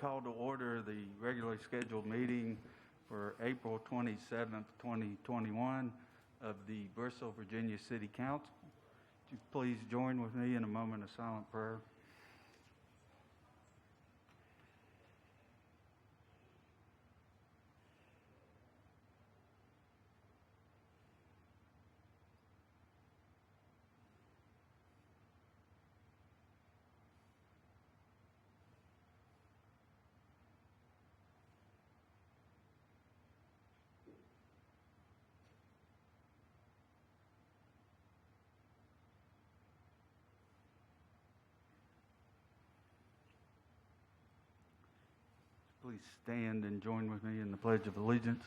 call to order the regularly scheduled meeting for April 27th, 2021 of the Bristol, Virginia City Council. Would you please join with me in a moment of silent prayer? Please stand and join with me in the Pledge of Allegiance.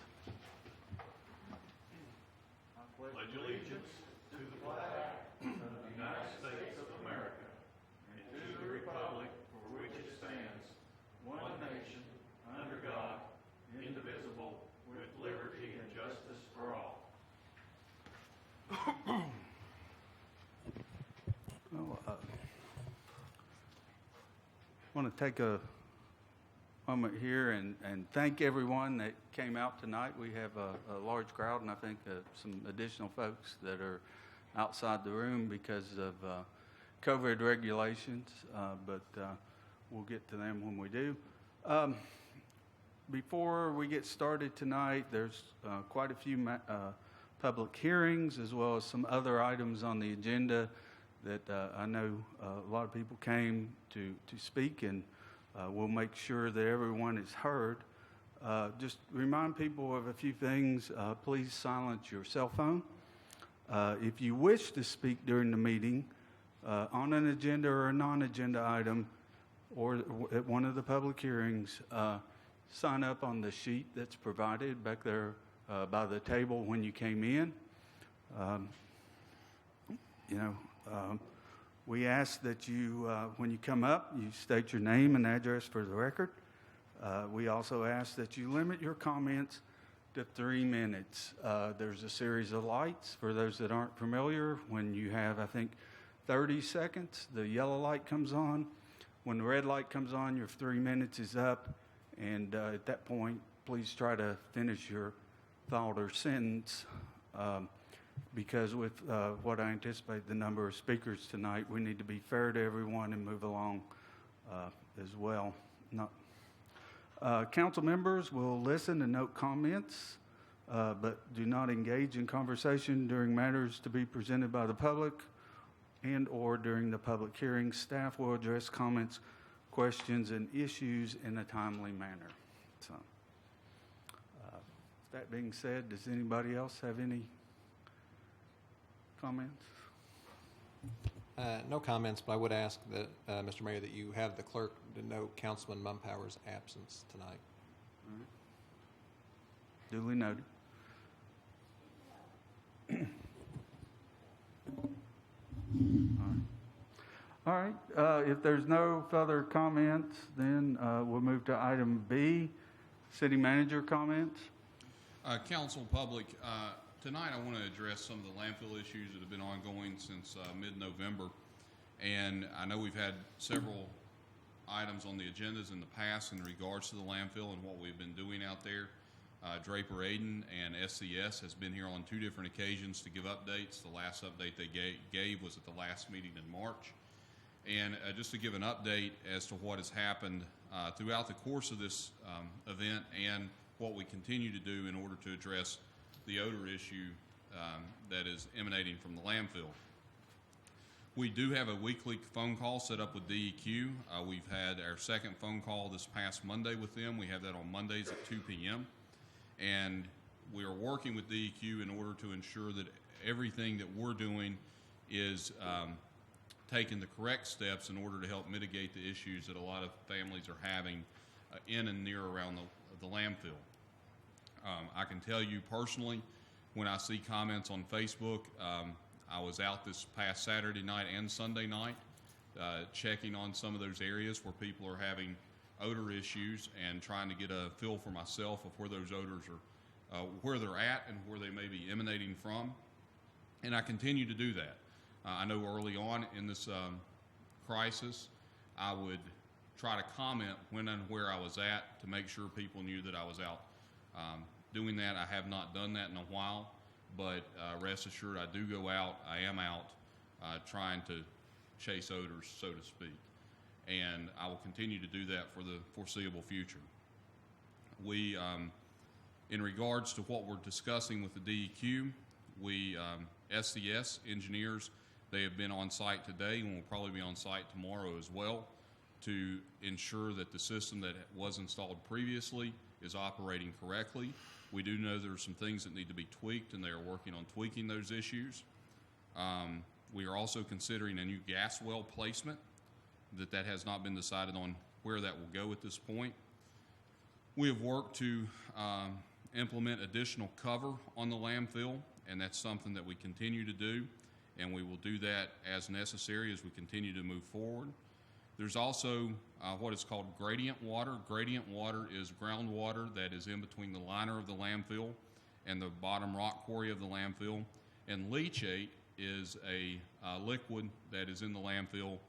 I pledge allegiance to the flag of the United States of America and to the republic for which it stands, one nation, under God, indivisible, with liberty and justice for all. I want to take a moment here and thank everyone that came out tonight. We have a large crowd, and I think some additional folks that are outside the room because of COVID regulations, but we'll get to them when we do. Before we get started tonight, there's quite a few public hearings as well as some other items on the agenda that I know a lot of people came to speak, and we'll make sure that everyone is heard. Just remind people of a few things. Please silence your cell phone. If you wish to speak during the meeting on an agenda or a non-agenda item or at one of the public hearings, sign up on the sheet that's provided back there by the table when you came in. We ask that you, when you come up, you state your name and address for the record. We also ask that you limit your comments to 3 minutes. There's a series of lights for those that aren't familiar. When you have, I think, 30 seconds, the yellow light comes on. When the red light comes on, your 3 minutes is up. And at that point, please try to finish your thought or sentence. Because with what I anticipate the number of speakers tonight, we need to be fair to everyone and move along as well. Council members will listen and note comments, but do not engage in conversation during matters to be presented by the public and or during the public hearing. Staff will address comments, questions, and issues in a timely manner. So, that being said, does anybody else have any comments? No comments, but I would ask that, Mr. Mayor, that you have the clerk denote Councilman Mumpower's absence tonight. All right. Duly noted. All right. If there's no further comments, then we'll move to item B, City Manager comments. Council, public, tonight I want to address some of the landfill issues that have been ongoing since mid-November. And I know we've had several items on the agendas in the past in regards to the landfill and what we've been doing out there. Draper Aiden and SCS has been here on 2 different occasions to give updates. The last update they gave was at the last meeting in March. And just to give an update as to what has happened throughout the course of this event and what we continue to do in order to address the odor issue that is emanating from the landfill. We do have a weekly phone call set up with DEQ. We've had our second phone call this past Monday with them. We have that on Mondays at 2 p.m. And we are working with DEQ in order to ensure that everything that we're doing is taking the correct steps in order to help mitigate the issues that a lot of families are having in and near around the landfill. I can tell you personally, when I see comments on Facebook, I was out this past Saturday night and Sunday night checking on some of those areas where people are having odor issues and trying to get a feel for myself of where those odors are, where they're at and where they may be emanating from. And I continue to do that. I know early on in this crisis, I would try to comment when and where I was at to make sure people knew that I was out doing that. I have not done that in a while, but rest assured I do go out. I am out trying to chase odors, so to speak, and I will continue to do that for the foreseeable future. We, in regards to what we're discussing with the DEQ, we, SCS engineers, they have been on site today and will probably be on site tomorrow as well to ensure that the system that was installed previously is operating correctly. We do know there are some things that need to be tweaked, and they are working on tweaking those issues. We are also considering a new gas well placement. That has not been decided on where that will go at this point. We have worked to implement additional cover on the landfill, and that's something that we continue to do, and we will do that as necessary as we continue to move forward. There's also what is called gradient water. Gradient water is groundwater that is in between the liner of the landfill and the bottom rock quarry of the landfill, and leachate is a liquid that is in the landfill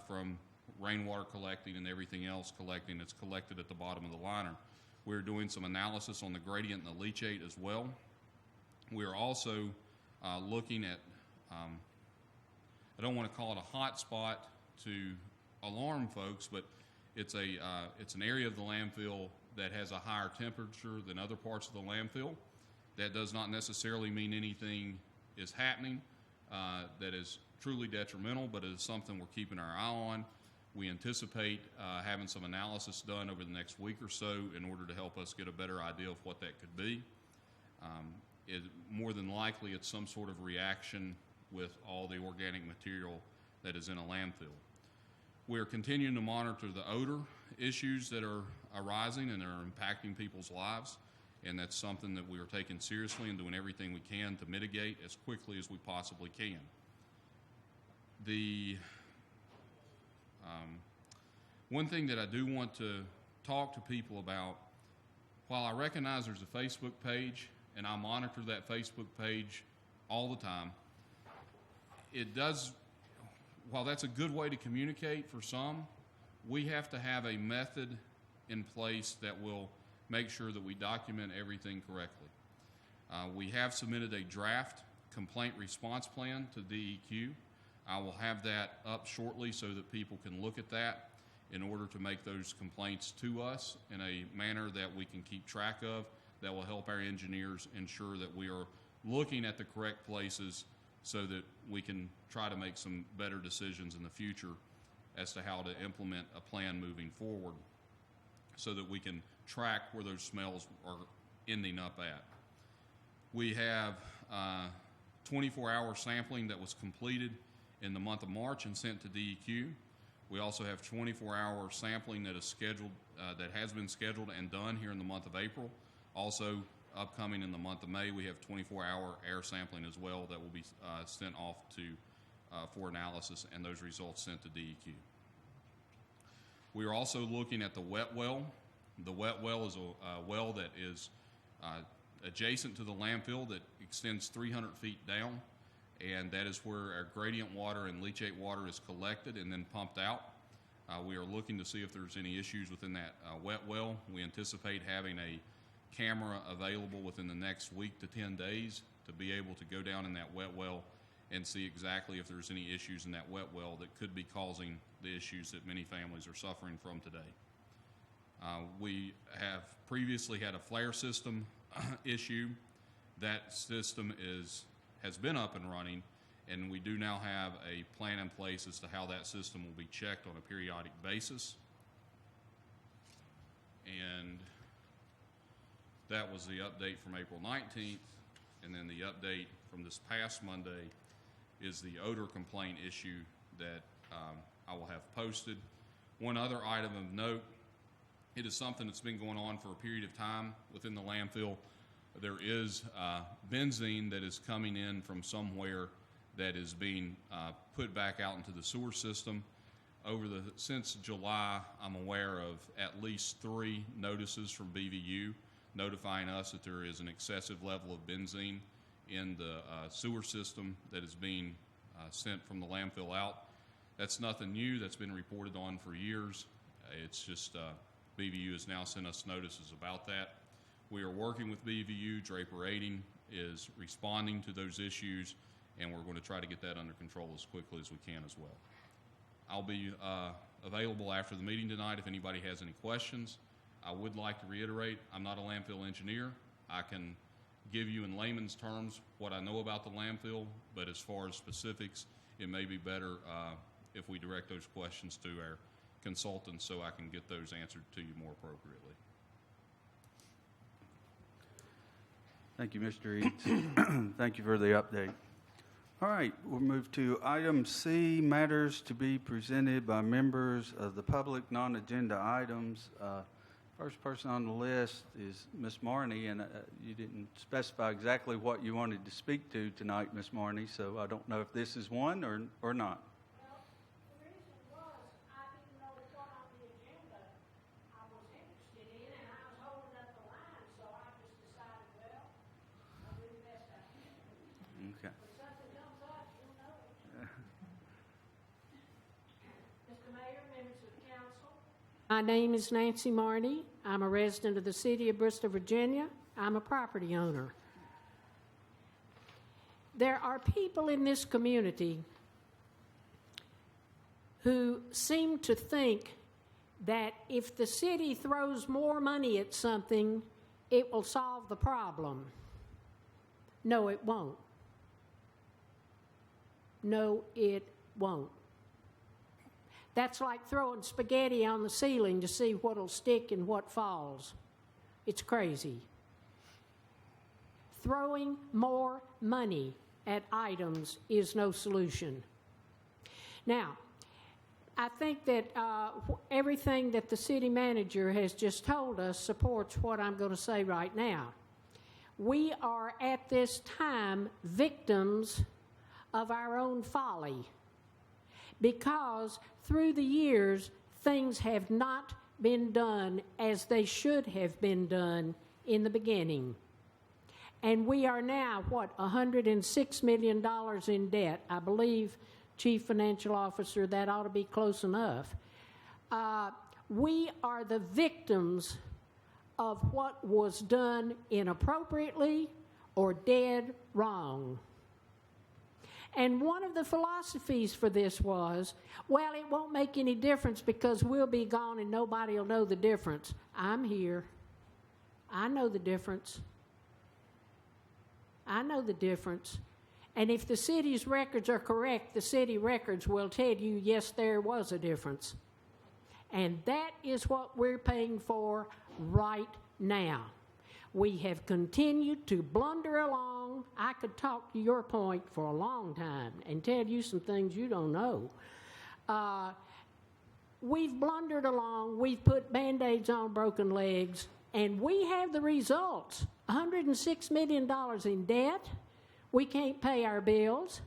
from rainwater collecting and everything else collecting. It's collected at the bottom of the liner. We're doing some analysis on the gradient and the leachate as well. We're also looking at, I don't want to call it a hot spot to alarm folks, but it's an area of the landfill that has a higher temperature than other parts of the landfill. That does not necessarily mean anything is happening that is truly detrimental, but it is something we're keeping our eye on. We anticipate having some analysis done over the next week or so in order to help us get a better idea of what that could be. More than likely, it's some sort of reaction with all the organic material that is in a landfill. We're continuing to monitor the odor issues that are arising and are impacting people's lives, and that's something that we are taking seriously and doing everything we can to mitigate as quickly as we possibly can. The one thing that I do want to talk to people about, while I recognize there's a Facebook page and I monitor that Facebook page all the time, it does, while that's a good way to communicate for some, we have to have a method in place that will make sure that we document everything correctly. We have submitted a draft complaint response plan to DEQ. I will have that up shortly so that people can look at that in order to make those complaints to us in a manner that we can keep track of, that will help our engineers ensure that we are looking at the correct places so that we can try to make some better decisions in the future as to how to implement a plan moving forward so that we can track where those smells are ending up at. We have 24-hour sampling that was completed in the month of March and sent to DEQ. We also have 24-hour sampling that is scheduled, that has been scheduled and done here in the month of April. Also upcoming in the month of May, we have 24-hour air sampling as well that will be sent off to for analysis and those results sent to DEQ. We are also looking at the wet well. The wet well is a well that is adjacent to the landfill that extends 300 feet down, and that is where our gradient water and leachate water is collected and then pumped out. We are looking to see if there's any issues within that wet well. We anticipate having a camera available within the next week to 10 days to be able to go down in that wet well and see exactly if there's any issues in that wet well that could be causing the issues that many families are suffering from today. We have previously had a flare system issue. That system has been up and running, and we do now have a plan in place as to how that system will be checked on a periodic basis. And that was the update from April 19th, and then the update from this past Monday is the odor complaint issue that I will have posted. One other item of note, it is something that's been going on for a period of time within the landfill. There is benzene that is coming in from somewhere that is being put back out into the sewer system. Since July, I'm aware of at least 3 notices from BVU notifying us that there is an excessive level of benzene in the sewer system that is being sent from the landfill out. That's nothing new. That's been reported on for years, It's just BVU has now sent us notices about that. We are working with BVU. Draper Rating is responding to those issues, and we're going to try to get that under control as quickly as we can as well. I'll be available after the meeting tonight if anybody has any questions. I would like to reiterate, I'm not a landfill engineer. I can give you in layman's terms what I know about the landfill, but as far as specifics, it may be better if we direct those questions to our consultants so I can get those answered to you more appropriately. Thank you, Mr. Eads. Thank you for the update. All right, we'll move to item C, matters to be presented by members of the public, non-agenda items. First person on the list is Ms. Marney, and you didn't specify exactly what you wanted to speak to tonight, Ms. Marney, so I don't know if this is one or not. Well, the reason was I didn't know what on the agenda I was interested in, and I was holding up the line, so I just decided, well, I'll do the best I can. Okay. If something comes up, you'll know it. Mr. Mayor, members of the council. My name is Nancy Marney. I'm a resident of the city of Bristol, Virginia. I'm a property owner. There are people in this community who seem to think that if the city throws more money at something, it will solve the problem. No, it won't. No, it won't. That's like throwing spaghetti on the ceiling to see what'll stick and what falls. It's crazy. Throwing more money at items is no solution. Now, I think that everything that the city manager has just told us supports what I'm going to say right now. We are at this time victims of our own folly, because through the years, things have not been done as they should have been done in the beginning. And we are now, $106 million in debt. I believe, Chief Financial Officer, that ought to be close enough. We are the victims of what was done inappropriately or dead wrong. And one of the philosophies for this was, well, it won't make any difference because we'll be gone and nobody will know the difference. I'm here. I know the difference. I know the difference. And if the city's records are correct, the city records will tell you, yes, there was a difference. And that is what we're paying for right now. We have continued to blunder along. I could talk to your point for a long time and tell you some things you don't know. We've blundered along. We've put Band-Aids on broken legs, and we have the results. $106 million in debt. We can't pay our bills.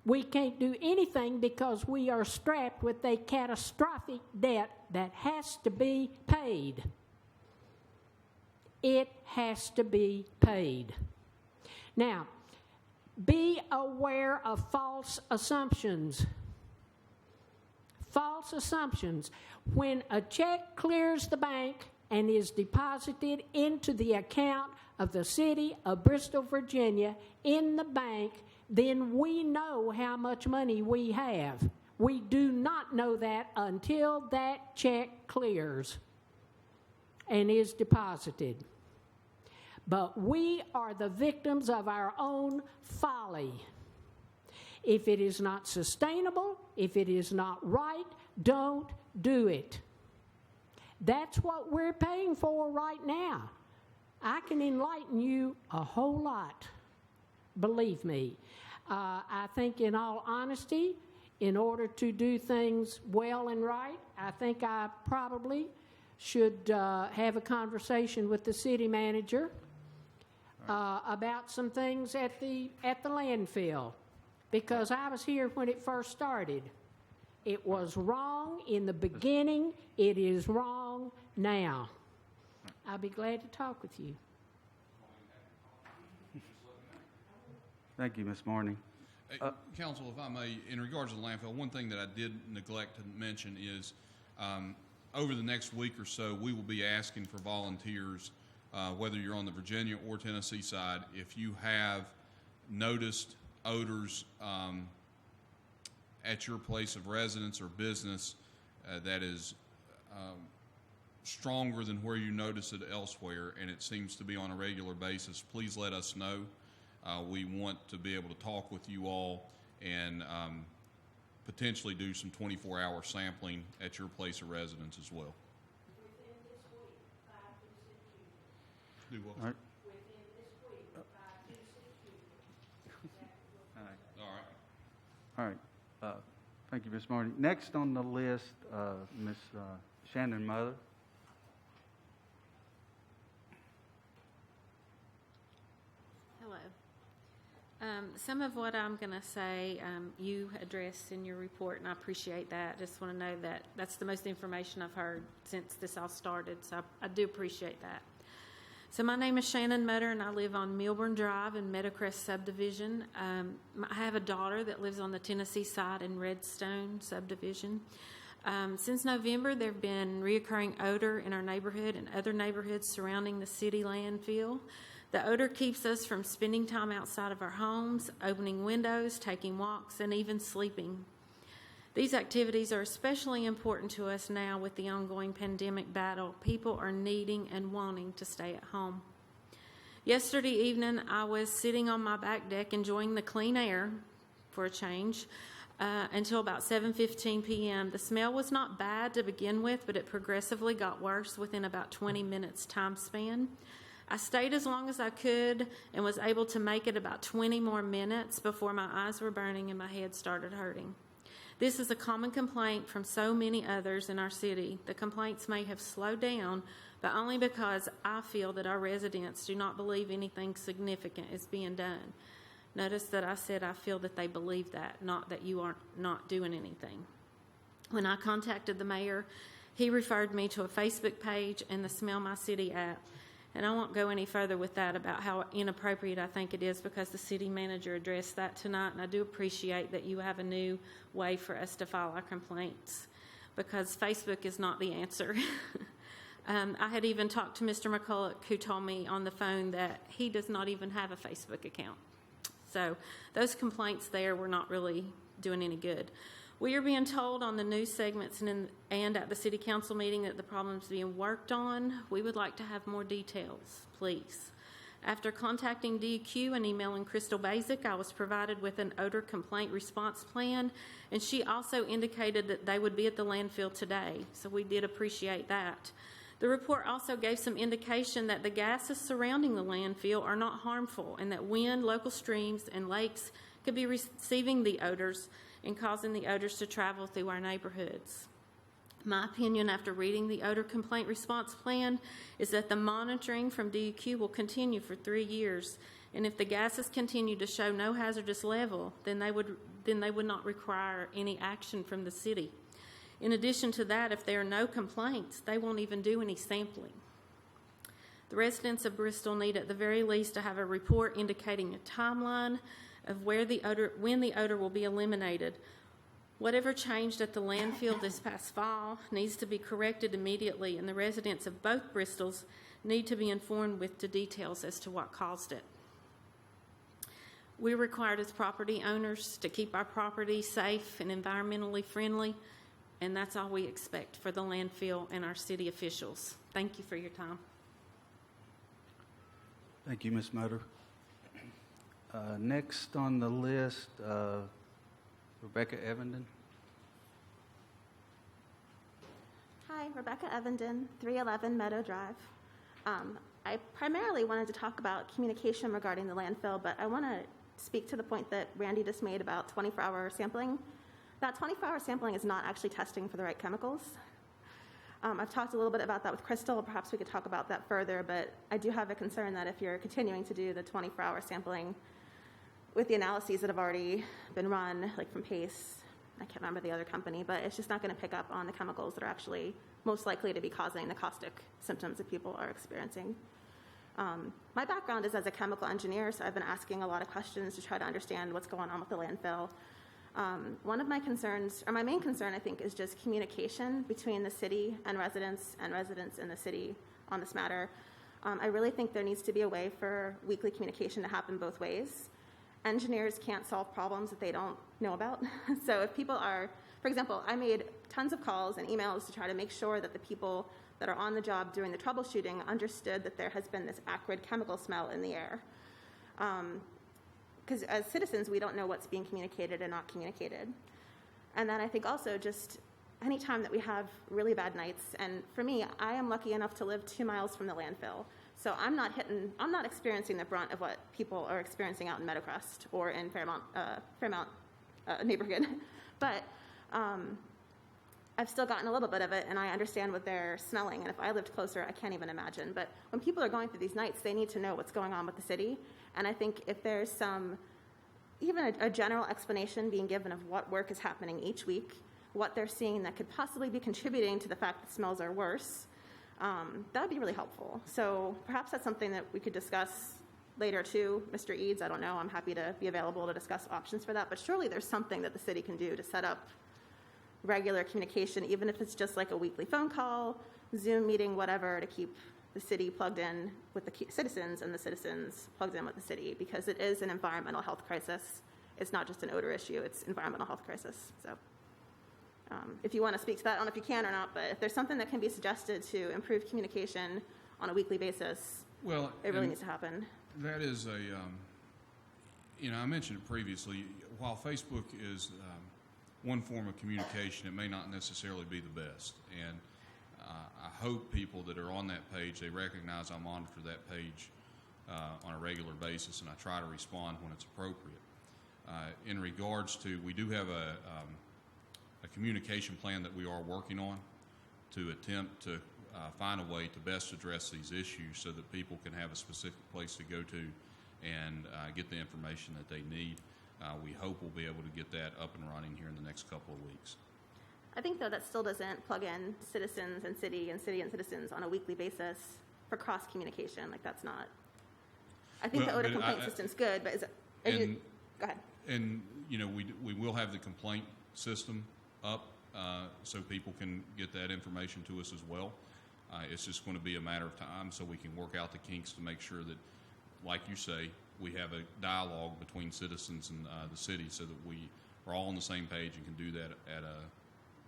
We can't do anything because we are strapped with a catastrophic debt that has to be paid. It has to be paid. Now, be aware of false assumptions. False assumptions. When a check clears the bank and is deposited into the account of the city of Bristol, Virginia, in the bank, then we know how much money we have. We do not know that until that check clears and is deposited. But we are the victims of our own folly. If it is not sustainable, if it is not right, don't do it. That's what we're paying for right now. I can enlighten you a whole lot, believe me. I think in all honesty, in order to do things well and right, I think I probably should have a conversation with the city manager about some things at the landfill, because I was here when it first started. It was wrong in the beginning. It is wrong now. I'll be glad to talk with you. Thank you, Ms. Marney. Council, if I may, in regards to the landfill, one thing that I did neglect to mention is Over the next week or so, we will be asking for volunteers, whether you're on the Virginia or Tennessee side, if you have noticed odors at your place of residence or business that is stronger than where you notice it elsewhere, and it seems to be on a regular basis, please let us know. We want to be able to talk with you all and potentially do some 24-hour sampling at your place of residence as well. Within this week, 5 to 6 units. Do what? All right. Within this week, 5 to 6 units. All right. All right. All right. Thank you, Ms. Marty. Next on the list, Ms. Shannon Mother. Hello. Some of what I'm going to say you addressed in your report, and I appreciate that. Just want to know that that's the most information I've heard since this all started, so I do appreciate that. So my name is Shannon Mutter, and I live on Milburn Drive in Meadowcrest subdivision. I have a daughter that lives on the Tennessee side in Redstone subdivision. Since November, there have been reoccurring odor in our neighborhood and other neighborhoods surrounding the city landfill. The odor keeps us from spending time outside of our homes, opening windows, taking walks, and even sleeping. These activities are especially important to us now with the ongoing pandemic battle. People are needing and wanting to stay at home. Yesterday evening, I was sitting on my back deck enjoying the clean air for a change until about 7:15 p.m. The smell was not bad to begin with, but it progressively got worse within about 20 minutes time span. I stayed as long as I could and was able to make it about 20 more minutes before my eyes were burning and my head started hurting. This is a common complaint from so many others in our city. The complaints may have slowed down, but only because I feel that our residents do not believe anything significant is being done. Notice that I said I feel that they believe that, not that you are not doing anything. When I contacted the mayor, he referred me to a Facebook page and the Smell My City app. And I won't go any further with that about how inappropriate I think it is because the city manager addressed that tonight, and I do appreciate that you have a new way for us to file our complaints because Facebook is not the answer. I had even talked to Mr. McCulloch, who told me on the phone that he does not even have a Facebook account. So those complaints there were not really doing any good. We are being told on the news segments and at the city council meeting that the problem is being worked on. We would like to have more details, please. After contacting DEQ and emailing Crystal Basic, I was provided with an odor complaint response plan, and she also indicated that they would be at the landfill today, so we did appreciate that. The report also gave some indication that the gases surrounding the landfill are not harmful and that wind, local streams, and lakes could be receiving the odors and causing the odors to travel through our neighborhoods. My opinion after reading the odor complaint response plan is that the monitoring from DEQ will continue for 3 years, and if the gases continue to show no hazardous level, then they would not require any action from the city. In addition to that, if there are no complaints, they won't even do any sampling. The residents of Bristol need at the very least to have a report indicating a timeline of when the odor will be eliminated. Whatever changed at the landfill this past fall needs to be corrected immediately, and the residents of both Bristols need to be informed with the details as to what caused it. We're required as property owners to keep our property safe and environmentally friendly, and that's all we expect for the landfill and our city officials. Thank you for your time. Thank you, Ms. Motor. Next on the list, Rebecca Evenden. Hi, Rebecca Evenden, 311 Meadow Drive. I primarily wanted to talk about communication regarding the landfill, but I want to speak to the point that Randy just made about 24-hour sampling. That 24-hour sampling is not actually testing for the right chemicals. I've talked a little bit about that with Crystal. Perhaps we could talk about that further, but I do have a concern that if you're continuing to do the 24-hour sampling with the analyses that have already been run, like from PACE, I can't remember the other company, but it's just not going to pick up on the chemicals that are actually most likely to be causing the caustic symptoms that people are experiencing. My background is as a chemical engineer, so I've been asking a lot of questions to try to understand what's going on with the landfill. One of my concerns, or my main concern, I think, is just communication between the city and residents in the city on this matter. I really think there needs to be a way for weekly communication to happen both ways. Engineers can't solve problems that they don't know about. So if people are, for example, I made tons of calls and emails to try to make sure that the people that are on the job doing the troubleshooting understood that there has been this acrid chemical smell in the air. Because as citizens, we don't know what's being communicated and not communicated. And then I think also just any time that we have really bad nights, and for me, I am lucky enough to live 2 miles from the landfill. So I'm not experiencing the brunt of what people are experiencing out in Meadowcrest or in Fairmount neighborhood. But I've still gotten a little bit of it, and I understand what they're smelling. And if I lived closer, I can't even imagine. But when people are going through these nights, they need to know what's going on with the city. And I think if there's even a general explanation being given of what work is happening each week, what they're seeing that could possibly be contributing to the fact that smells are worse, that would be really helpful. So perhaps that's something that we could discuss later too. Mr. Eads, I don't know, I'm happy to be available to discuss options for that, but surely there's something that the city can do to set up regular communication, even if it's just like a weekly phone call, Zoom meeting, whatever, to keep the city plugged in with the citizens and the citizens plugged in with the city, because it is an environmental health crisis. It's not just an odor issue, it's environmental health crisis. So if you want to speak to that, I don't know if you can or not, but if there's something that can be suggested to improve communication on a weekly basis, Well, it really needs to happen. that is I mentioned it previously, while Facebook is one form of communication, it may not necessarily be the best. And I hope people that are on that page, they recognize I monitor that page on a regular basis, and I try to respond when it's appropriate. In regards to, we do have a communication plan that we are working on to attempt to find a way to best address these issues so that people can have a specific place to go to and get the information that they need. We hope we'll be able to get that up and running here in the next couple of weeks. I think, though, that still doesn't plug in citizens and city and citizens on a weekly basis for cross-communication. Like, that's not... I think the odor complaint system's good, but go ahead. And, we will have the complaint system up so people can get that information to us as well. It's just going to be a matter of time so we can work out the kinks to make sure that, like you say, we have a dialogue between citizens and the city so that we are all on the same page and can do that at a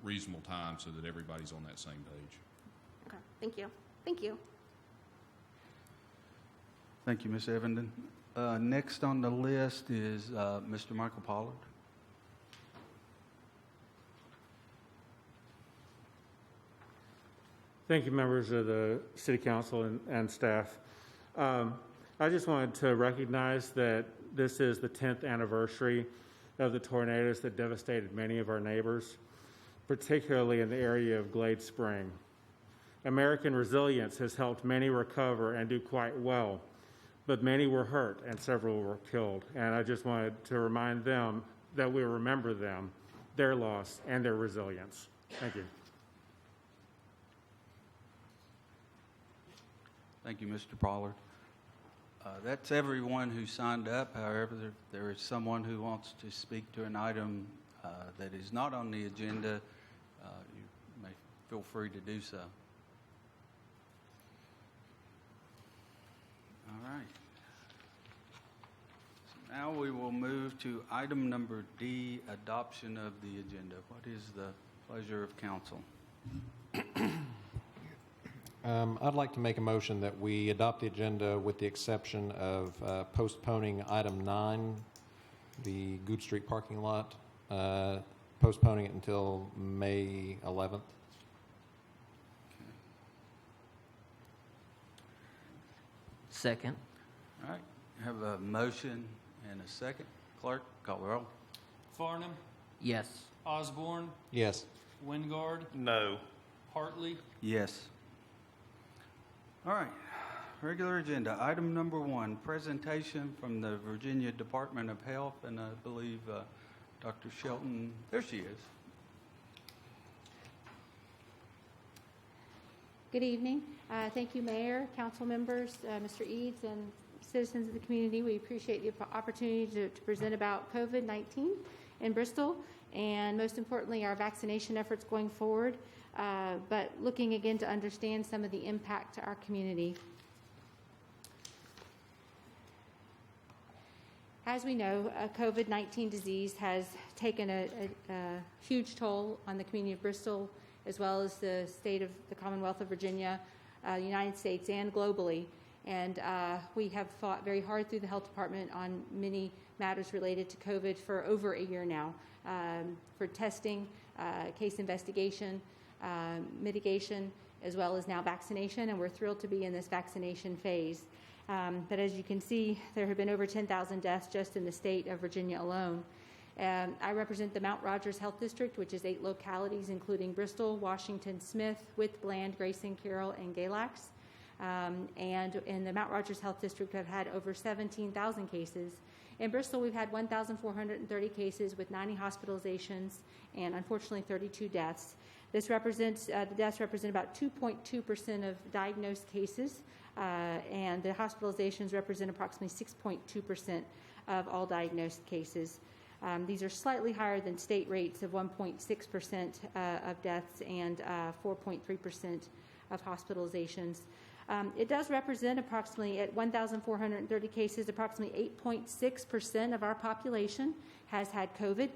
reasonable time so that everybody's on that same page. Okay, thank you. Thank you. Thank you, Ms. Evenden. Next on the list is Mr. Michael Pollard. Thank you, members of the City Council and staff. I just wanted to recognize that this is the 10th anniversary of the tornadoes that devastated many of our neighbors, particularly in the area of Glade Spring. American resilience has helped many recover and do quite well, but many were hurt and several were killed. And I just wanted to remind them that we remember them, their loss, and their resilience. Thank you. Thank you, Mr. Pollard. That's everyone who signed up. However, there is someone who wants to speak to an item that is not on the agenda. You may feel free to do so. All right. So now we will move to item number D, adoption of the agenda. What is the pleasure of council? I'd like to make a motion that we adopt the agenda with the exception of postponing item 9, the Goode Street parking lot, postponing it until May 11th. Second. All right, have a motion and a second. Clerk, call the roll. Farnham, Yes. Osborne, Yes. Wingard, No. Hartley, Yes. All right, regular agenda. Item number 1, presentation from the Virginia Department of Health, and I believe Dr. Shelton, there she is. Good evening. Thank you, Mayor, council members, Mr. Eads, and citizens of the community. We appreciate the opportunity to present about COVID-19 in Bristol, and most importantly, our vaccination efforts going forward, but looking again to understand some of the impact to our community. As we know, COVID-19 disease has taken a huge toll on the community of Bristol, as well as the state of the Commonwealth of Virginia, the United States, and globally. And we have fought very hard through the health department on many matters related to COVID for over a year now, for testing, case investigation, mitigation, as well as now vaccination, and we're thrilled to be in this vaccination phase. But as you can see, there have been over 10,000 deaths just in the state of Virginia alone. I represent the Mount Rogers Health District, which is 8 localities, including Bristol, Washington, Smith, Wythe, Bland, Grayson, Carroll, and Galax. And in the Mount Rogers Health District, we've had over 17,000 cases. In Bristol, we've had 1,430 cases with 90 hospitalizations and unfortunately 32 deaths. This represents, the deaths represent about 2.2% of diagnosed cases, and the hospitalizations represent approximately 6.2% of all diagnosed cases. These are slightly higher than state rates of 1.6% of deaths and 4.3% of hospitalizations. It does represent approximately, at 1,430 cases, approximately 8.6% of our population has had COVID.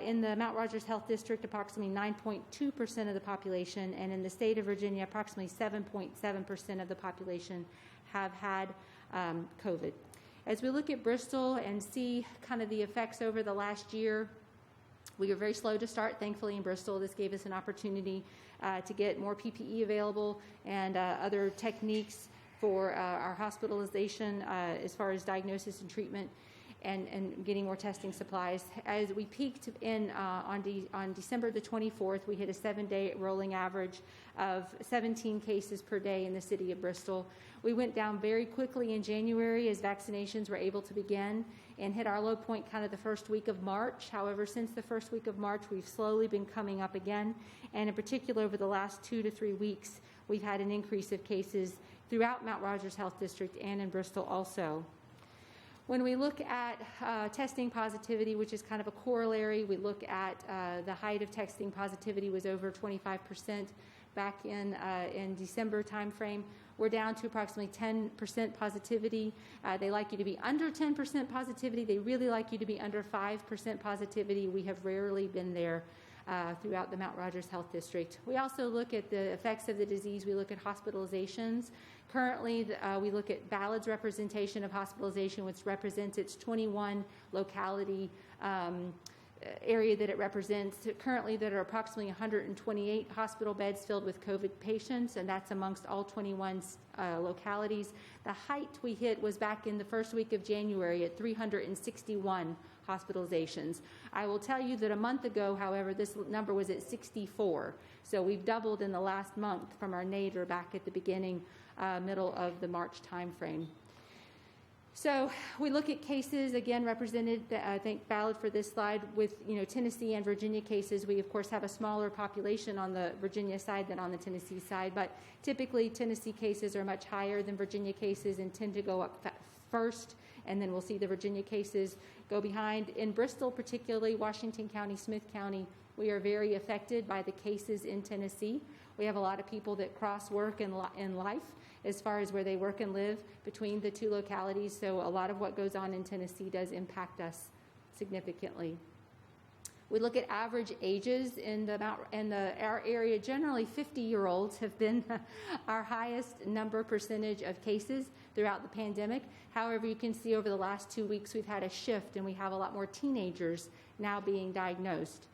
In the Mount Rogers Health District, approximately 9.2% of the population, and in the state of Virginia, approximately 7.7% of the population have had COVID. As we look at Bristol and see kind of the effects over the last year, we were very slow to start, thankfully, in Bristol. This gave us an opportunity to get more PPE available and other techniques for our hospitalization as far as diagnosis and treatment, and getting more testing supplies. As we peaked in on December the 24th, we hit a 7-day rolling average of 17 cases per day in the city of Bristol. We went down very quickly in January as vaccinations were able to begin, and hit our low point kind of the first week of March. However, since the first week of March, we've slowly been coming up again, and in particular over the last 2 to 3 weeks, we've had an increase of cases throughout Mount Rogers Health District and in Bristol also. When we look at testing positivity, which is kind of a corollary, we look at the height of testing positivity was over 25% back in December timeframe. We're down to approximately 10% positivity. They like you to be under 10% positivity. They really like you to be under 5% positivity. We have rarely been there throughout the Mount Rogers Health District. We also look at the effects of the disease. We look at hospitalizations. Currently, we look at Ballard's representation of hospitalization, which represents its 21 locality area that it represents. Currently, there are approximately 128 hospital beds filled with COVID patients, and that's amongst all 21 localities. The height we hit was back in the first week of January at 361 hospitalizations. I will tell you that a month ago, however, this number was at 64. So we've doubled in the last month from our nadir back at the beginning, middle of the March timeframe. So we look at cases, again, represented, I think, Ballard for this slide, with Tennessee and Virginia cases. We, of course, have a smaller population on the Virginia side than on the Tennessee side, but typically Tennessee cases are much higher than Virginia cases and tend to go up first, and then we'll see the Virginia cases go behind. In Bristol, particularly Washington County, Smith County, we are very affected by the cases in Tennessee. We have a lot of people that cross work in life as far as where they work and live between the two localities, so a lot of what goes on in Tennessee does impact us significantly. We look at average ages in our area. Generally, 50-year-olds have been our highest percentage of cases throughout the pandemic. However, you can see over the last 2 weeks we've had a shift, and we have a lot more teenagers now being diagnosed.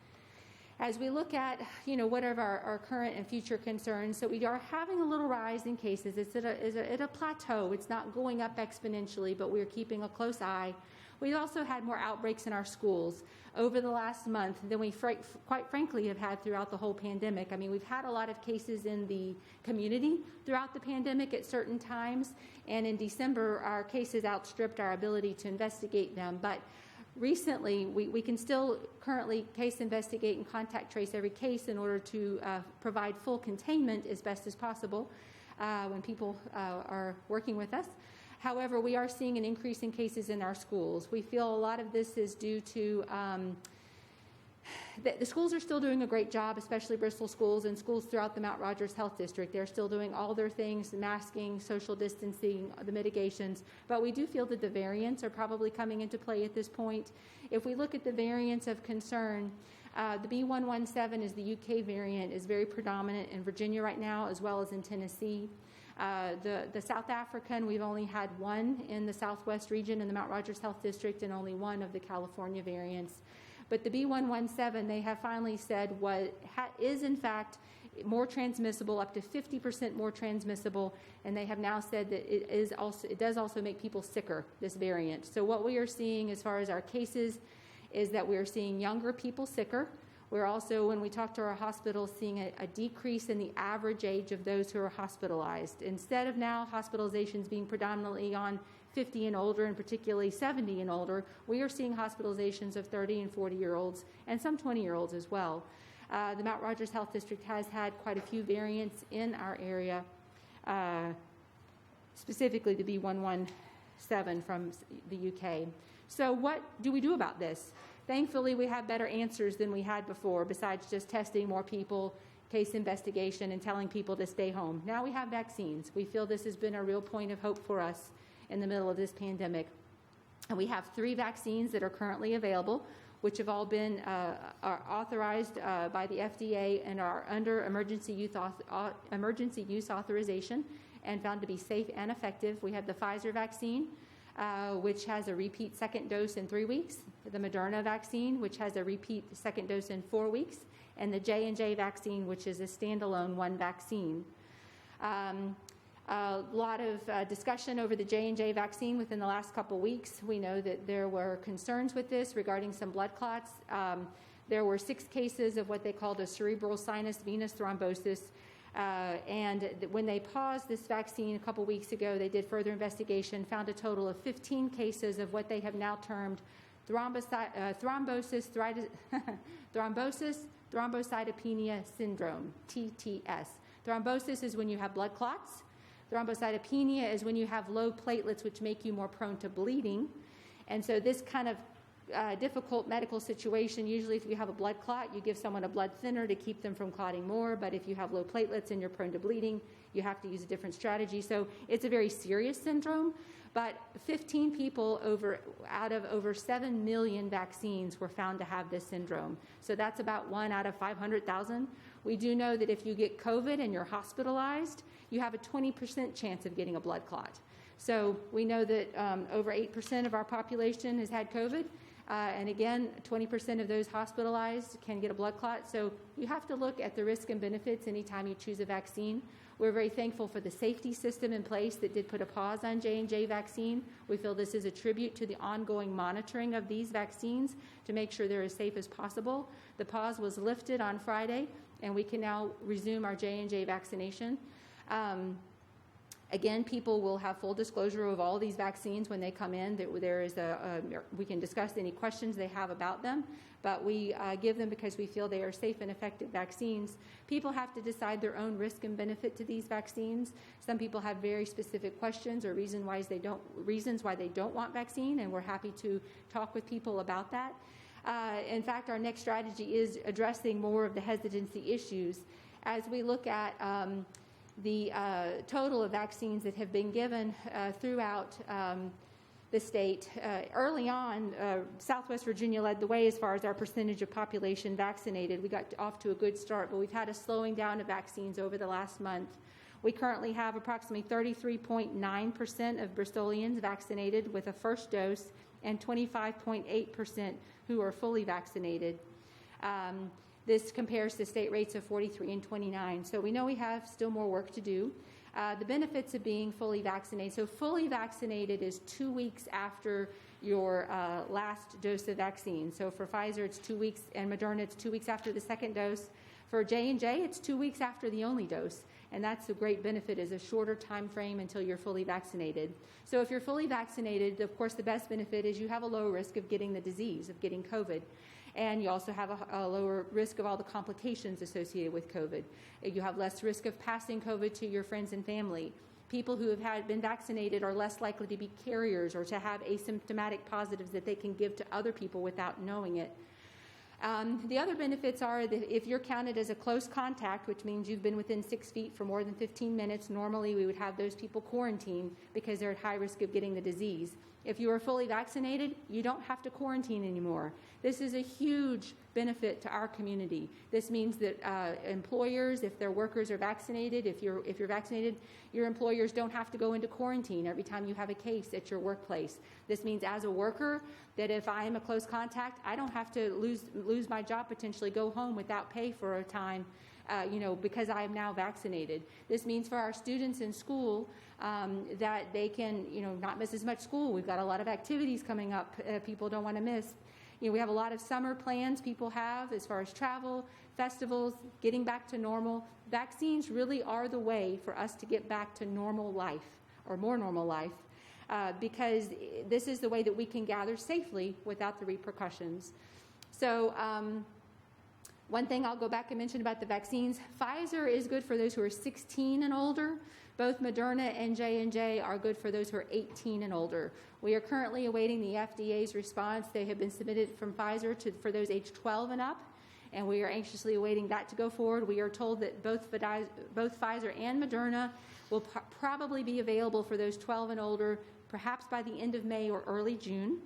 As we look at, what are our current and future concerns, so we are having a little rise in cases. It's at a plateau. It's not going up exponentially, but we're keeping a close eye. We also had more outbreaks in our schools over the last month than we quite frankly have had throughout the whole pandemic. I mean, we've had a lot of cases in the community throughout the pandemic at certain times, and in December, our cases outstripped our ability to investigate them. But recently, we can still currently case investigate and contact trace every case in order to provide full containment as best as possible when people are working with us. However, we are seeing an increase in cases in our schools. We feel a lot of this is due to The schools are still doing a great job, especially Bristol schools and schools throughout the Mount Rogers Health District. They're still doing all their things, masking, social distancing, the mitigations, but we do feel that the variants are probably coming into play at this point. If we look at the variants of concern, the B117 is the UK variant, is very predominant in Virginia right now, as well as in Tennessee. The South African, we've only had one in the Southwest region in the Mount Rogers Health District and only one of the California variants. But the B117, they have finally said is in fact more transmissible, up to 50% more transmissible, and they have now said that it does also make people sicker, this variant. So what we are seeing as far as our cases is that we are seeing younger people sicker. We're also, when we talk to our hospitals, seeing a decrease in the average age of those who are hospitalized. Instead of now hospitalizations being predominantly on 50 and older, and particularly 70 and older, we are seeing hospitalizations of 30 and 40-year-olds and some 20-year-olds as well. The Mount Rogers Health District has had quite a few variants in our area, specifically the B117 from the UK. So what do we do about this? Thankfully, we have better answers than we had before, besides just testing more people, case investigation, and telling people to stay home. Now we have vaccines. We feel this has been a real point of hope for us in the middle of this pandemic. And we have 3 vaccines that are currently available, which have all been are authorized by the FDA and are under emergency use authorization and found to be safe and effective. We have the Pfizer vaccine, which has a repeat second dose in 3 weeks, the Moderna vaccine, which has a repeat second dose in 4 weeks, and the J&J vaccine, which is a standalone one vaccine. A lot of discussion over the J&J vaccine within the last couple weeks. We know that there were concerns with this regarding some blood clots. There were 6 cases of what they called a cerebral sinus venous thrombosis. And when they paused this vaccine a couple weeks ago, they did further investigation, found a total of 15 cases of what they have now termed thrombocytopenia syndrome, TTS. Thrombosis is when you have blood clots. Thrombocytopenia is when you have low platelets, which make you more prone to bleeding. And so this kind of difficult medical situation, usually if you have a blood clot, you give someone a blood thinner to keep them from clotting more, but if you have low platelets and you're prone to bleeding, you have to use a different strategy. So it's a very serious syndrome, but 15 people out of over 7 million vaccines were found to have this syndrome. So that's about 1 out of 500,000. We do know that if you get COVID and you're hospitalized, you have a 20% chance of getting a blood clot. So we know that over 8% of our population has had COVID. And again, 20% of those hospitalized can get a blood clot. So you have to look at the risk and benefits anytime you choose a vaccine. We're very thankful for the safety system in place that did put a pause on J&J vaccine. We feel this is a tribute to the ongoing monitoring of these vaccines to make sure they're as safe as possible. The pause was lifted on Friday, and we can now resume our J&J vaccination. Again, people will have full disclosure of all these vaccines when they come in. There is we can discuss any questions they have about them, but we give them because we feel they are safe and effective vaccines. People have to decide their own risk and benefit to these vaccines. Some people have very specific questions or reasons why they don't want vaccine, and we're happy to talk with people about that. In fact, our next strategy is addressing more of the hesitancy issues. As we look at the total of vaccines that have been given throughout the state. Early on, Southwest Virginia led the way as far as our percentage of population vaccinated. We got off to a good start, but we've had a slowing down of vaccines over the last month. We currently have approximately 33.9% of Bristolians vaccinated with a first dose and 25.8% who are fully vaccinated. This compares to state rates of 43 and 29. So we know we have still more work to do. The benefits of being fully vaccinated. So fully vaccinated is 2 weeks after your last dose of vaccine. So for Pfizer, it's 2 weeks, and Moderna, it's 2 weeks after the second dose. For J&J, it's 2 weeks after the only dose. And that's a great benefit, is a shorter time frame until you're fully vaccinated. So if you're fully vaccinated, of course, the best benefit is you have a low risk of getting the disease, of getting COVID. And you also have a lower risk of all the complications associated with COVID. You have less risk of passing COVID to your friends and family. People who have been vaccinated are less likely to be carriers or to have asymptomatic positives that they can give to other people without knowing it. The other benefits are that if you're counted as a close contact, which means you've been within 6 feet for more than 15 minutes, normally we would have those people quarantined because they're at high risk of getting the disease. If you are fully vaccinated, you don't have to quarantine anymore. This is a huge benefit to our community. This means that employers, if their workers are vaccinated, if you're vaccinated, your employers don't have to go into quarantine every time you have a case at your workplace. This means as a worker that if I am a close contact, I don't have to lose my job, potentially go home without pay for a time, because I am now vaccinated. This means for our students in school that they can, not miss as much school. We've got a lot of activities coming up people don't want to miss. We have a lot of summer plans people have as far as travel, festivals, getting back to normal. Vaccines really are the way for us to get back to normal life or more normal life because this is the way that we can gather safely without the repercussions. So one thing I'll go back and mention about the vaccines, Pfizer is good for those who are 16 and older. Both Moderna and J&J are good for those who are 18 and older. We are currently awaiting the FDA's response. They have been submitted from Pfizer for those age 12 and up, and we are anxiously awaiting that to go forward. We are told that both Pfizer and Moderna will probably be available for those 12 and older, perhaps by the end of May or early June.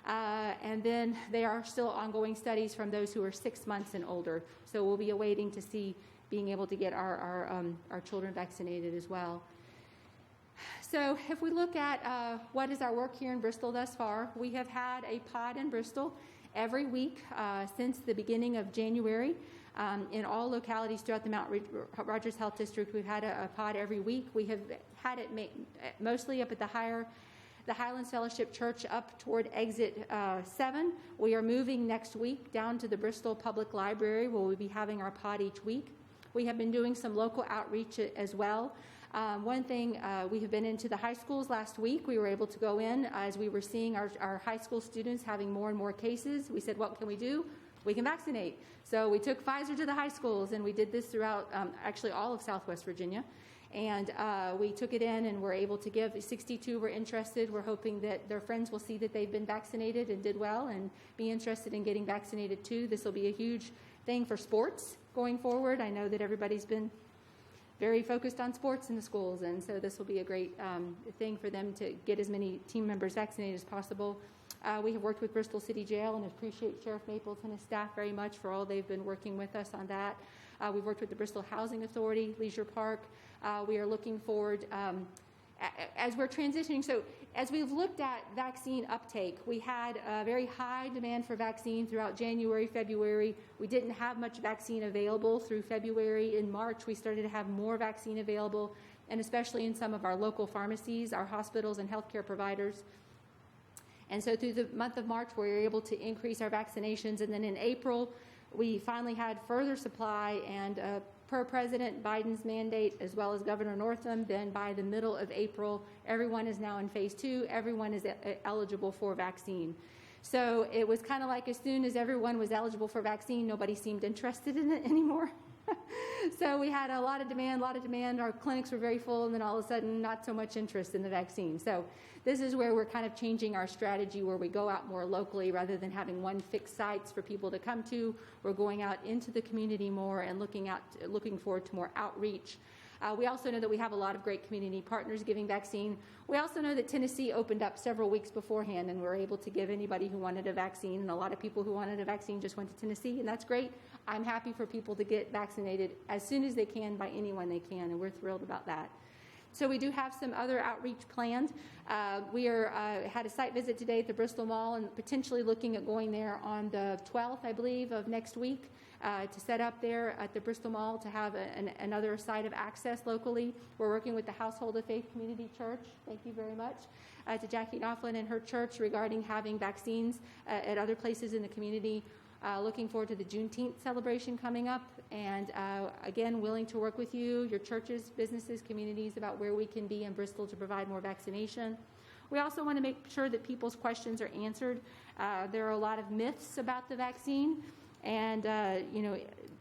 And then there are still ongoing studies from those who are 6 months and older. So we'll be awaiting to see being able to get our children vaccinated as well. So if we look at what is our work here in Bristol thus far, we have had a pod in Bristol every week since the beginning of January. In all localities throughout the Mount Rogers Health District, we've had a pod every week. We have had it mostly up at the Highlands Fellowship Church up toward exit 7. We are moving next week down to the Bristol Public Library where we'll be having our pod each week. We have been doing some local outreach as well. One thing, we have been into the high schools last week. We were able to go in as we were seeing our high school students having more and more cases. We said, what can we do? We can vaccinate. So we took Pfizer to the high schools, and we did this throughout actually all of Southwest Virginia. And we took it in and were able to give. 62 were interested. We're hoping that their friends will see that they've been vaccinated and did well and be interested in getting vaccinated too. This will be a huge thing for sports going forward. I know that everybody's been very focused on sports in the schools, and so this will be a great thing for them to get as many team members vaccinated as possible. We have worked with Bristol City Jail and appreciate Sheriff Maples and his staff very much for all they've been working with us on that. We've worked with the Bristol Housing Authority, Leisure Park. We are looking forward as we're transitioning. So as we've looked at vaccine uptake, we had a very high demand for vaccine throughout January, February. We didn't have much vaccine available through February. In March, we started to have more vaccine available, and especially in some of our local pharmacies, our hospitals, and healthcare providers. And so through the month of March, we were able to increase our vaccinations. And then in April, we finally had further supply, and per President Biden's mandate, as well as Governor Northam, then by the middle of April, everyone is now in phase 2. Everyone is eligible for vaccine. So it was kind of like as soon as everyone was eligible for vaccine, nobody seemed interested in it anymore. So we had a lot of demand. Our clinics were very full, and then all of a sudden, not so much interest in the vaccine. So this is where we're kind of changing our strategy, where we go out more locally rather than having one fixed sites for people to come to. We're going out into the community more and looking forward to more outreach. We also know that we have a lot of great community partners giving vaccine. We also know that Tennessee opened up several weeks beforehand, and we're able to give anybody who wanted a vaccine, and a lot of people who wanted a vaccine just went to Tennessee, and that's great. I'm happy for people to get vaccinated as soon as they can by anyone they can, and we're thrilled about that. So we do have some other outreach planned. We had a site visit today at the Bristol Mall and potentially looking at going there on the 12th, I believe, of next week to set up there at the Bristol Mall to have another site of access locally. We're working with the Household of Faith Community Church. Thank you very much. To Jackie Knopflin and her church regarding having vaccines at other places in the community. Looking forward to the Juneteenth celebration coming up, and again, willing to work with you, your churches, businesses, communities about where we can be in Bristol to provide more vaccination. We also want to make sure that people's questions are answered. There are a lot of myths about the vaccine, and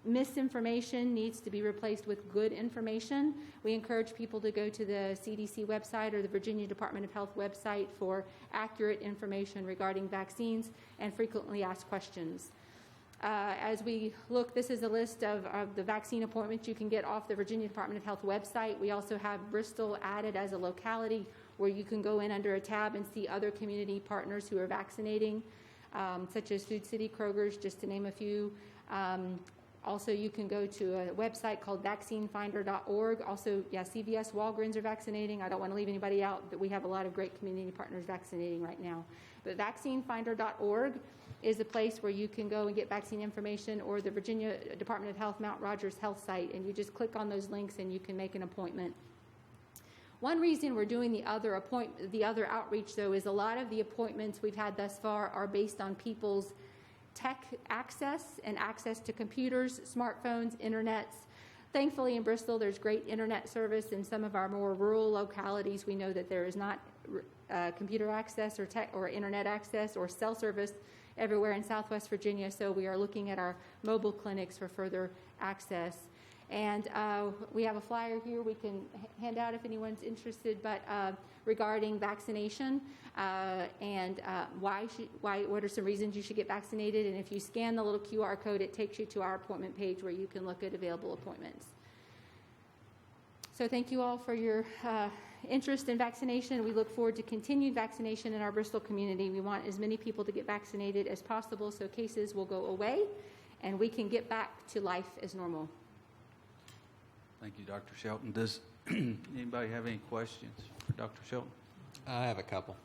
misinformation needs to be replaced with good information. We encourage people to go to the CDC website or the Virginia Department of Health website for accurate information regarding vaccines and frequently asked questions. As we look, this is a list of the vaccine appointments you can get off the Virginia Department of Health website. We also have Bristol added as a locality where you can go in under a tab and see other community partners who are vaccinating, such as Food City, Kroger's, just to name a few. Also, you can go to a website called vaccinefinder.org. Also, CVS, Walgreens are vaccinating. I don't want to leave anybody out, but we have a lot of great community partners vaccinating right now. But vaccinefinder.org is a place where you can go and get vaccine information, or the Virginia Department of Health Mount Rogers Health site, and you just click on those links and you can make an appointment. One reason we're doing the other outreach, though, is a lot of the appointments we've had thus far are based on people's tech access and access to computers, smartphones, internets. Thankfully, in Bristol, there's great internet service. In some of our more rural localities, we know that there is not computer access or tech or internet access or cell service everywhere in Southwest Virginia, so we are looking at our mobile clinics for further access. And we have a flyer here we can hand out if anyone's interested, but regarding vaccination and what are some reasons you should get vaccinated. And if you scan the little QR code, it takes you to our appointment page where you can look at available appointments. So thank you all for your interest in vaccination. We look forward to continued vaccination in our Bristol community. We want as many people to get vaccinated as possible so cases will go away and we can get back to life as normal. Thank you, Dr. Shelton. Does anybody have any questions for Dr. Shelton? I have a couple.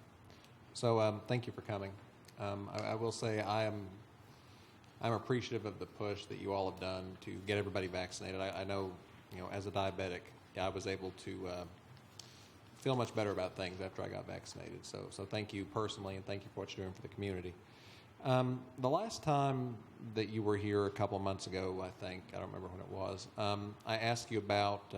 So thank you for coming. I will say I'm appreciative of the push that you all have done to get everybody vaccinated. I know, as a diabetic, I was able to feel much better about things after I got vaccinated. So thank you personally, and thank you for what you're doing for the community. The last time that you were here a couple months ago, I don't remember when it was, I asked you about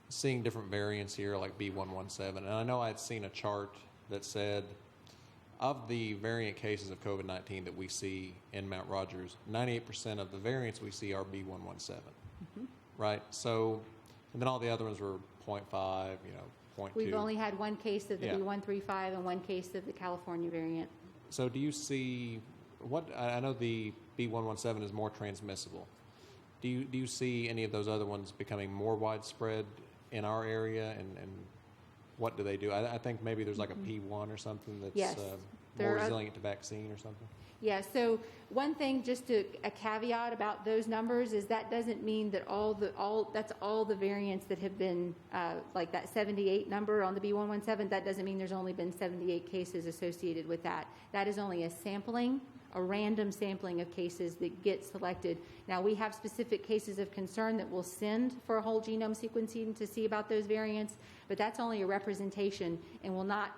seeing different variants here like B117, and I know I had seen a chart that said of the variant cases of COVID-19 that we see in Mount Rogers, 98% of the variants we see are B117, right? So, and then all the other ones were 0.5, 0.2. We've only had one case of the B135 and one case of the California variant. So do you see I know the B117 is more transmissible. Do you see any of those other ones becoming more widespread in our area, and what do they do? I think maybe there's like a P1 or something that's more resilient to vaccine or something. Yeah, so one thing, just a caveat about those numbers is that doesn't mean that that's all the variants that have been, like that 78 number on the B117, that doesn't mean there's only been 78 cases associated with that. That is only a random sampling of cases that get selected. Now, we have specific cases of concern that we'll send for a whole genome sequencing to see about those variants, but that's only a representation and will not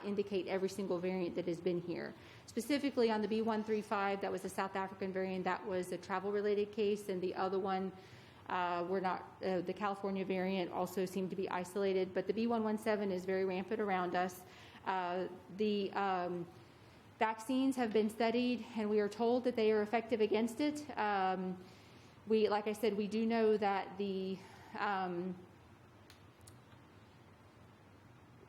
indicate every single variant that has been here. Specifically on the B135, that was a South African variant, that was a travel-related case, and the other one the California variant also seemed to be isolated, but the B117 is very rampant around us. The vaccines have been studied, and we are told that they are effective against it. Like I said, we do know that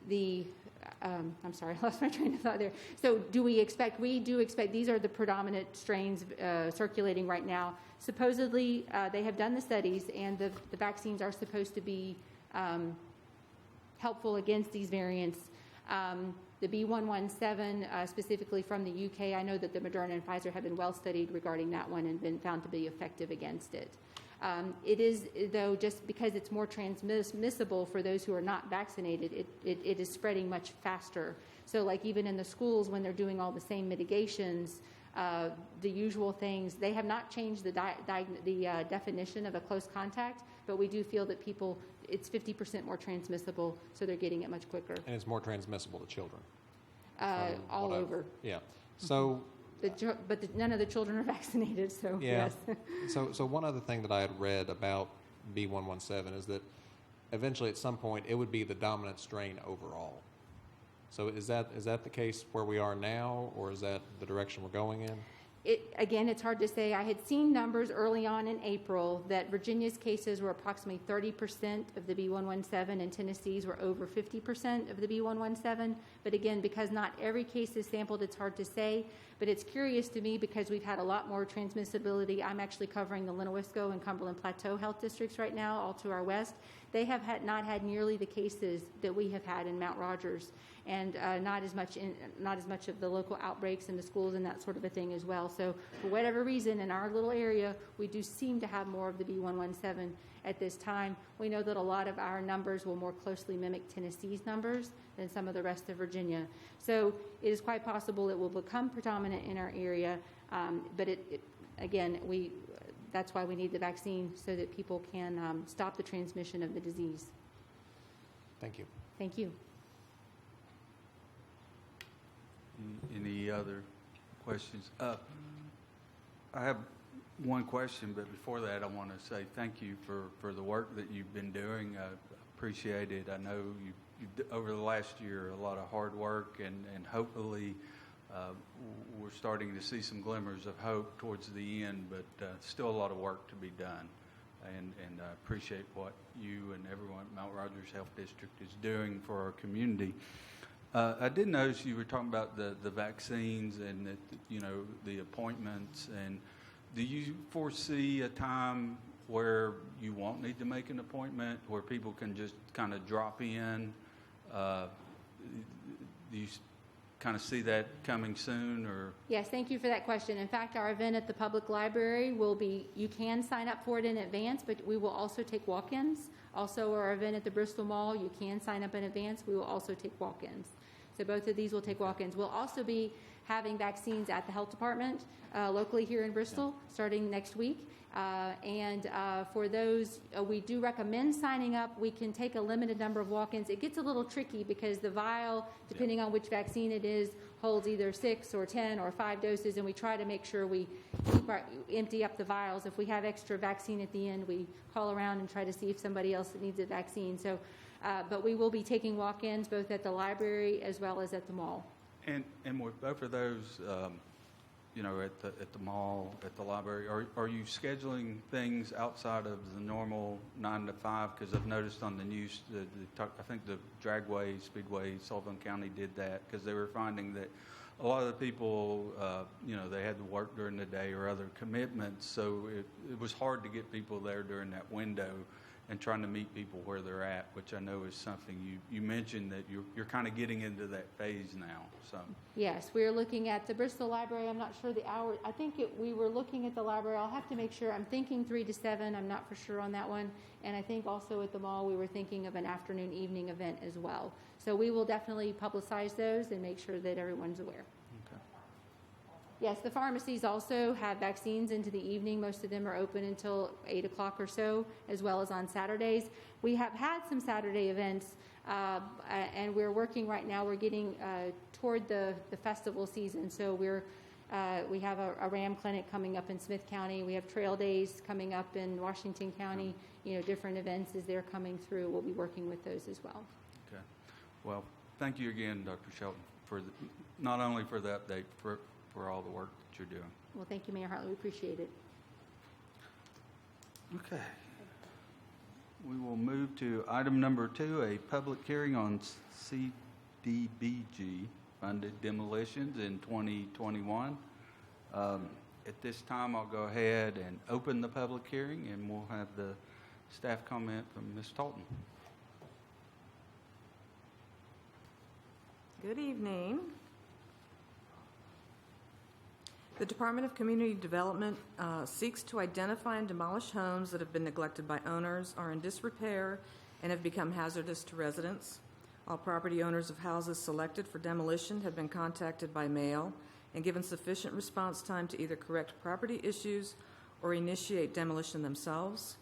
I'm sorry, I lost my train of thought there. So we do expect, these are the predominant strains circulating right now. Supposedly, they have done the studies, and the vaccines are supposed to be helpful against these variants. The B117, specifically from the UK, I know that the Moderna and Pfizer have been well studied regarding that one and been found to be effective against it. It is, though, just because it's more transmissible for those who are not vaccinated, it is spreading much faster. So like even in the schools when they're doing all the same mitigations, the usual things, they have not changed the definition of a close contact, but we do feel that it's 50% more transmissible, so they're getting it much quicker. And it's more transmissible to children. All over. Yeah. So... But none of the children are vaccinated, so yes. So one other thing that I had read about B117 is that eventually at some point it would be the dominant strain overall. So is that the case where we are now, or is that the direction we're going in? Again, it's hard to say. I had seen numbers early on in April that Virginia's cases were approximately 30% of the B117 and Tennessee's were over 50% of the B117. But again, because not every case is sampled, it's hard to say. But it's curious to me because we've had a lot more transmissibility. I'm actually covering the Lenawisco and Cumberland Plateau health districts right now, all to our west. They have not had nearly the cases that we have had in Mount Rogers, and not as much of the local outbreaks in the schools and that sort of a thing as well. So for whatever reason, in our little area, we do seem to have more of the B117 at this time. We know that a lot of our numbers will more closely mimic Tennessee's numbers than some of the rest of Virginia. So it is quite possible it will become predominant in our area, but again, that's why we need the vaccine, so that people can stop the transmission of the disease. Thank you. Thank you. Any other questions? I have one question, but before that, I want to say thank you for the work that you've been doing. I appreciate it. I know you've over the last year, a lot of hard work, and hopefully we're starting to see some glimmers of hope towards the end, but still a lot of work to be done. And I appreciate what you and everyone at Mount Rogers Health District is doing for our community. I did notice you were talking about the vaccines and the appointments. And do you foresee a time where you won't need to make an appointment, where people can just kind of drop in? Do you kind of see that coming soon, or? Yes, thank you for that question. In fact, our event at the public library will be, you can sign up for it in advance, but we will also take walk-ins. Also, our event at the Bristol Mall, you can sign up in advance. We will also take walk-ins. So both of these will take walk-ins. We'll also be having vaccines at the health department locally here in Bristol starting next week. For those, we do recommend signing up. We can take a limited number of walk-ins. It gets a little tricky because the vial, depending on which vaccine it is, holds either 6 or 10 or 5 doses, and we try to make sure we empty up the vials. If we have extra vaccine at the end, we call around and try to see if somebody else needs a vaccine. So, but we will be taking walk-ins both at the library as well as at the mall. And with both of those, at the mall, at the library, are you scheduling things outside of the normal 9 to 5? Because I've noticed on the news, I think the Dragway, Speedway, Sullivan County did that because they were finding that a lot of the people, they had to work during the day or other commitments, so it was hard to get people there during that window, and trying to meet people where they're at, which I know is something you mentioned that you're kind of getting into that phase now. So yes, we are looking at the Bristol Library. I'm not sure the hour. I think we were looking at the library. I'll have to make sure. I'm thinking 3 to 7. I'm not for sure on that one. And I think also at the mall we were thinking of an afternoon evening event as well. So we will definitely publicize those and make sure that everyone's aware. okay. Yes, the pharmacies also have vaccines into the evening. Most of them are open until 8 o'clock or so, as well as on Saturdays. We have had some Saturday events, and we're working right now. We're getting toward the festival season, so we have a RAM clinic coming up in Smith County. We have trail days coming up in Washington County. Different events as they're coming through. We'll be working with those as well. Okay. Well, thank you again, Dr. Shelton, for not only for the update, for all the work that you're doing. Well, thank you, Mayor Hartley. We appreciate it. Okay. We will move to item number 2, a public hearing on CDBG-funded demolitions in 2021. At this time, I'll go ahead and open the public hearing, and we'll have the staff comment from Ms. Talton. Good evening. The Department of Community Development seeks to identify and demolish homes that have been neglected by owners, are in disrepair, and have become hazardous to residents. All property owners of houses selected for demolition have been contacted by mail and given sufficient response time to either correct property issues or initiate demolition themselves.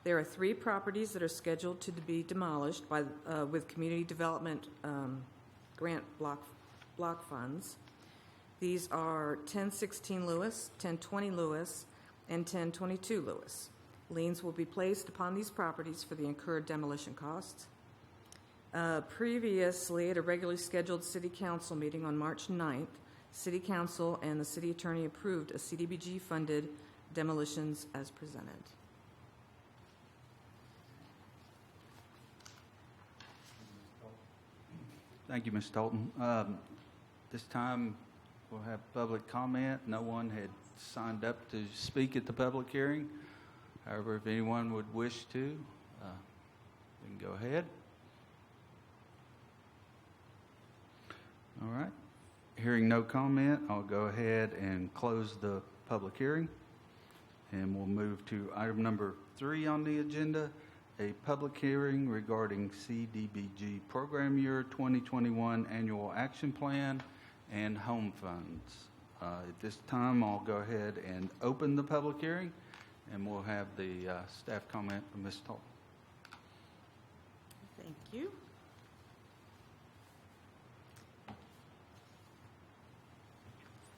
There are 3 properties that are scheduled to be demolished with Community Development grant block funds. These are 1016 Lewis, 1020 Lewis, and 1022 Lewis. Liens will be placed upon these properties for the incurred demolition costs. Previously, at a regularly scheduled City Council meeting on March 9th, City Council and the City Attorney approved a CDBG-funded demolitions as presented. Thank you, Ms. Talton. This time, we'll have public comment. No one had signed up to speak at the public hearing. However, if anyone would wish to, we can go ahead. All right. Hearing no comment, I'll go ahead and close the public hearing. And we'll move to item number 3 on the agenda, a public hearing regarding CDBG Program Year 2021 Annual Action Plan and Home Funds. At this time, I'll go ahead and open the public hearing, and we'll have the staff comment from Ms. Toll. Thank you.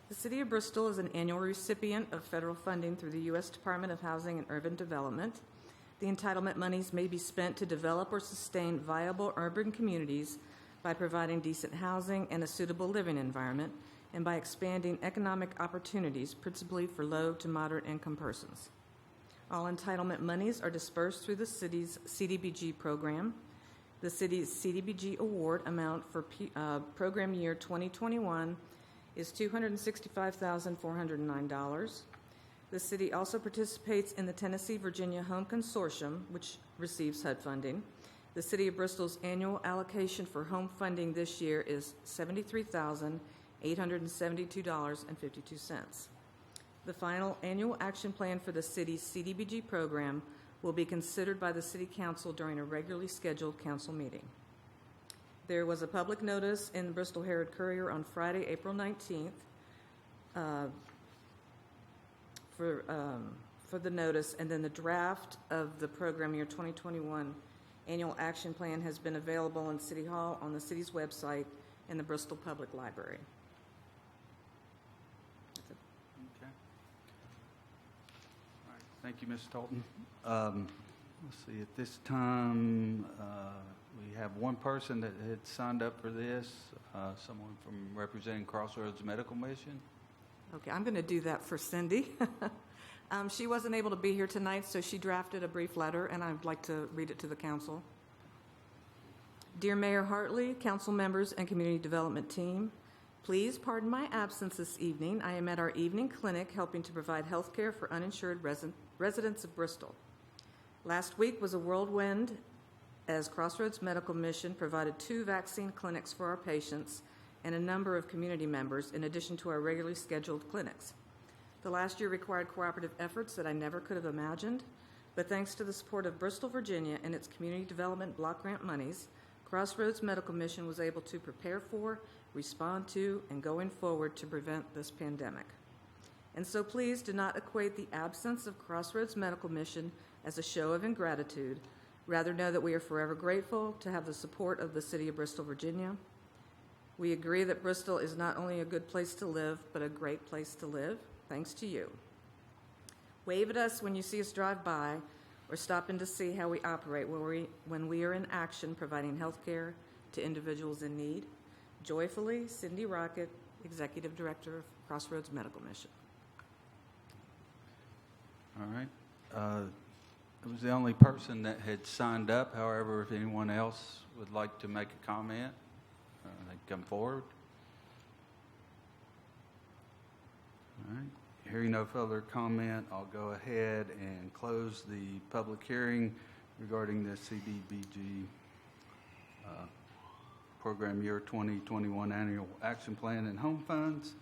The City of Bristol is an annual recipient of federal funding through the U.S. Department of Housing and Urban Development. The entitlement monies may be spent to develop or sustain viable urban communities by providing decent housing and a suitable living environment, and by expanding economic opportunities, principally for low to moderate income persons. All entitlement monies are dispersed through the city's CDBG program. The city's CDBG award amount for program year 2021 is $265,409. The city also participates in the Tennessee-Virginia Home Consortium, which receives HUD funding. The City of Bristol's annual allocation for home funding this year is $73,872.52. The final annual action plan for the city's CDBG program will be considered by the City Council during a regularly scheduled council meeting. There was a public notice in the Bristol Herald Courier on Friday, April 19th for the notice, and then the draft of the program year 2021 annual action plan has been available in City Hall, on the city's website, and the Bristol Public Library. Okay. All right. Thank you, Ms. Tolton. Let's see, at this time, we have one person that had signed up for this, someone from representing Crossroads Medical Mission. Okay, I'm going to do that for Cindy. She wasn't able to be here tonight, so she drafted a brief letter, and I'd like to read it to the council. Dear Mayor Hartley, council members, and community development team, please pardon my absence this evening. I am at our evening clinic helping to provide health care for uninsured residents of Bristol. Last week was a whirlwind as Crossroads Medical Mission provided 2 vaccine clinics for our patients and a number of community members, in addition to our regularly scheduled clinics. The last year required cooperative efforts that I never could have imagined, but thanks to the support of Bristol, Virginia, and its community development block grant monies, Crossroads Medical Mission was able to prepare for, respond to, and going forward to prevent this pandemic. And so please do not equate the absence of Crossroads Medical Mission as a show of ingratitude. Rather know that we are forever grateful to have the support of the City of Bristol, Virginia. We agree that Bristol is not only a good place to live, but a great place to live, thanks to you. Wave at us when you see us drive by, or stop in to see how we operate when we are in action providing health care to individuals in need. Joyfully, Cindy Rocket, Executive Director of Crossroads Medical Mission. All right. It was the only person that had signed up. However, if anyone else would like to make a comment, they can come forward. All right. Hearing no further comment, I'll go ahead and close the public hearing regarding the CDBG Program Year 2021 Annual Action Plan and Home Funds.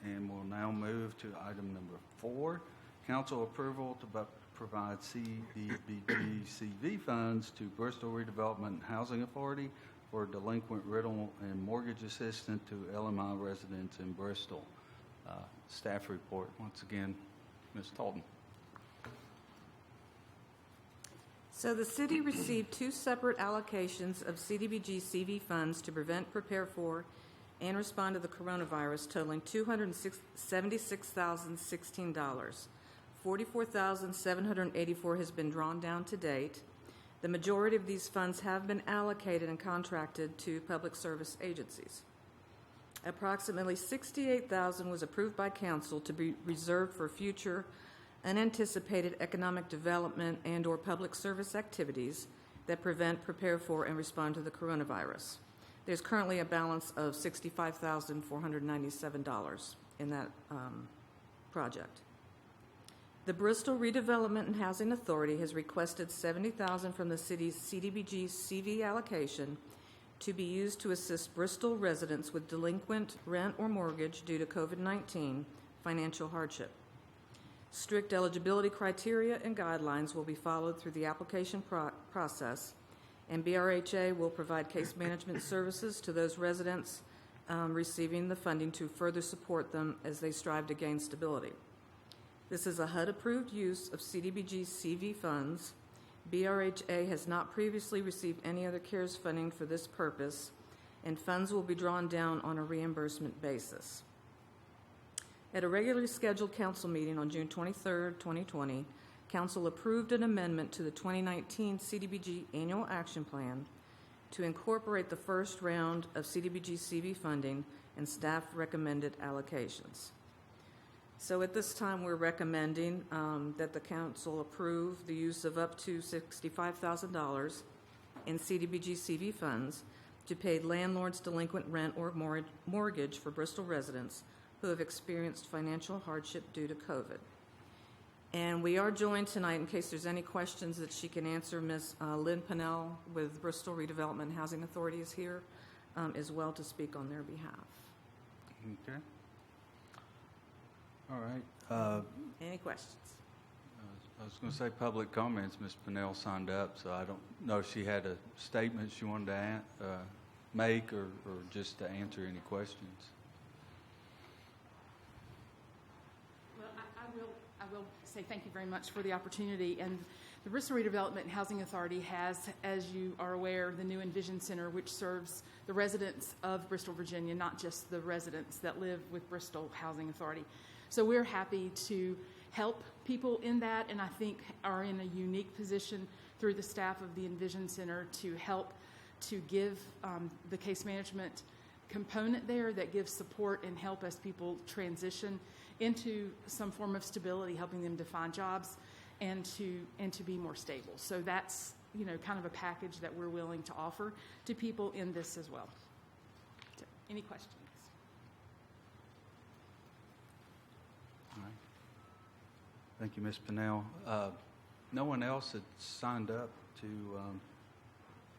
And we'll now move to item number 4, council approval to provide CDBG-CV funds to Bristol Redevelopment Housing Authority for delinquent rental and mortgage assistance to LMI residents in Bristol. Staff report. Once again, Ms. Tolton. So the city received 2 separate allocations of CDBG-CV funds to prevent, prepare for, and respond to the coronavirus, totaling $276,016. $44,784 has been drawn down to date. The majority of these funds have been allocated and contracted to public service agencies. Approximately $68,000 was approved by council to be reserved for future unanticipated economic development and/or public service activities that prevent, prepare for, and respond to the coronavirus. There's currently a balance of $65,497 in that project. The Bristol Redevelopment and Housing Authority has requested $70,000 from the city's CDBG-CV allocation to be used to assist Bristol residents with delinquent rent or mortgage due to COVID-19 financial hardship. Strict eligibility criteria and guidelines will be followed through the application process, and BRHA will provide case management services to those residents receiving the funding to further support them as they strive to gain stability. This is a HUD-approved use of CDBG-CV funds. BRHA has not previously received any other CARES funding for this purpose, and funds will be drawn down on a reimbursement basis. At a regularly scheduled council meeting on June 23, 2020, Council approved an amendment to the 2019 CDBG Annual Action Plan to incorporate the first round of CDBG-CV funding and staff recommended allocations. So at this time, we're recommending that the council approve the use of up to $65,000 in CDBG-CV funds to pay landlords delinquent rent or mortgage for Bristol residents who have experienced financial hardship due to COVID. And we are joined tonight, in case there's any questions that she can answer, Ms. Lynn Pennell with Bristol Redevelopment and Housing Authority is here as well to speak on their behalf. Okay. All right. Any questions? I was going to say public comments. Ms. Pennell signed up, so I don't know if she had a statement she wanted to make or just to answer any questions. Well, I will say thank you very much for the opportunity. And the Bristol Redevelopment and Housing Authority has, as you are aware, the new Envision Center, which serves the residents of Bristol, Virginia, not just the residents that live with Bristol Housing Authority. So we're happy to help people in that, and I think are in a unique position through the staff of the Envision Center to help to give the case management component there that gives support and help as people transition into some form of stability, helping them to find jobs and to be more stable. So that's, you know, kind of a package that we're willing to offer to people in this as well. So, any questions? All right. Thank you, Ms. Pennell. No one else had signed up to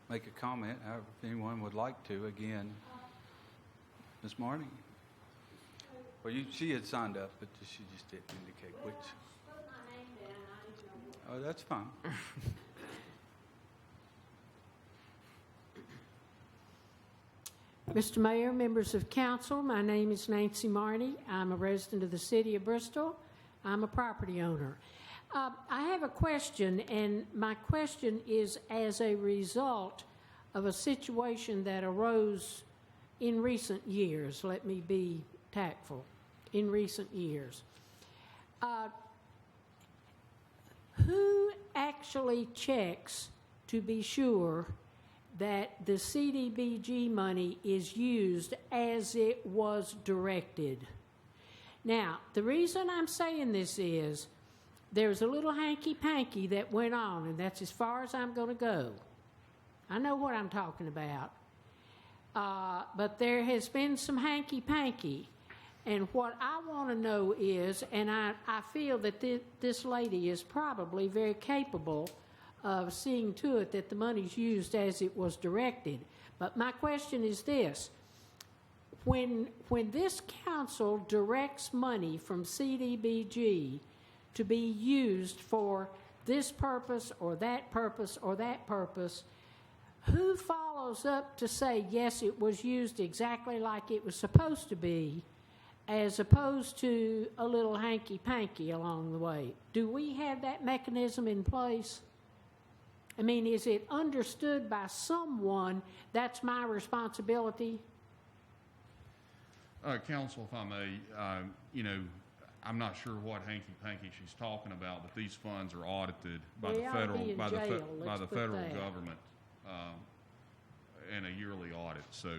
make a comment. However, if anyone would like to, again, Ms. Marnie. Well, she had signed up, but she just didn't indicate which. Put my name down. I didn't know Oh, that's fine. Mr. Mayor, members of council, my name is Nancy Marnie. I'm a resident of the city of Bristol. I'm a property owner. I have a question, and my question is as a result of a situation that arose in recent years. Let me be tactful. In recent years. Who actually checks to be sure that the CDBG money is used as it was directed? Now, the reason I'm saying this is there's a little hanky-panky that went on, and that's as far as I'm going to go. I know what I'm talking about. But there has been some hanky-panky. And what I want to know is, and I feel that this lady is probably very capable of seeing to it that the money's used as it was directed. But my question is this. When this council directs money from CDBG to be used for this purpose or that purpose or that purpose, who follows up to say, yes, it was used exactly like it was supposed to be, as opposed to a little hanky-panky along the way? Do we have that mechanism in place? I mean, is it understood by someone that's my responsibility? Council, if I may, you know, I'm not sure what hanky-panky she's talking about, but these funds are audited by the federal government in a yearly audit. So,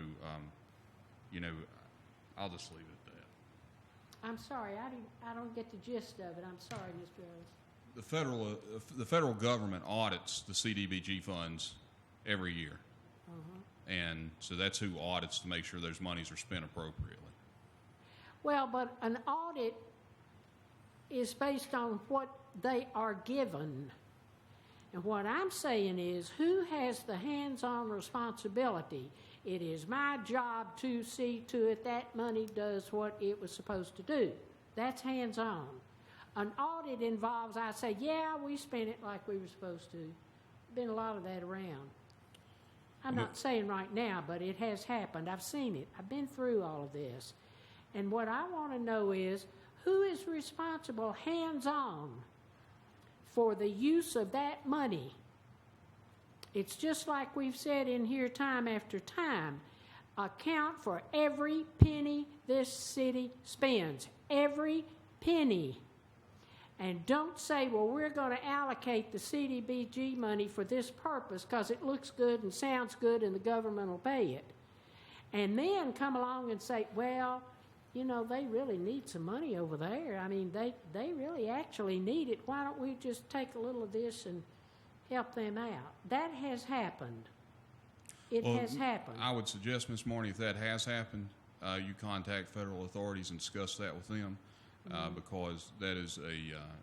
you know, I'll just leave it at that. I'm sorry, I don't get the gist of it. I'm sorry, Mr. Rose. The federal government audits the CDBG funds every year. And so that's who audits to make sure those monies are spent appropriately. Well, but an audit is based on what they are given. And what I'm saying is, who has the hands-on responsibility? It is my job to see to it that money does what it was supposed to do. That's hands-on. An audit involves, I say, yeah, we spent it like we were supposed to. Been a lot of that around. I'm not saying right now, but it has happened. I've seen it. I've been through all of this. And what I want to know is, who is responsible hands-on for the use of that money? It's just like we've said in here time after time. Account for every penny this city spends. Every penny. And don't say, well, we're going to allocate the CDBG money for this purpose because it looks good and sounds good and the government will pay it. And then come along and say, well, you know, they really need some money over there. I mean, they really actually need it. Why don't we just take a little of this and help them out? That has happened. It has happened. I would suggest, Ms. Marnie, if that has happened, you contact federal authorities and discuss that with them. Because that is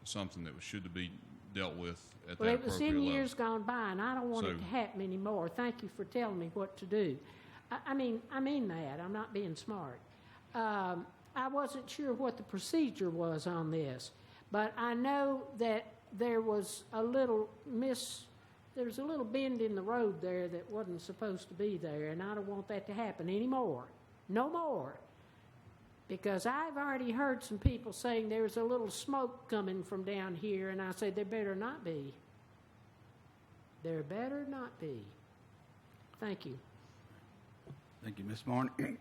something that should be dealt with at that appropriate level. Well, it was in years gone by, and I don't want it to happen anymore. Thank you for telling me what to do. I mean that. I'm not being smart. I wasn't sure what the procedure was on this, but I know that there was a little bend in the road there that wasn't supposed to be there, and I don't want that to happen anymore. No more. Because I've already heard some people saying there's a little smoke coming from down here, and I say there better not be. There better not be. Thank you. Thank you, Ms. Marnie.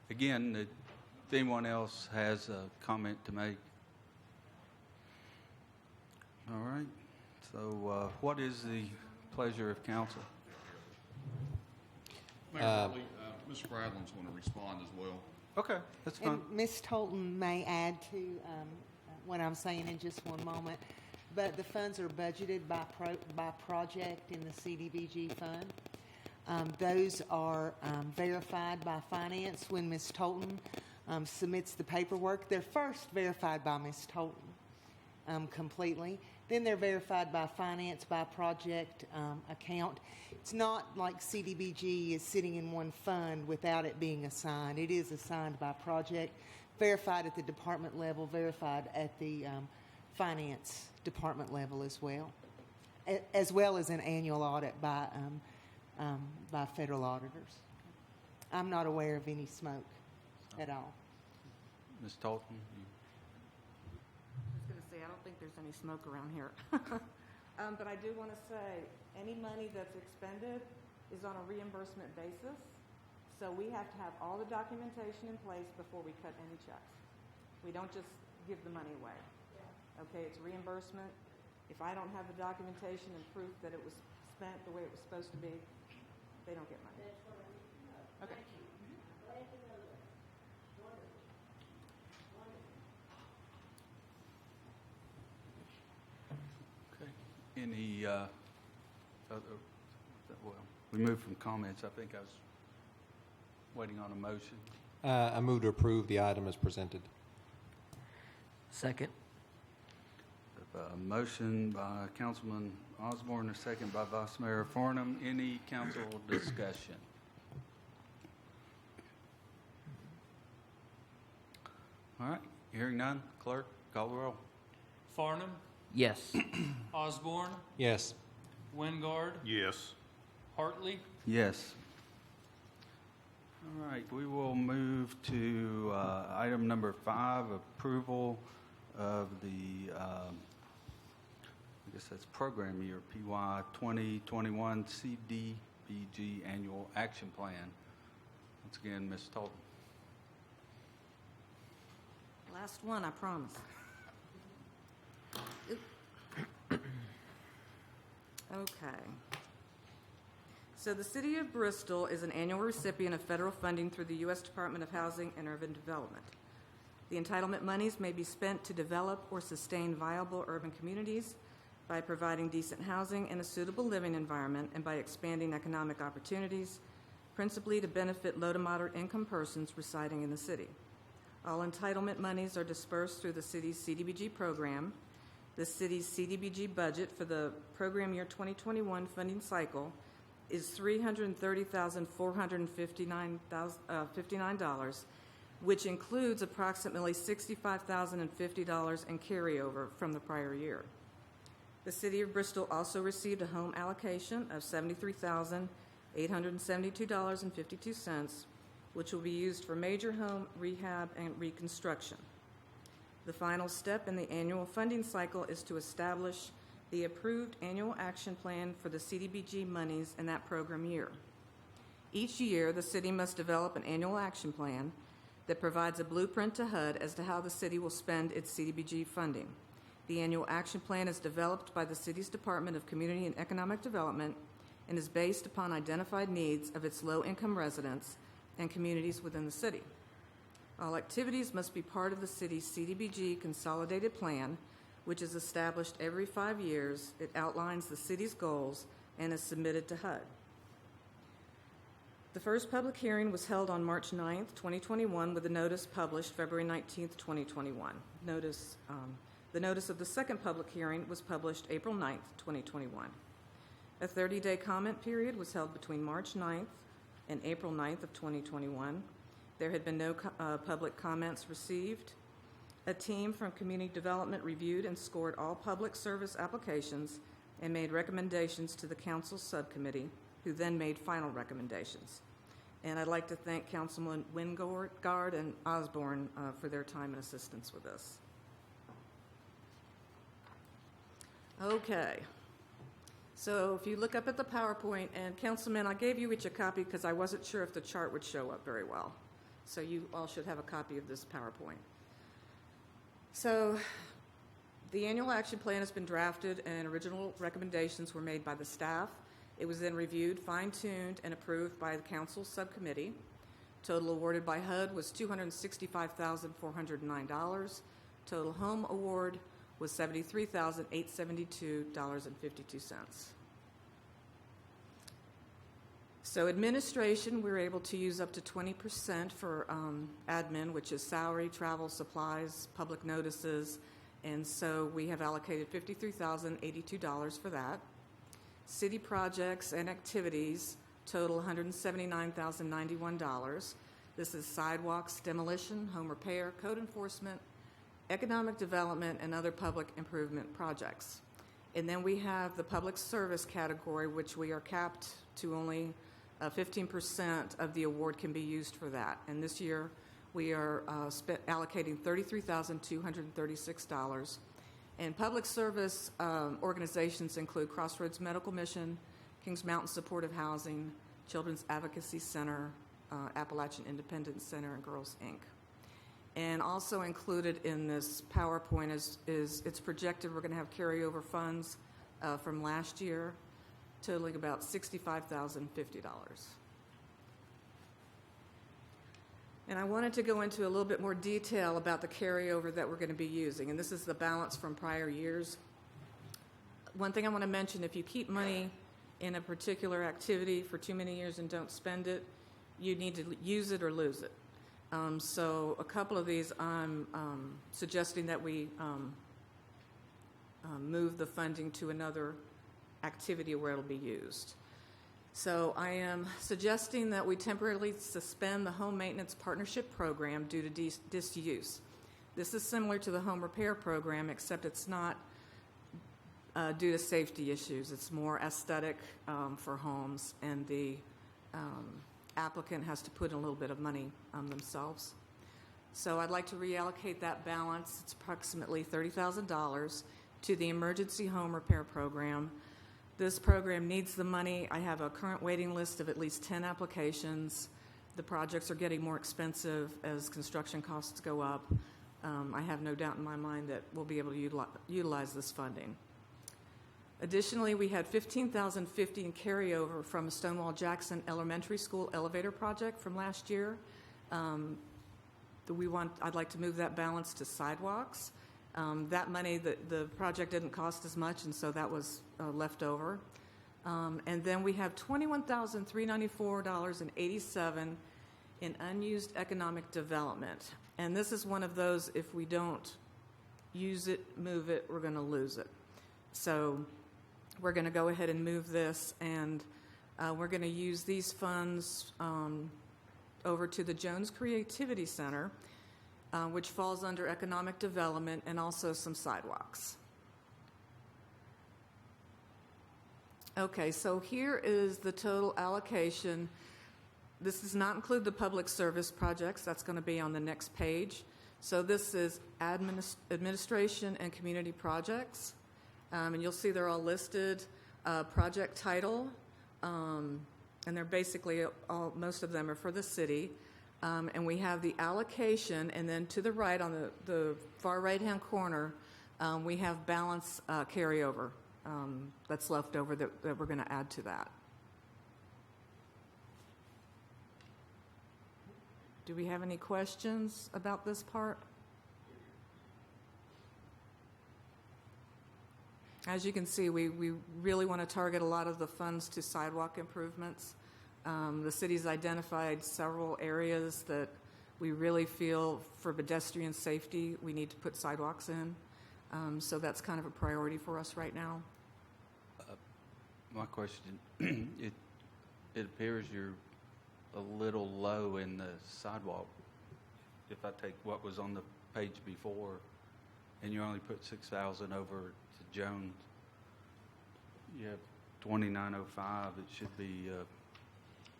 Again, if anyone else has a comment to make. All right. So what is the pleasure of council? Mayor Hartley, Mr. Bradland's going to respond as well. Okay, that's fine. And Ms. Tolton may add to what I'm saying in just one moment, but the funds are budgeted by project in the CDBG fund. Those are verified by finance when Ms. Tolton submits the paperwork. They're first verified by Ms. Tolton completely. Then they're verified by finance, by project account. It's not like CDBG is sitting in one fund without it being assigned. It is assigned by project, verified at the department level, verified at the finance department level as well as an annual audit by federal auditors. I'm not aware of any smoke at all. Ms. Tolton? I was going to say, I don't think there's any smoke around here. But I do want to say, any money that's expended is on a reimbursement basis. So we have to have all the documentation in place before we cut any checks. We don't just give the money away. Okay, it's reimbursement. If I don't have the documentation and proof that it was spent the way it was supposed to be, they don't get money. Okay. Any other, well, we moved from comments. I think I was waiting on a motion. I move to approve the item as presented. Second. A motion by Councilman Osborne, a second by Vice Mayor Farnham. Any council discussion? All right, hearing none. Clerk, call the roll. Farnham. Yes. Osborne. Yes. Wingard. Yes. Hartley. Yes. All right, we will move to item number 5, approval of the, I guess that's program year, PY 2021 CDBG Annual Action Plan. Once again, Ms. Tolton. Last one, I promise. Okay. So the City of Bristol is an annual recipient of federal funding through the U.S. Department of Housing and Urban Development. The entitlement monies may be spent to develop or sustain viable urban communities, by providing decent housing and a suitable living environment, and by expanding economic opportunities, principally to benefit low to moderate income persons residing in the city. All entitlement monies are dispersed through the city's CDBG program. The city's CDBG budget for the program year 2021 funding cycle is $330,459, which includes approximately $65,050 in carryover from the prior year. The City of Bristol also received a home allocation of $73,872.52, which will be used for major home rehab and reconstruction. The final step in the annual funding cycle is to establish the approved annual action plan for the CDBG monies in that program year. Each year, the city must develop an annual action plan that provides a blueprint to HUD as to how the city will spend its CDBG funding. The annual action plan is developed by the city's Department of Community and Economic Development and is based upon identified needs of its low-income residents and communities within the city. All activities must be part of the city's CDBG consolidated plan, which is established every 5 years. It outlines the city's goals and is submitted to HUD. The first public hearing was held on March 9th, 2021, with a notice published February 19th, 2021. The notice of the second public hearing was published April 9th, 2021. A 30-day comment period was held between March 9th and April 9th of 2021. There had been no public comments received. A team from Community Development reviewed and scored all public service applications and made recommendations to the council subcommittee, who then made final recommendations. And I'd like to thank Councilman Wingard and Osborne for their time and assistance with this. Okay. So if you look up at the PowerPoint, and Councilman, I gave you each a copy because I wasn't sure if the chart would show up very well. So you all should have a copy of this PowerPoint. So the annual action plan has been drafted and original recommendations were made by the staff. It was then reviewed, fine-tuned, and approved by the council subcommittee. Total awarded by HUD was $265,409. Total home award was $73,872.52. So administration, we were able to use up to 20% for admin, which is salary, travel, supplies, public notices, and so we have allocated $53,082 for that. City projects and activities total $179,091. This is sidewalks, demolition, home repair, code enforcement, economic development, and other public improvement projects. And then we have the public service category, which we are capped to only 15% of the award can be used for that. And this year, we are allocating $33,236. And public service organizations include Crossroads Medical Mission, Kings Mountain Supportive Housing, Children's Advocacy Center, Appalachian Independence Center, and Girls, Inc. And also included in this PowerPoint is it's projected we're going to have carryover funds from last year, totaling about $65,050. And I wanted to go into a little bit more detail about the carryover that we're going to be using, and this is the balance from prior years. One thing I want to mention, if you keep money in a particular activity for too many years and don't spend it, you need to use it or lose it. So a couple of these, I'm suggesting that we move the funding to another activity where it'll be used. So I am suggesting that we temporarily suspend the home maintenance partnership program due to disuse. This is similar to the home repair program, except it's not due to safety issues. It's more aesthetic for homes, and the applicant has to put in a little bit of money themselves. So I'd like to reallocate that balance. It's approximately $30,000 to the emergency home repair program. This program needs the money. I have a current waiting list of at least 10 applications. The projects are getting more expensive as construction costs go up. I have no doubt in my mind that we'll be able to utilize this funding. Additionally, we had $15,050 in carryover from Stonewall Jackson Elementary School elevator project from last year. I'd like to move that balance to sidewalks. That money, the project didn't cost as much, and so that was left over. And then we have $21,394.87 in unused economic development. And this is one of those, if we don't use it, move it, we're going to lose it. So we're going to go ahead and move this, and we're going to use these funds over to the Jones Creativity Center, which falls under economic development, and also some sidewalks. Okay, so here is the total allocation. This does not include the public service projects. That's going to be on the next page. So this is administration and community projects. And you'll see they're all listed, project title, and they're basically most of them are for the city. And we have the allocation, and then to the right on the far right-hand corner, we have balance carryover that's left over that we're going to add to that. Do we have any questions about this part? As you can see, we really want to target a lot of the funds to sidewalk improvements. The city's identified several areas that we really feel for pedestrian safety we need to put sidewalks in. So that's kind of a priority for us right now. My question, it appears you're a little low in the sidewalk. If I take what was on the page before, and you only put 6,000 over to Jones, you have 2905. It should be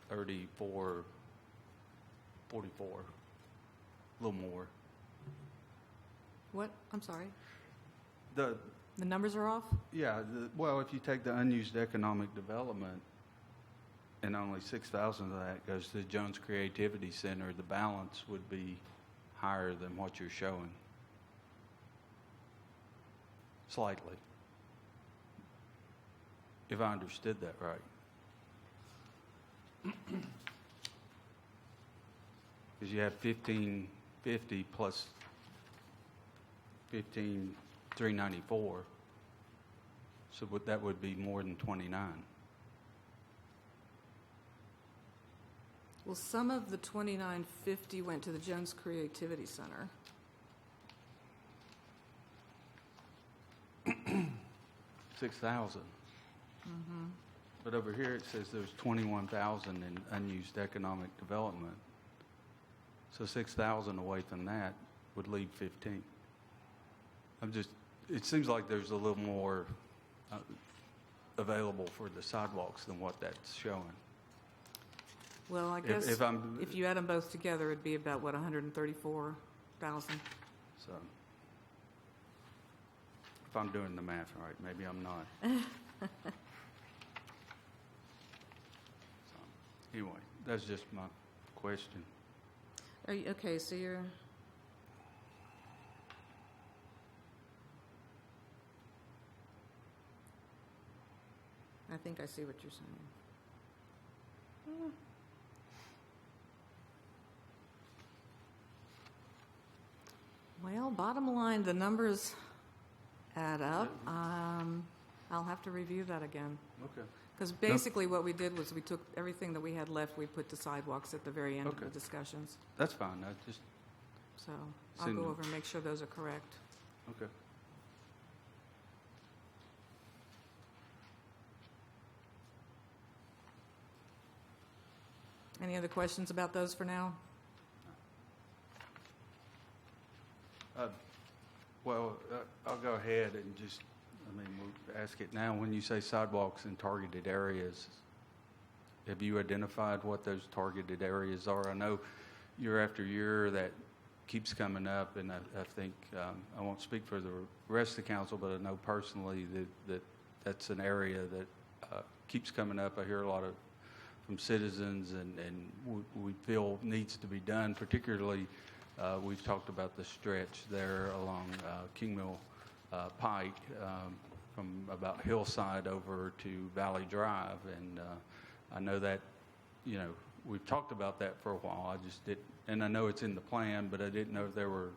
3444, a little more. What? I'm sorry. The numbers are off? Yeah. Well, if you take the unused economic development, and only 6,000 of that goes to the Jones Creativity Center, the balance would be higher than what you're showing. Slightly. If I understood that right. Because you have 1550 plus 15,394. So that would be more than 29. Well, some of the 2950 went to the Jones Creativity Center. 6,000. But over here it says there's 21,000 in unused economic development. So 6,000 away from that would leave 15. It seems like there's a little more available for the sidewalks than what that's showing. Well, I guess if you add them both together, it'd be about, what, 134,000? So if I'm doing the math right, maybe I'm not. So, anyway, that's just my question. Are you, okay, so you're... I think I see what you're saying. Well, bottom line, the numbers add up. I'll have to review that again. Okay. Because basically what we did was we took everything that we had left, we put to sidewalks at the very end of the discussions. That's fine. I just... So I'll go over and make sure those are correct. Okay. Any other questions about those for now? I'll go ahead and just, we'll ask it now. When you say sidewalks in targeted areas, have you identified what those targeted areas are? I know year after year that keeps coming up, and I think, I won't speak for the rest of the council, but I know personally that's an area that keeps coming up. I hear a lot from citizens, and we feel needs to be done. Particularly, we've talked about the stretch there along King Mill Pike, from about Hillside over to Valley Drive, and I know that, we've talked about that for a while. I just didn't, and I know it's in the plan, but I didn't know if there were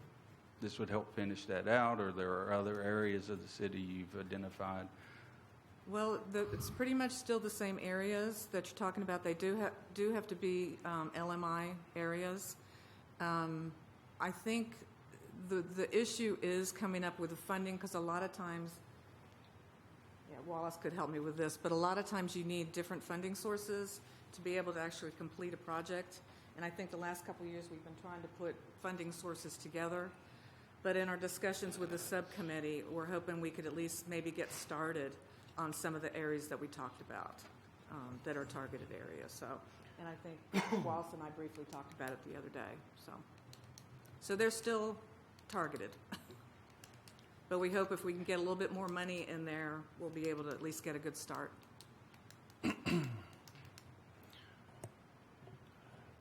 this would help finish that out, or there are other areas of the city you've identified? Well, it's pretty much still the same areas that you're talking about. They do have to be LMI areas. I think the issue is coming up with the funding, because a lot of times, Wallace could help me with this, but a lot of times you need different funding sources to be able to actually complete a project. And I think the last couple of years we've been trying to put funding sources together. But in our discussions with the subcommittee, we're hoping we could at least maybe get started on some of the areas that we talked about that are targeted areas. So, and I think Wallace and I briefly talked about it the other day. So they're still targeted. But we hope if we can get a little bit more money in there, we'll be able to at least get a good start.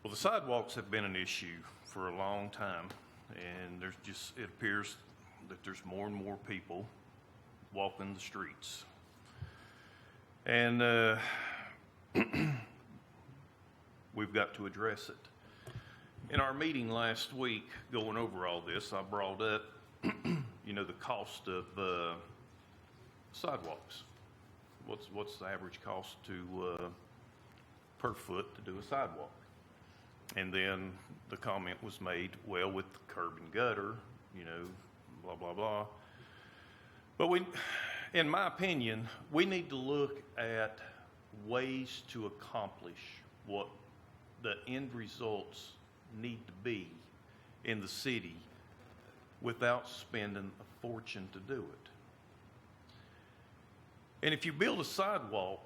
Well, the sidewalks have been an issue for a long time, and it appears that there's more and more people walking the streets. And we've got to address it. In our meeting last week, going over all this, I brought up, the cost of sidewalks. What's the average cost per foot to do a sidewalk? And then the comment was made, well, with the curb and gutter, blah, blah, blah. But in my opinion, we need to look at ways to accomplish what the end results need to be in the city without spending a fortune to do it. And if you build a sidewalk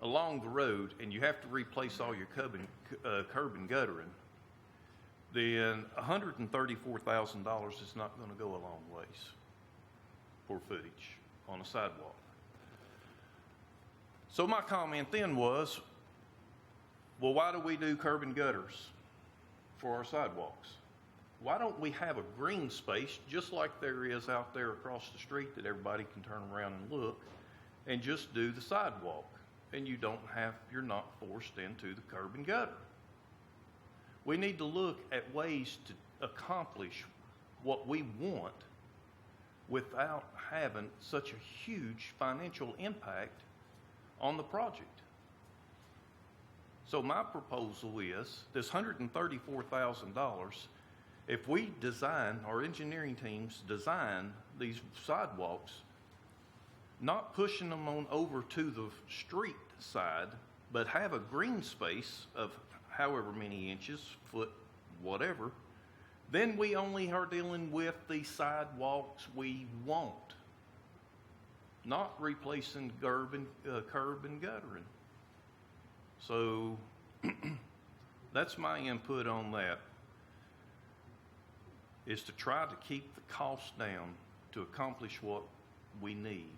along the road and you have to replace all your curb and guttering, then $134,000 is not going to go a long ways for footage on a sidewalk. So my comment then was, well, why do we do curb and gutters for our sidewalks? Why don't we have a green space just like there is out there across the street that everybody can turn around and look, and just do the sidewalk? And you're not forced into the curb and gutter. We need to look at ways to accomplish what we want without having such a huge financial impact on the project. So my proposal is this $134,000, if we design, our engineering teams design these sidewalks, not pushing them on over to the street side, but have a green space of however many inches, foot, whatever, then we only are dealing with the sidewalks we want, not replacing curb and guttering. So that's my input on that, is to try to keep the cost down to accomplish what we need,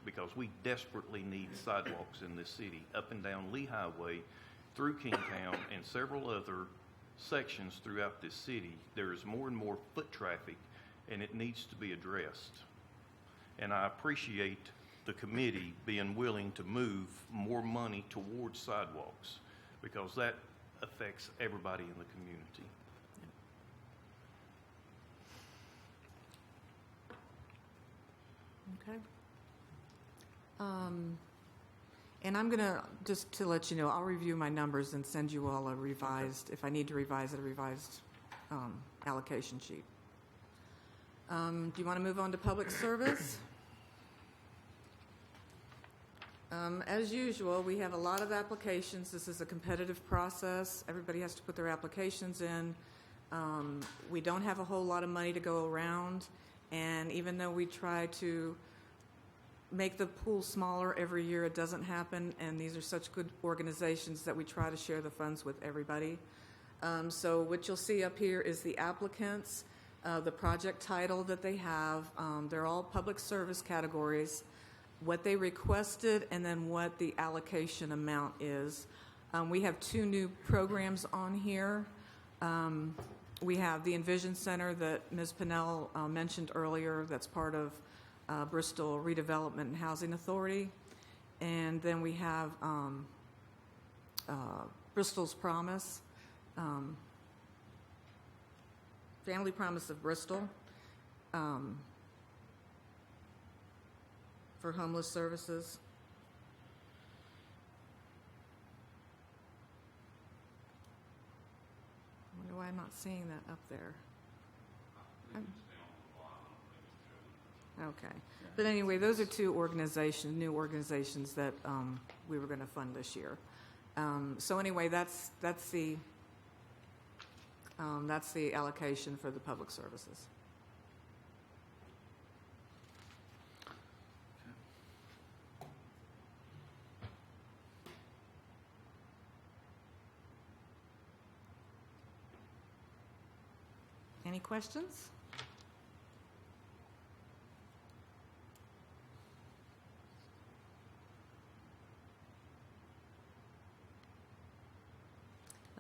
because we desperately need sidewalks in this city, up and down Lee Highway, through Kingtown, and several other sections throughout this city. There is more and more foot traffic, and it needs to be addressed. And I appreciate the committee being willing to move more money towards sidewalks, because that affects everybody in the community. Okay. And I'm going to, just to let you know, I'll review my numbers and send you all a revised, if I need to revise it, a revised allocation sheet. Do you want to move on to public service? As usual, we have a lot of applications. This is a competitive process. Everybody has to put their applications in. We don't have a whole lot of money to go around, and even though we try to make the pool smaller every year, it doesn't happen, and these are such good organizations that we try to share the funds with everybody. So what you'll see up here is the applicants, the project title that they have. They're all public service categories, what they requested, and then what the allocation amount is. We have 2 new programs on here. We have the Envision Center that Ms. Pinnell mentioned earlier, that's part of Bristol Redevelopment and Housing Authority. And then we have Bristol's Promise. Family Promise of Bristol, for homeless services. I wonder why I'm not seeing that up there. Okay. But anyway, those are two organizations, new organizations that we were going to fund this year. So anyway, that's the allocation for the public services. Any questions?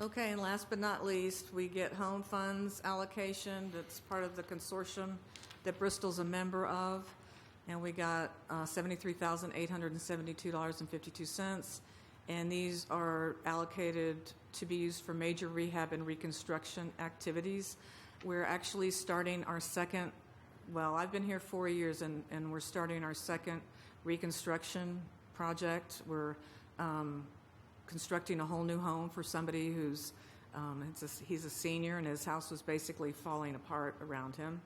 Okay, and last but not least, we get home funds allocation. That's part of the consortium that Bristol's a member of. And we got $73,872.52. And these are allocated to be used for major rehab and reconstruction activities. We're actually starting our second, well, I've been here 4 years, and we're starting our second reconstruction project. We're constructing a whole new home for somebody who's, he's a senior, and his house was basically falling apart around him,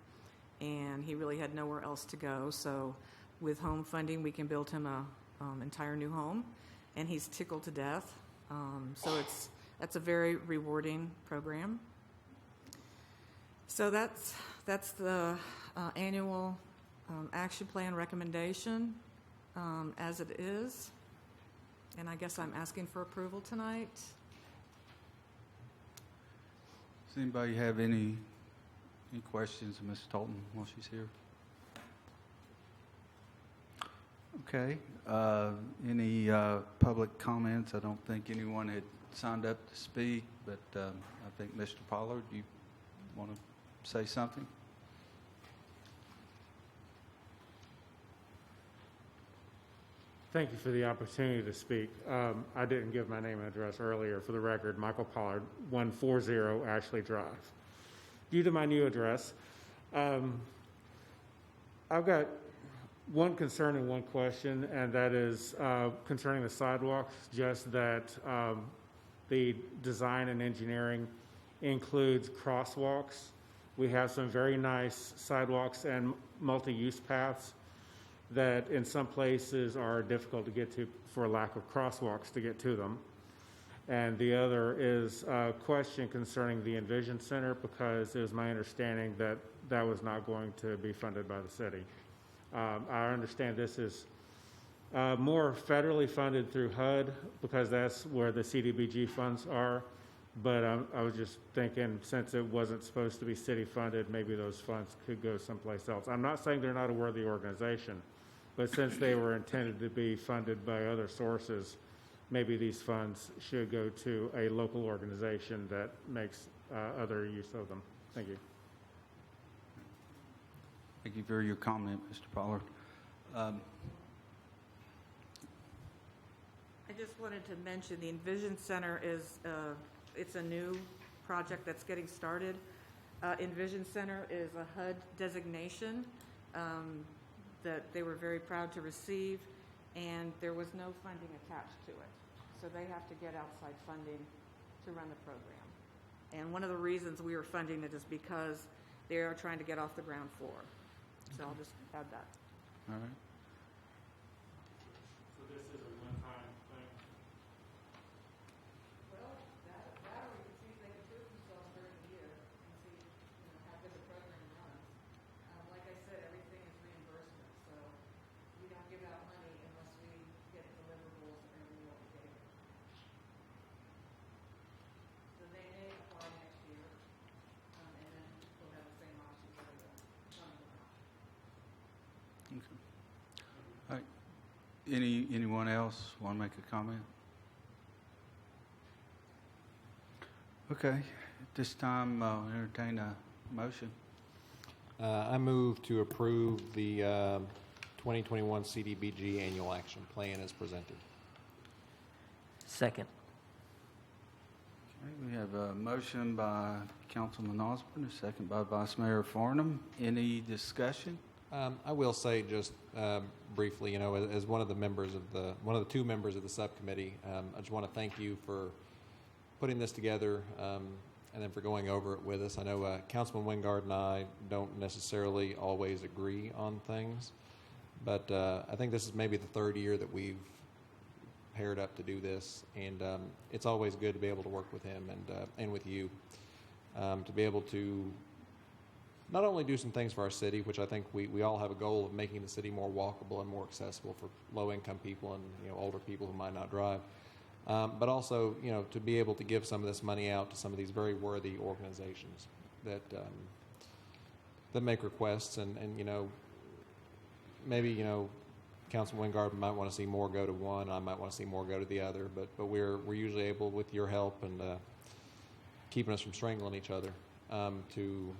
and he really had nowhere else to go. So with home funding, we can build him a entire new home, and he's tickled to death. So that's a very rewarding program. So that's the annual action plan recommendation as it is. And I guess I'm asking for approval tonight. Does anybody have any questions of Ms. Tolton while she's here? Okay. Any public comments? I don't think anyone had signed up to speak, but I think Mr. Pollard, you want to say something? Thank you for the opportunity to speak. I didn't give my name and address earlier. For the record, Michael Pollard, 140 Ashley Drive. Due to my new address, I've got one concern and one question, and that is concerning the sidewalks, just that the design and engineering includes crosswalks. We have some very nice sidewalks and multi-use paths that in some places are difficult to get to for lack of crosswalks to get to them. And the other is a question concerning the Envision Center, because it was my understanding that that was not going to be funded by the city. I understand this is more federally funded through HUD, because that's where the CDBG funds are. But I was just thinking, since it wasn't supposed to be city funded, maybe those funds could go someplace else. I'm not saying they're not a worthy organization, but since they were intended to be funded by other sources, maybe these funds should go to a local organization that makes other use of them. Thank you. Thank you for your comment, Mr. Pollard. I just wanted to mention the Envision Center is it's a new project that's getting started. Envision Center is a HUD designation that they were very proud to receive, and there was no funding attached to it. So they have to get outside funding to run the program. And one of the reasons we were funding it is because they are trying to get off the ground floor. So I'll just add that. All right. So this is a one-time thing? Well, that or you can see if they can prove themselves during the year and see how good the program runs. Like I said, everything is reimbursement, so we don't give out money unless we get deliverables and we won't be getting it. So they may apply next year, and then we'll have the same option for the funding amount. Okay. All right. Anyone else want to make a comment? Okay. At this time, I'll entertain a motion. I move to approve the 2021 CDBG Annual Action Plan as presented. Second. Okay, we have a motion by Councilman Osborne, a second by Vice Mayor Farnum. Any discussion? I will say just briefly, you know, as one of the two members of the subcommittee, I just want to thank you for putting this together and then for going over it with us. I know Councilman Wingard and I don't necessarily always agree on things, but I think this is maybe the third year that we've paired up to do this, and it's always good to be able to work with him and with you to be able to not only do some things for our city, which I think we all have a goal of making the city more walkable and more accessible for low-income people and, you know, older people who might not drive, but also, you know, to be able to give some of this money out to some of these very worthy organizations that make requests and you know, maybe, you know, Councilman Wingard might want to see more go to one, I might want to see more go to the other, but we're usually able, with your help and keeping us from strangling each other, to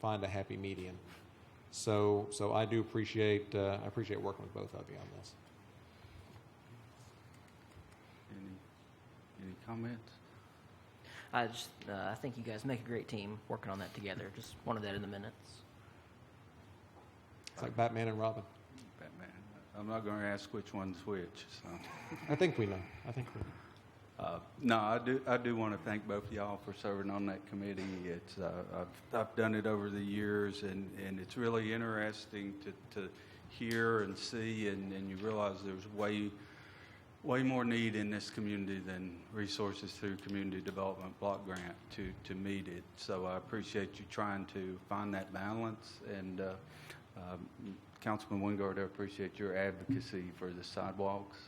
find a happy median. So I do appreciate working with both of you on this. Any comments? I think you guys make a great team working on that together. Just wanted that in the minutes. It's like Batman and Robin. Batman. I'm not going to ask which one's which. So. I think we know. No, I do want to thank both of y'all for serving on that committee. It's I've done it over the years, and it's really interesting to hear and see, and you realize there's way more need in this community than resources through Community Development Block Grant to meet it. So I appreciate you trying to find that balance, and Councilman Wingard, I appreciate your advocacy for the sidewalks.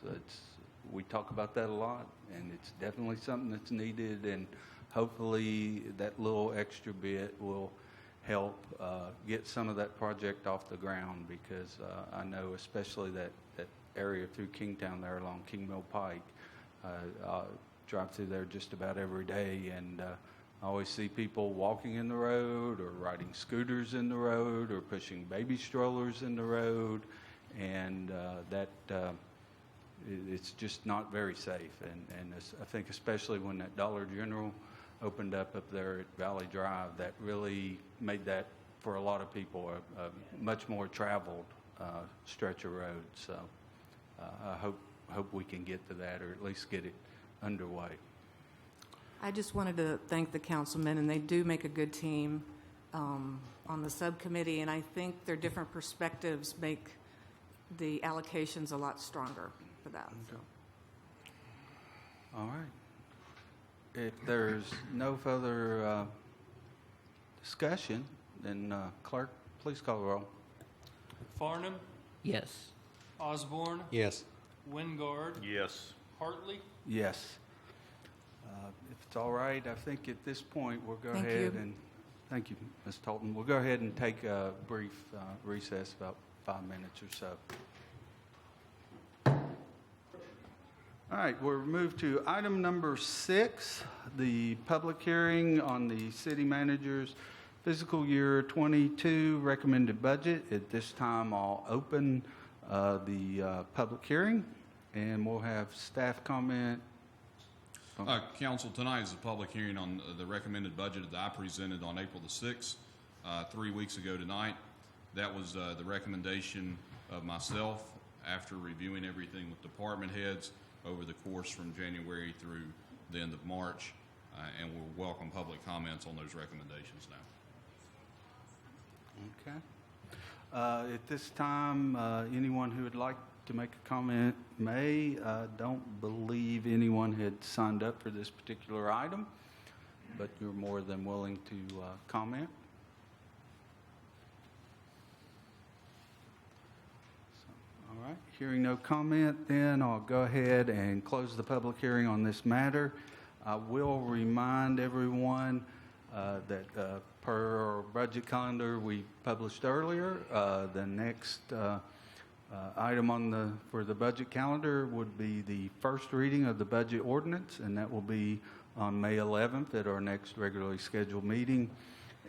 We talk about that a lot, and it's definitely something that's needed, and hopefully that little extra bit will help get some of that project off the ground, because I know especially that area through Kingtown there along King Mill Pike, I drive through there just about every day, and I always see people walking in the road or riding scooters in the road or pushing baby strollers in the road, and it's just not very safe, and I think especially when that Dollar General opened up there at Valley Drive, that really made that, for a lot of people, a much more traveled stretch of road. So I hope we can get to that, or at least get it underway. I just wanted to thank the councilmen, and they do make a good team on the subcommittee, and I think their different perspectives make the allocations a lot stronger for that. Okay. All right. If there's no further discussion, then clerk, please call the roll. Farnum, Yes. Osborne, Yes. Wingard, Yes. Hartley. Yes. If it's all right, I think at this point we'll go Thank ahead you. and thank you, Ms. Talton. We'll go ahead and take a brief recess, about 5 minutes or so. All right, we'll move to item number 6, the public hearing on the city manager's fiscal year 22 recommended budget. At this time, I'll open the public hearing, and we'll have staff comment. Council, tonight is a public hearing on the recommended budget that I presented on April the 6th, 3 weeks ago tonight. That was the recommendation of myself after reviewing everything with department heads over the course from January through the end of March, and we'll welcome public comments on those recommendations now. Okay. At this time, anyone who would like to make a comment may. Don't believe anyone had signed up for this particular item, but you're more than willing to comment. All right, hearing no comment, then I'll go ahead and close the public hearing on this matter. I will remind everyone that per our budget calendar we published earlier, the next item for the budget calendar would be the first reading of the budget ordinance, and that will be on May 11th at our next regularly scheduled meeting.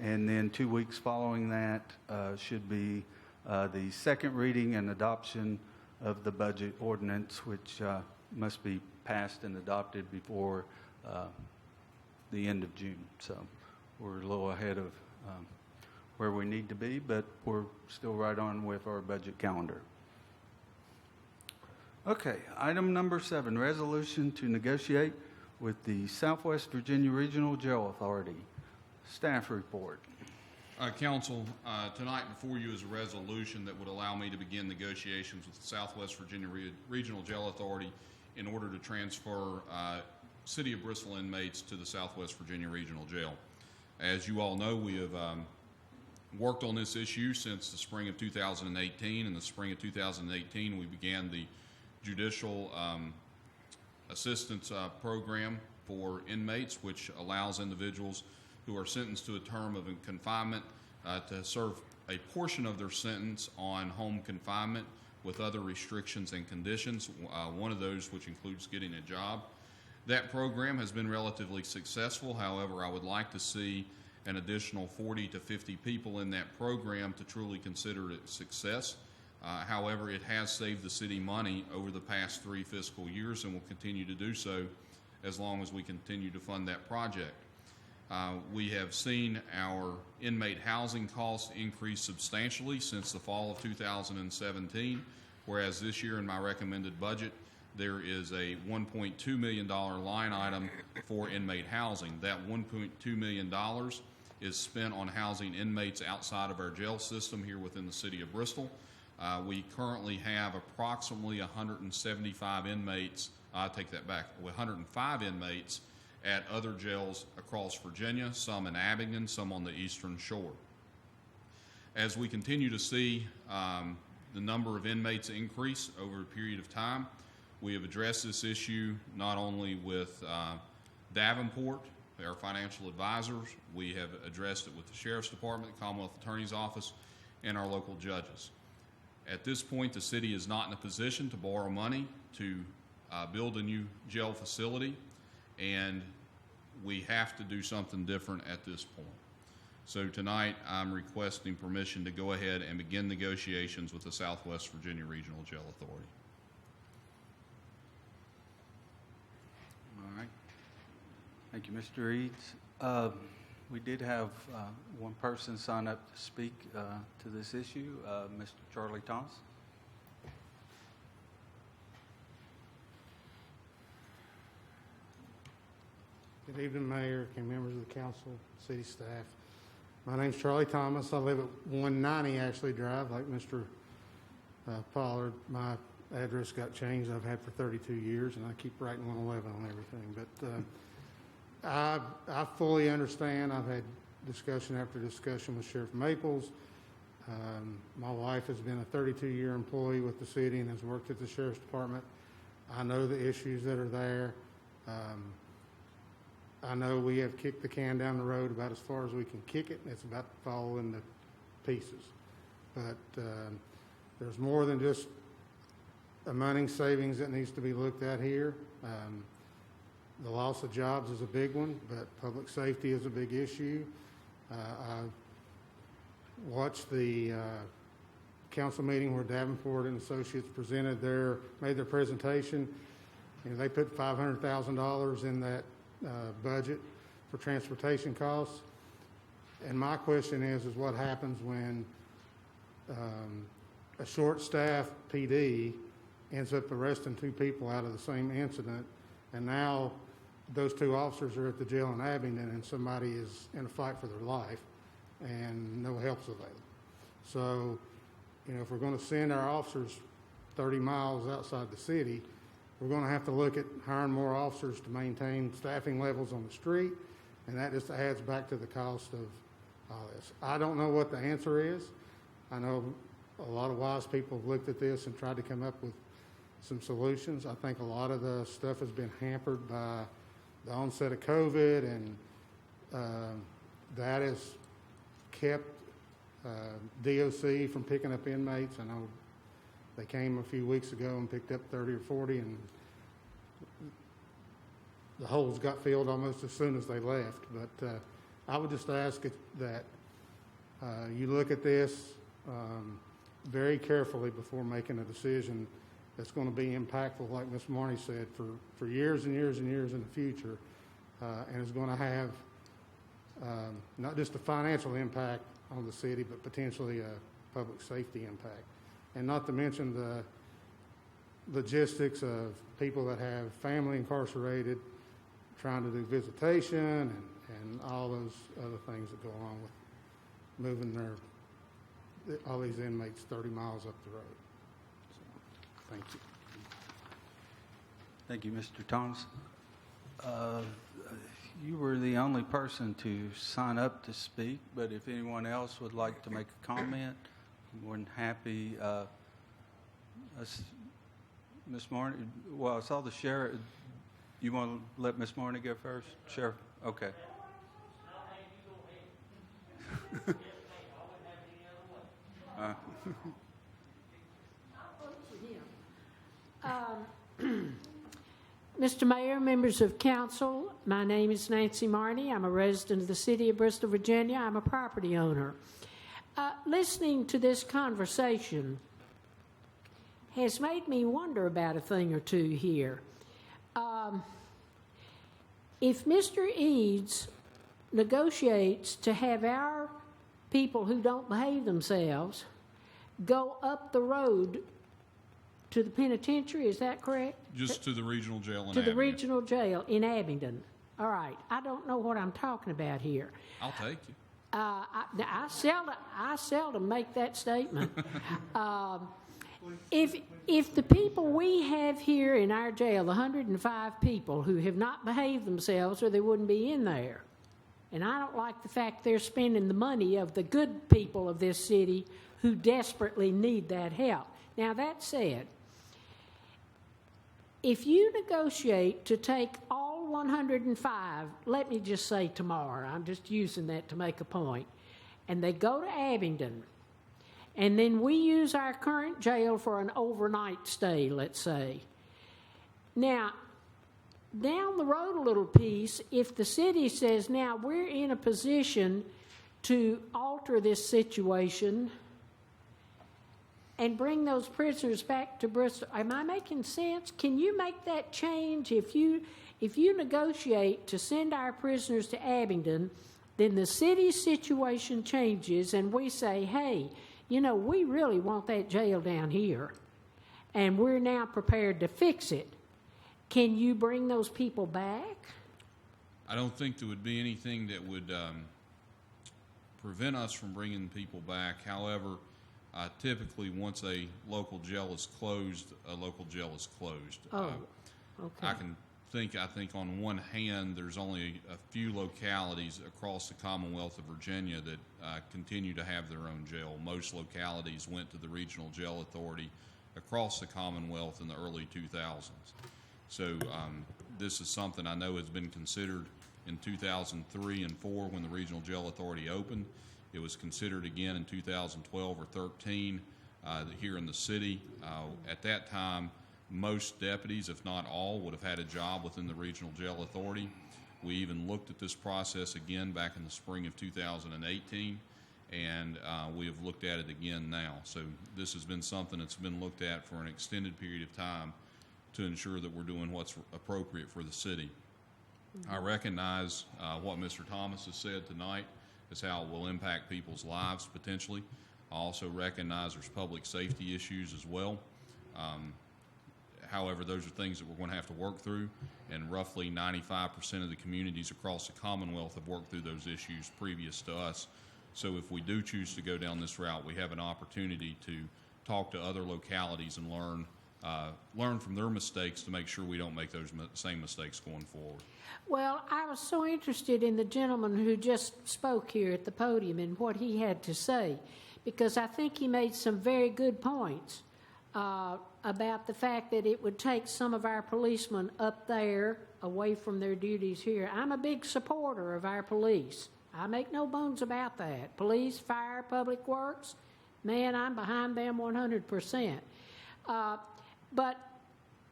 And then 2 weeks following that should be the second reading and adoption of the budget ordinance, which must be passed and adopted before the end of June. So we're a little ahead of where we need to be, but we're still right on with our budget calendar. Okay, item number 7, resolution to negotiate with the Southwest Virginia Regional Jail Authority. Staff report. Council, tonight before you is a resolution that would allow me to begin negotiations with the Southwest Virginia Regional Jail Authority in order to transfer City of Bristol inmates to the Southwest Virginia Regional Jail. As you all know, we have worked on this issue since the spring of 2018. In the spring of 2018, we began the judicial assistance program for inmates, which allows individuals who are sentenced to a term of confinement to serve a portion of their sentence on home confinement with other restrictions and conditions, one of those which includes getting a job. That program has been relatively successful. However, I would like to see an additional 40 to 50 people in that program to truly consider it a success. However, it has saved the city money over the past 3 fiscal years and will continue to do so as long as we continue to fund that project. We have seen our inmate housing costs increase substantially since the fall of 2017, whereas this year in my recommended budget, there is a $1.2 million line item for inmate housing. That $1.2 million is spent on housing inmates outside of our jail system here within the city of Bristol. We currently have approximately 175 inmates, I take that back, 105 inmates at other jails across Virginia, some in Abingdon, some on the Eastern Shore. As we continue to see the number of inmates increase over a period of time, we have addressed this issue not only with Davenport, our financial advisors, we have addressed it with the Sheriff's Department, the Commonwealth Attorney's Office, and our local judges. At this point, the city is not in a position to borrow money to build a new jail facility, and we have to do something different at this point. So tonight, I'm requesting permission to go ahead and begin negotiations with the Southwest Virginia Regional Jail Authority. All right. Thank you, Mr. Eads. We did have one person sign up to speak to this issue, Mr. Charlie Thomas. Good evening, Mayor, and members of the council, city staff. My name's Charlie Thomas. I live at 190 Ashley Drive, like Mr. Pollard. My address got changed. I've had for 32 years, and I keep writing 111 on everything. But I fully understand. I've had discussion after discussion with Sheriff Maples. My wife has been a 32-year employee with the city and has worked at the Sheriff's Department. I know the issues that are there. I know we have kicked the can down the road about as far as we can kick it, and it's about to fall into pieces. But there's more than just a money savings that needs to be looked at here. The loss of jobs is a big one, but public safety is a big issue. I watched the council meeting where Davenport and Associates made their presentation. You know, they put $500,000 in that budget for transportation costs. And my question is what happens when a short-staffed PD ends up arresting 2 people out of the same incident, and now those 2 officers are at the jail in Abingdon and somebody is in a fight for their life and no help's available. So, you know, if we're going to send our officers 30 miles outside the city, we're going to have to look at hiring more officers to maintain staffing levels on the street, and that just adds back to the cost of all this. I don't know what the answer is. I know a lot of wise people have looked at this and tried to come up with some solutions. I think a lot of the stuff has been hampered by the onset of COVID, and that has kept DOC from picking up inmates. I know they came a few weeks ago and picked up 30 or 40, and the holes got filled almost as soon as they left. But I would just ask that you look at this very carefully before making a decision that's going to be impactful, like Ms. Marnie said, for years and years and years in the future. and is going to have not just a financial impact on the city, but potentially a public safety impact. And not to mention the logistics of people that have family incarcerated, trying to do visitation and all those other things that go along with moving all these inmates 30 miles up the road. So, thank you. Thank you, Mr. Thomas. You were the only person to sign up to speak, but if anyone else would like to make a comment, I'm more than happy. Ms. Marnie, well, I saw the sheriff. You want to let Ms. Marnie go first? Sheriff? Okay. Mr. Mayor, members of council, my name is Nancy Marnie. I'm a resident of the city of Bristol, Virginia. I'm a property owner. Listening to this conversation has made me wonder about a thing or two here. If Mr. Eads negotiates to have our people who don't behave themselves go up the road to the penitentiary, is that correct? Just to the regional jail in To the Abingdon. regional jail in Abingdon. All right. I don't know what I'm talking about here. I'll take you. I seldom make that statement. If the people we have here in our jail, the 105 people who have not behaved themselves, or they wouldn't be in there, and I don't like the fact they're spending the money of the good people of this city who desperately need that help. Now, that said, if you negotiate to take all 105, let me just say tomorrow, I'm just using that to make a point, and they go to Abingdon, and then we use our current jail for an overnight stay, let's say. Now, down the road a little piece, if the city says, now we're in a position to alter this situation and bring those prisoners back to Bristol, am I making sense? Can you make that change? If you negotiate to send our prisoners to Abingdon, then the city's situation changes and we say, hey, you know, we really want that jail down here, and we're now prepared to fix it. Can you bring those people back? I don't think there would be anything that would prevent us from bringing people back. However, typically once a local jail is closed, a local jail is closed. Oh, okay. I think on one hand, there's only a few localities across the Commonwealth of Virginia that continue to have their own jail. Most localities went to the Regional Jail Authority across the Commonwealth in the early 2000s. So this is something I know has been considered in 2003 and 2004 when the Regional Jail Authority opened. It was considered again in 2012 or 13 here in the city. At that time, most deputies, if not all, would have had a job within the Regional Jail Authority. We even looked at this process again back in the spring of 2018, and we have looked at it again now. So this has been something that's been looked at for an extended period of time to ensure that we're doing what's appropriate for the city. I recognize what Mr. Thomas has said tonight is how it will impact people's lives potentially. I also recognize there's public safety issues as well. However, those are things that we're going to have to work through, and roughly 95% of the communities across the Commonwealth have worked through those issues previous to us. So if we do choose to go down this route, we have an opportunity to talk to other localities and learn from their mistakes to make sure we don't make those same mistakes going forward. Well, I was so interested in the gentleman who just spoke here at the podium and what he had to say, because I think he made some very good points about the fact that it would take some of our policemen up there away from their duties here. I'm a big supporter of our police. I make no bones about that. Police, fire, public works, man, I'm behind them 100%. But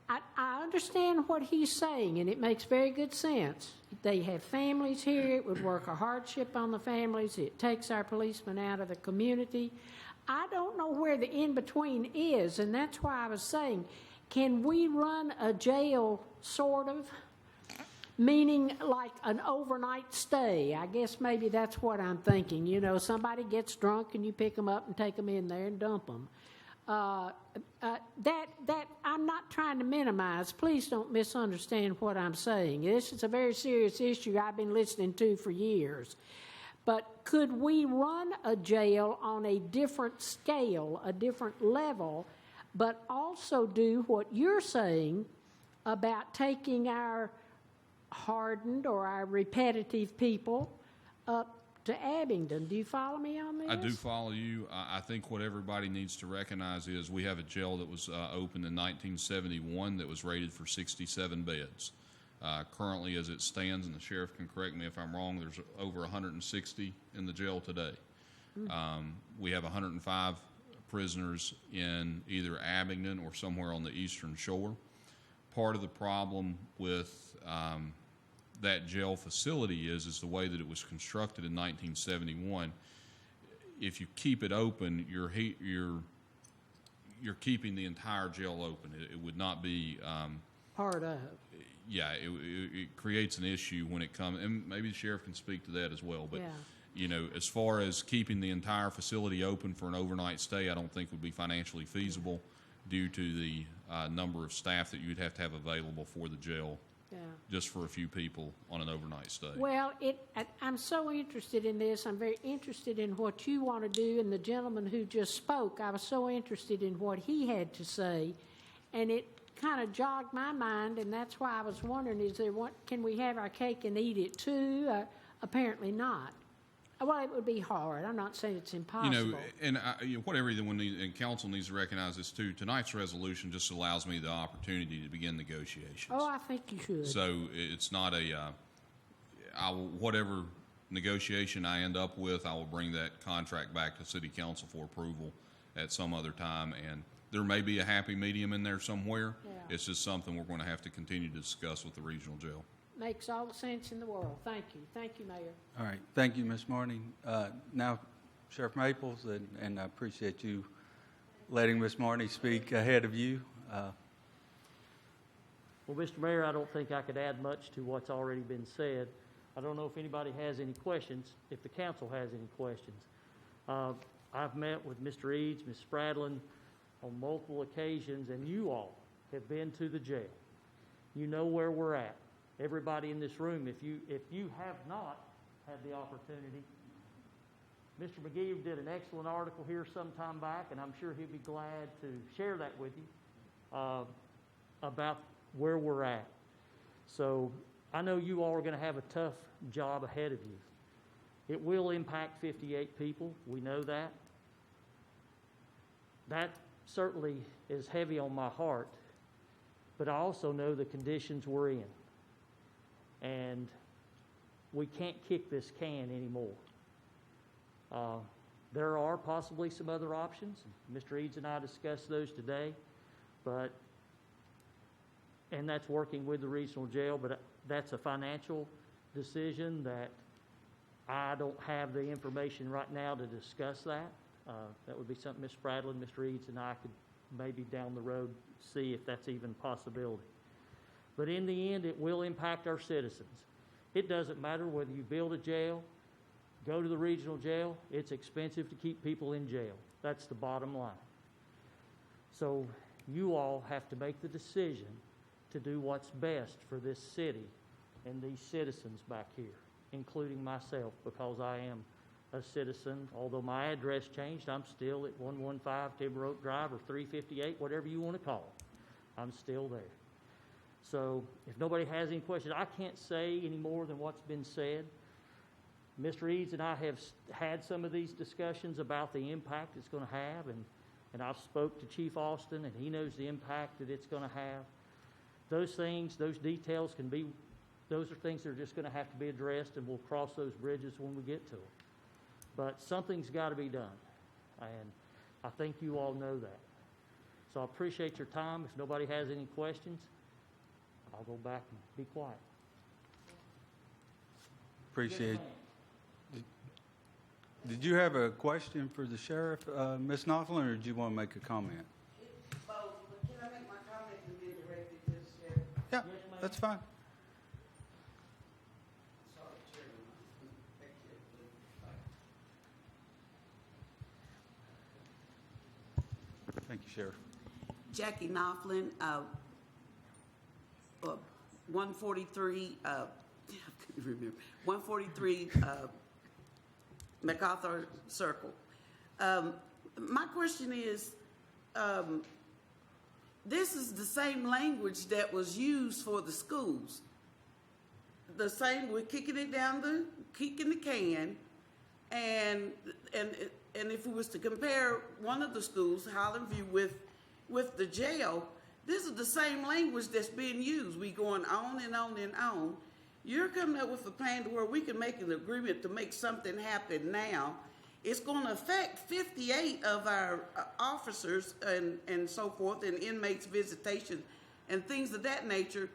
I understand what he's saying, and it makes very good sense. They have families here. It would work a hardship on the families. It takes our policemen out of the community. I don't know where the in-between is, and that's why I was saying, can we run a jail, sort of, meaning like an overnight stay. I guess maybe that's what I'm thinking. You know, somebody gets drunk and you pick them up and take them in there and dump them. That I'm not trying to minimize. Please don't misunderstand what I'm saying. This is a very serious issue I've been listening to for years. But could we run a jail on a different scale, a different level, but also do what you're saying about taking our hardened or our repetitive people up to Abingdon? Do you follow me on this? I do follow you. I think what everybody needs to recognize is we have a jail that was opened in 1971 that was rated for 67 beds. Currently, as it stands, and the sheriff can correct me if I'm wrong, there's over 160 in the jail today. We have 105 prisoners in either Abingdon or somewhere on the eastern shore. Part of the problem with that jail facility is the way that it was constructed in 1971. If you keep it open, you're keeping the entire jail open. It would not be part of. Yeah, it creates an issue when it comes, and maybe the sheriff can speak to that as well. But Yeah. you know, as far as keeping the entire facility open for an overnight stay, I don't think would be financially feasible due to the number of staff that you'd have to have available for the jail. Yeah. Just for a few people on an overnight stay. Well, I'm so interested in this. I'm very interested in what you want to do. And the gentleman who just spoke, I was so interested in what he had to say. And it kind of jogged my mind, and that's why I was wondering, can we have our cake and eat it too? Apparently not. Well, it would be hard. I'm not saying it's impossible. You know, and what everyone needs, and council needs to recognize this too, tonight's resolution just allows me the opportunity to begin negotiations. Oh, I think you should. So it's not whatever negotiation I end up with, I will bring that contract back to city council for approval at some other time. And there may be a happy medium in there somewhere. Yeah. It's just something we're going to have to continue to discuss with the regional jail. Makes all the sense in the world. Thank you. Thank you, Mayor. All right, thank you, Ms. Martin. Now, Sheriff Maples, and I appreciate you letting Ms. Martin speak ahead of you. Well, Mr. Mayor, I don't think I could add much to what's already been said. I don't know if anybody has any questions, if the council has any questions. I've met with Mr. Eads, Ms. Spradlin on multiple occasions, and you all have been to the jail. You know where we're at. Everybody in this room, if you have not had the opportunity, Mr. McGee did an excellent article here some time back, and I'm sure he'd be glad to share that with you about where we're at. So I know you all are going to have a tough job ahead of you. It will impact 58 people. We know that. That certainly is heavy on my heart, but I also know the conditions we're in. And we can't kick this can anymore. There are possibly some other options. Mr. Eads and I discussed those today, and that's working with the regional jail, but that's a financial decision that I don't have the information right now to discuss that. That would be something Ms. Spradlin, Mr. Eads, and I could maybe down the road see if that's even a possibility. But in the end, it will impact our citizens. It doesn't matter whether you build a jail, go to the regional jail, it's expensive to keep people in jail. That's the bottom line. So you all have to make the decision to do what's best for this city and these citizens back here, including myself, because I am a citizen. Although my address changed, I'm still at 115 Timber Oak Drive or 358, whatever you want to call it. I'm still there. So if nobody has any questions, I can't say any more than what's been said. Mr. Eads and I have had some of these discussions about the impact it's going to have, and I've spoke to Chief Austin, and he knows the impact that it's going to have. Those things, those details those are things that are just going to have to be addressed, and we'll cross those bridges when we get to them. But something's got to be done, and I think you all know that. So I appreciate your time. If nobody has any questions, I'll go back and be quiet. Appreciate it. Did you have a question for the sheriff, Ms. Knopfler, or did you want to make a comment? Both, but can I make my comment and then direct it to the sheriff? Yeah, that's fine. Sheriff. Jackie Knopflin, 143, I couldn't remember, 143 MacArthur Circle. My question is, this is the same language that was used for the schools. The same, we're kicking the can, and if we was to compare one of the schools, Highland View, with the jail, this is the same language that's being used. We going on and on and on. You're coming up with a plan to where we can make an agreement to make something happen now. It's going to affect 58 of our officers and so forth, and inmates' visitation and things of that nature.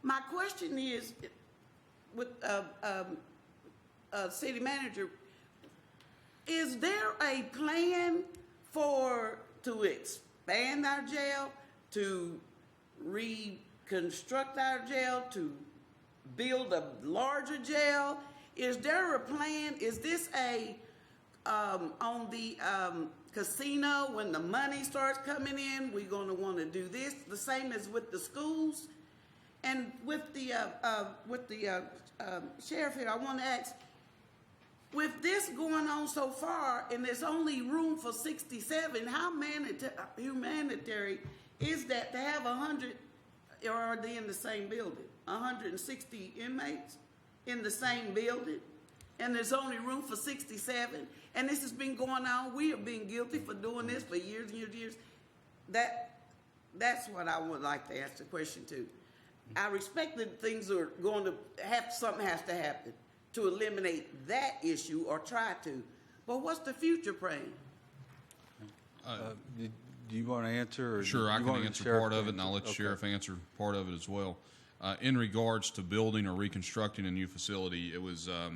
My question is, with city manager, is there a plan to expand our jail, to reconstruct our jail, to build a larger jail? Is there a plan? Is this on the casino, when the money starts coming in, we're going to want to do this, the same as with the schools? And with the sheriff here, I want to ask, with this going on so far, and there's only room for 67, how humanitarian is that to have 100, or are they in the same building? 160 inmates in the same building, and there's only room for 67, and this has been going on. We have been guilty for doing this for years and years and years. That's what I would like to ask the question to. I respect that things are going to something has to happen to eliminate that issue, or try to. But what's the future plan? Do you want to answer? Or sure, I can answer part of it, and I'll let the Okay. sheriff answer part of it as well. In regards to building or reconstructing a new facility, it was, I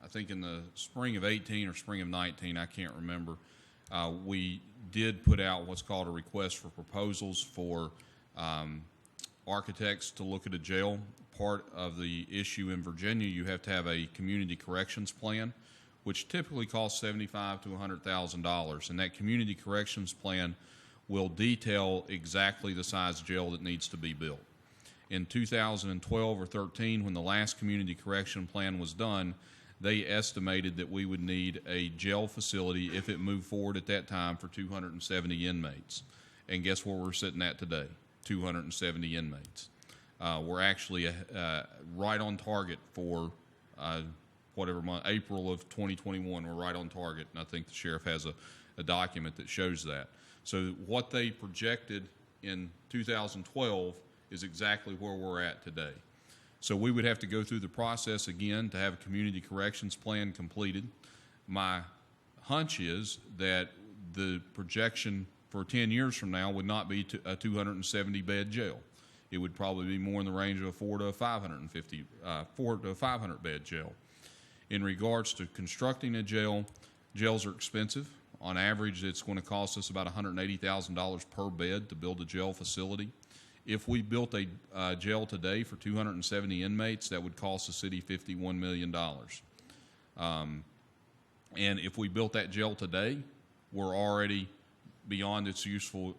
think in the spring of 18 or spring of 19, I can't remember, we did put out what's called a request for proposals for architects to look at a jail. Part of the issue in Virginia, you have to have a community corrections plan, which typically costs $75,000 to $100,000, and that community corrections plan will detail exactly the size jail that needs to be built. In 2012 or 13, when the last community correction plan was done, they estimated that we would need a jail facility, if it moved forward at that time, for 270 inmates. And guess where we're sitting at today? 270 inmates. We're actually right on target for whatever month, April of 2021, we're right on target, and I think the sheriff has a document that shows that. So what they projected in 2012 is exactly where we're at today. So we would have to go through the process again to have a community corrections plan completed. My hunch is that the projection for 10 years from now would not be a 270 bed jail. It would probably be more in the range of a 400 to 500 bed jail. In regards to constructing a jail, jails are expensive. On average, it's going to cost us about $180,000 per bed to build a jail facility. If we built a jail today for 270 inmates, that would cost the city $51 million. And if we built that jail today, we're already beyond its useful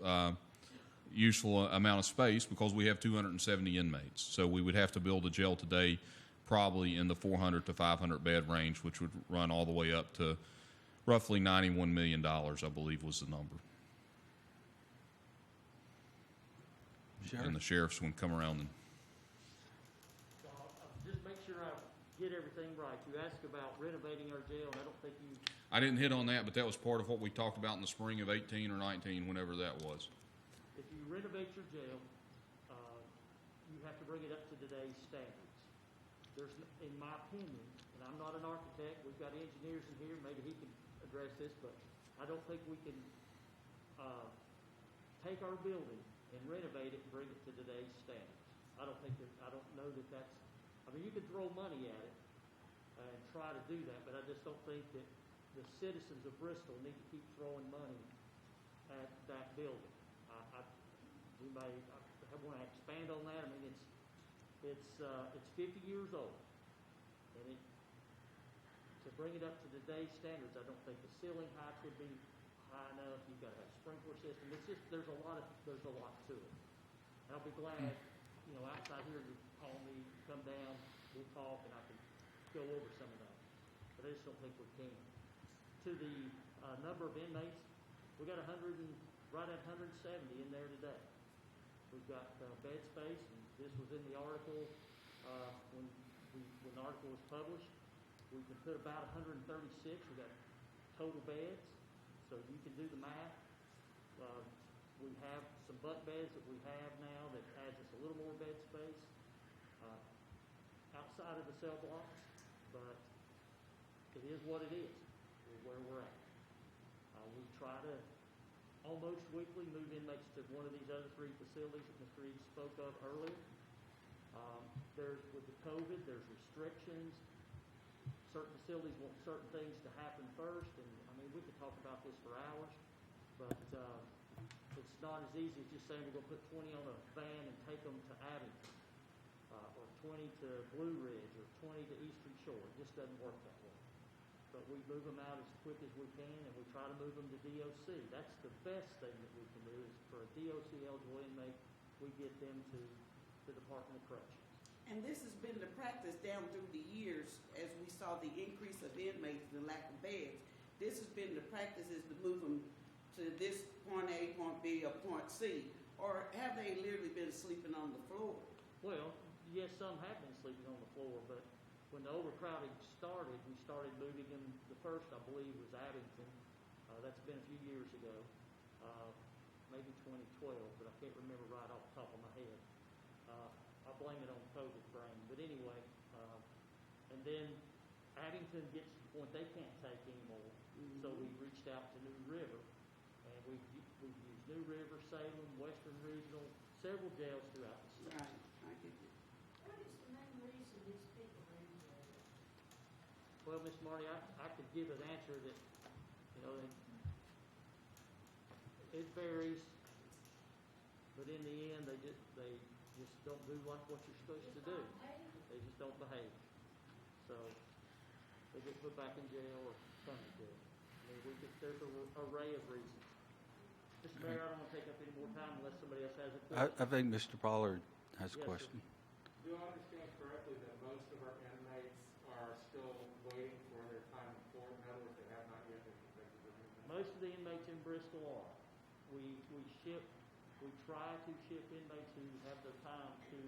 amount of space, because we have 270 inmates. So we would have to build a jail today probably in the 400 to 500 bed range, which would run all the way up to roughly $91 million, I believe was the number. Sheriff? And the sheriff's going to come around and... Just make sure I get everything right. You asked about renovating our jail, and I don't think you... I didn't hit on that, but that was part of what we talked about in the spring of 18 or 19, whenever that was. If you renovate your jail, you have to bring it up to today's standards. There's, in my opinion, and I'm not an architect, we've got engineers in here, maybe he can address this, but I don't think we can take our building and renovate it and bring it to today's standards. I don't know that that's, I mean, you could throw money at it and try to do that, but I just don't think that the citizens of Bristol need to keep throwing money at that building. We may want to expand on that. I mean, it's 50 years old, and to bring it up to today's standards, I don't think the ceiling height would be high enough, you've got to have a sprinkler system. It's just, there's a lot to it. And I'll be glad, you know, outside here, you call me, come down, we'll talk, and I can go over some of that. But I just don't think we can. To the number of inmates, we got right at 170 in there today. We've got bed space, and this was in the article when the article was published. We can put about 136. We got total beds, so you can do the math. We have some bunk beds that we have now that adds us a little more bed space outside of the cell blocks, but it is what it is. Where we're at. We try to almost weekly move inmates to one of these other 3 facilities that Mr. Reed spoke of earlier. With the COVID, there's restrictions. Certain facilities want certain things to happen first, and I mean, we could talk about this for hours, but it's not as easy as just saying we're going to put 20 on a van and take them to Abington, or 20 to Blue Ridge, or 20 to Eastern Shore. It just doesn't work that way. But we move them out as quick as we can, and we try to move them to DOC. That's the best thing that we can do is for a DOC eligible inmate, we get them to the Department of Corrections. And this has been the practice down through the years as we saw the increase of inmates and the lack of beds. This has been the practice is to move them to this point A, point B, or point C. Or have they literally been sleeping on the floor? Well, yes, some have been sleeping on the floor, but when the overcrowding started, we started moving them. The first, I believe, was Abington. That's been a few years ago, maybe 2012, but I can't remember right off the top of my head. I blame it on COVID brain. But anyway, and then Abington gets to the point they can't take anymore, so we reached out to New River, and we've used New River, Salem, Western Regional, several jails throughout the state. Right, I get it. What is the main reason these people are in jail? Well, Miss Marty, I could give an answer that, you know, it varies, but in the end, they just don't do like what you're supposed to do. They just don't behave. So they get put back in jail or come to jail. I mean, there's an array of reasons. Mr. Mayor, I don't want to take up any more time unless somebody else has a question. I think Mr. Pollard has a Yes, question. Do I understand correctly that most of our inmates are still waiting for their time in court? In other words, they have not yet been convicted of anything? Most of the inmates in Bristol are. We try to ship inmates who have their time to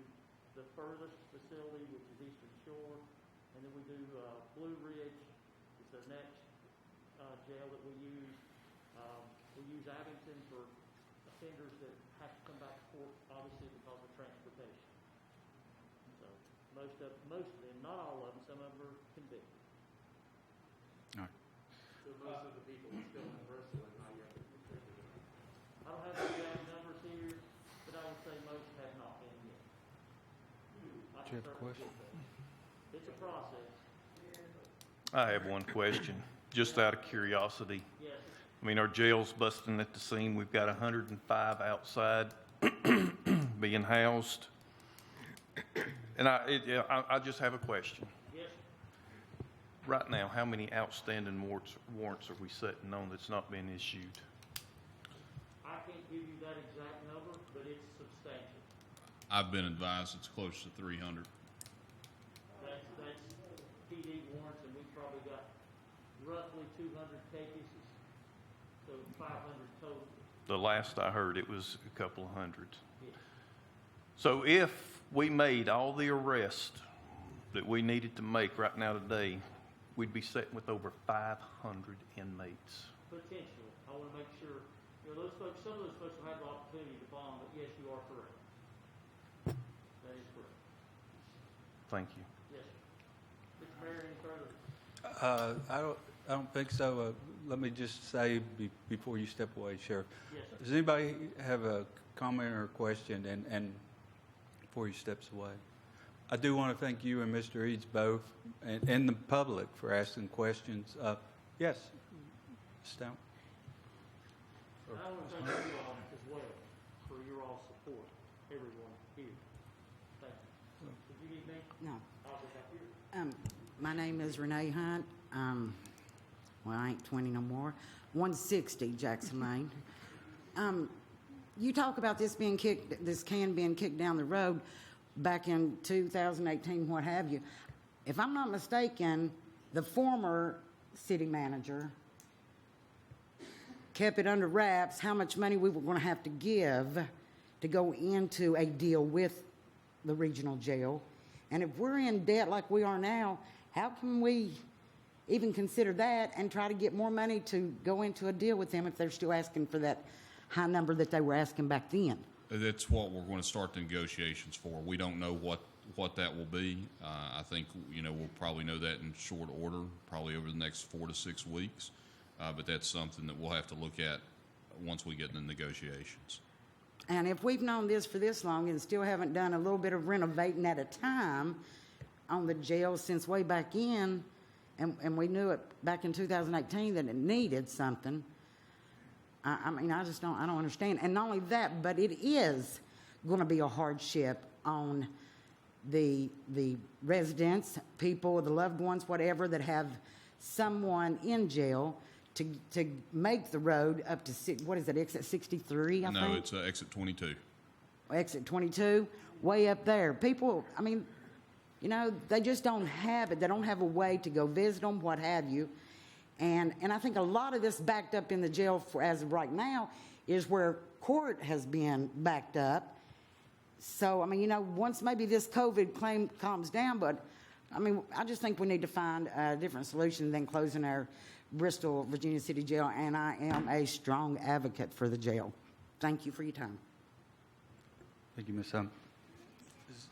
the furthest facility, which is Eastern Shore, and then we do Blue Ridge is the next jail that we use. We use Abington for offenders that have to come back to court, obviously because of transportation. So most of them, not all of them, some of them are convicted. All right. So most of the people are still in Bristol and not yet been convicted. I don't have the exact numbers here, but I would say most have not been yet. Do you have a question? It's a process. I have one question, just out of curiosity. Yes. I mean, our jail's busting at the seam. We've got 105 outside being housed. And I just have a question. Yes. Right now, how many outstanding warrants are we sitting on that's not been issued? I can't give you that exact number, but it's substantial. I've been advised it's close to 300. That's PD warrants, and we've probably got roughly 200 cases, so 500 total. The last I heard, it was a couple of hundred. Yes. So if we made all the arrests that we needed to make right now today, we'd be sitting with over 500 inmates. Potentially. I want to make sure, those folks, some of those folks will have the opportunity to bond, but yes, you are correct. That is correct. Thank you. Yes, sir. Mr. Mayor, any further? I don't think so. Let me just say before you step away, Sheriff. Yes, sir. Does anybody have a comment or a question? And before he steps away, I do want to thank you and Mr. Eads both, and the public for asking questions. Yes, Stout. I want to thank you all as well for your all support, everyone here. Thank you. Did you need me? No. I'll be back here. My name is Renee Hunt. well, I ain't 20 no more, 160 Jackson Lane. You talk about this can being kicked down the road back in 2018, what have you. If I'm not mistaken, the former city manager kept it under wraps how much money we were going to have to give to go into a deal with the regional jail. And if we're in debt like we are now, how can we even consider that and try to get more money to go into a deal with them if they're still asking for that high number that they were asking back then? That's what we're going to start the negotiations for. We don't know what that will be. I think, we'll probably know that in short order, probably over the next 4 to 6 weeks. But that's something that we'll have to look at once we get in the negotiations. And if we've known this for this long and still haven't done a little bit of renovating at a time on the jail since way back in, and we knew it back in 2018 that it needed something, I don't understand. And not only that, but it is going to be a hardship on the residents, people, the loved ones, whatever, that have someone in jail to make the road up to, exit 63, I think? No, it's exit 22. Exit 22, way up there. People, they just don't have it. They don't have a way to go visit them, what have you. And I think a lot of this backed up in the jail as of right now is where court has been backed up. So, once maybe this COVID claim calms down, but, I just think we need to find a different solution than closing our Bristol, Virginia City Jail, and I am a strong advocate for the jail. Thank you for your time. Thank you, Ms. Hunt.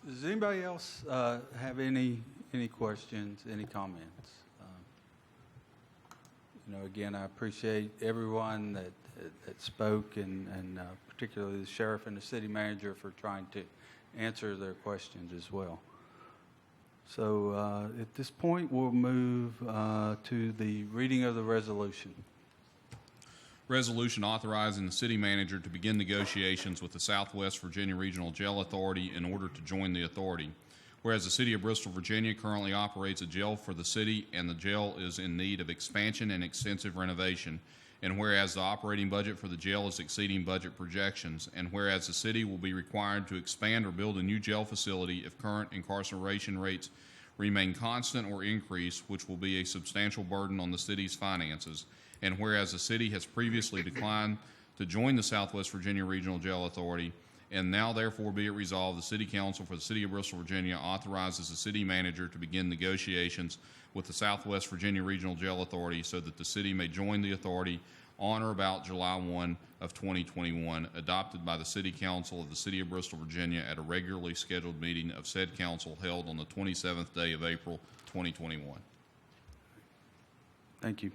Does anybody else have any questions, any comments? Again, I appreciate everyone that spoke, and particularly the sheriff and the city manager for trying to answer their questions as well. So at this point, we'll move to the reading of the resolution. Resolution authorizing the city manager to begin negotiations with the Southwest Virginia Regional Jail Authority in order to join the authority. Whereas the city of Bristol, Virginia currently operates a jail for the city, and the jail is in need of expansion and extensive renovation. And whereas the operating budget for the jail is exceeding budget projections, and whereas the city will be required to expand or build a new jail facility if current incarceration rates remain constant or increase, which will be a substantial burden on the city's finances. And whereas the city has previously declined to join the Southwest Virginia Regional Jail Authority, and now therefore be it resolved, the City Council for the City of Bristol, Virginia authorizes the city manager to begin negotiations with the Southwest Virginia Regional Jail Authority so that the city may join the authority on or about July 1 of 2021, adopted by the City Council of the City of Bristol, Virginia at a regularly scheduled meeting of said council held on the 27th day of April, 2021. Thank you.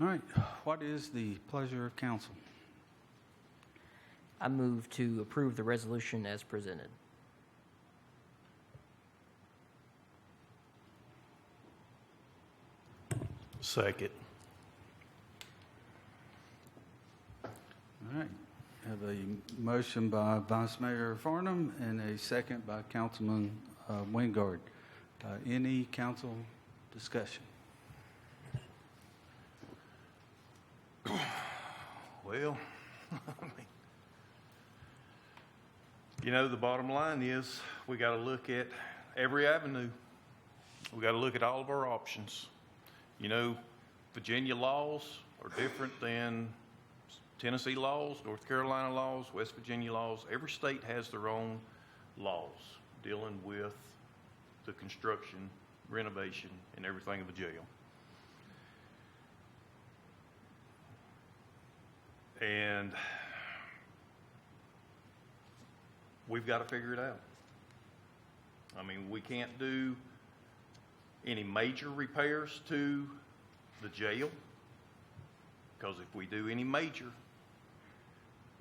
All right. What is the pleasure of council? I move to approve the resolution as presented. Second. All right. I have a motion by Vice Mayor Farnham and a second by Councilman Wingard. Any council discussion? Well, the bottom line is we got to look at every avenue. We got to look at all of our options. Virginia laws are different than Tennessee laws, North Carolina laws, West Virginia laws. Every state has their own laws dealing with the construction, renovation, and everything of a jail. And we've got to figure it out. We can't do any major repairs to the jail, because if we do any major,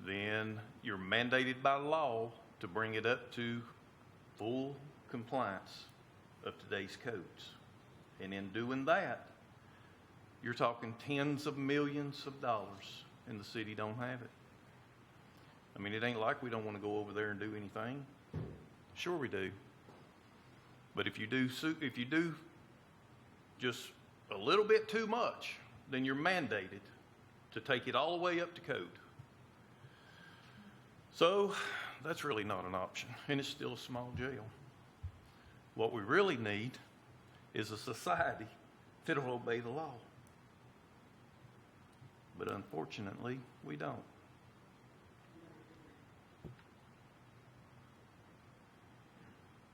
then you're mandated by law to bring it up to full compliance of today's codes. And in doing that, you're talking tens of millions of dollars, and the city don't have it. It ain't like we don't want to go over there and do anything. Sure we do. But if you do just a little bit too much, then you're mandated to take it all the way up to code. So that's really not an option, and it's still a small jail. What we really need is a society that will obey the law. But unfortunately, we don't.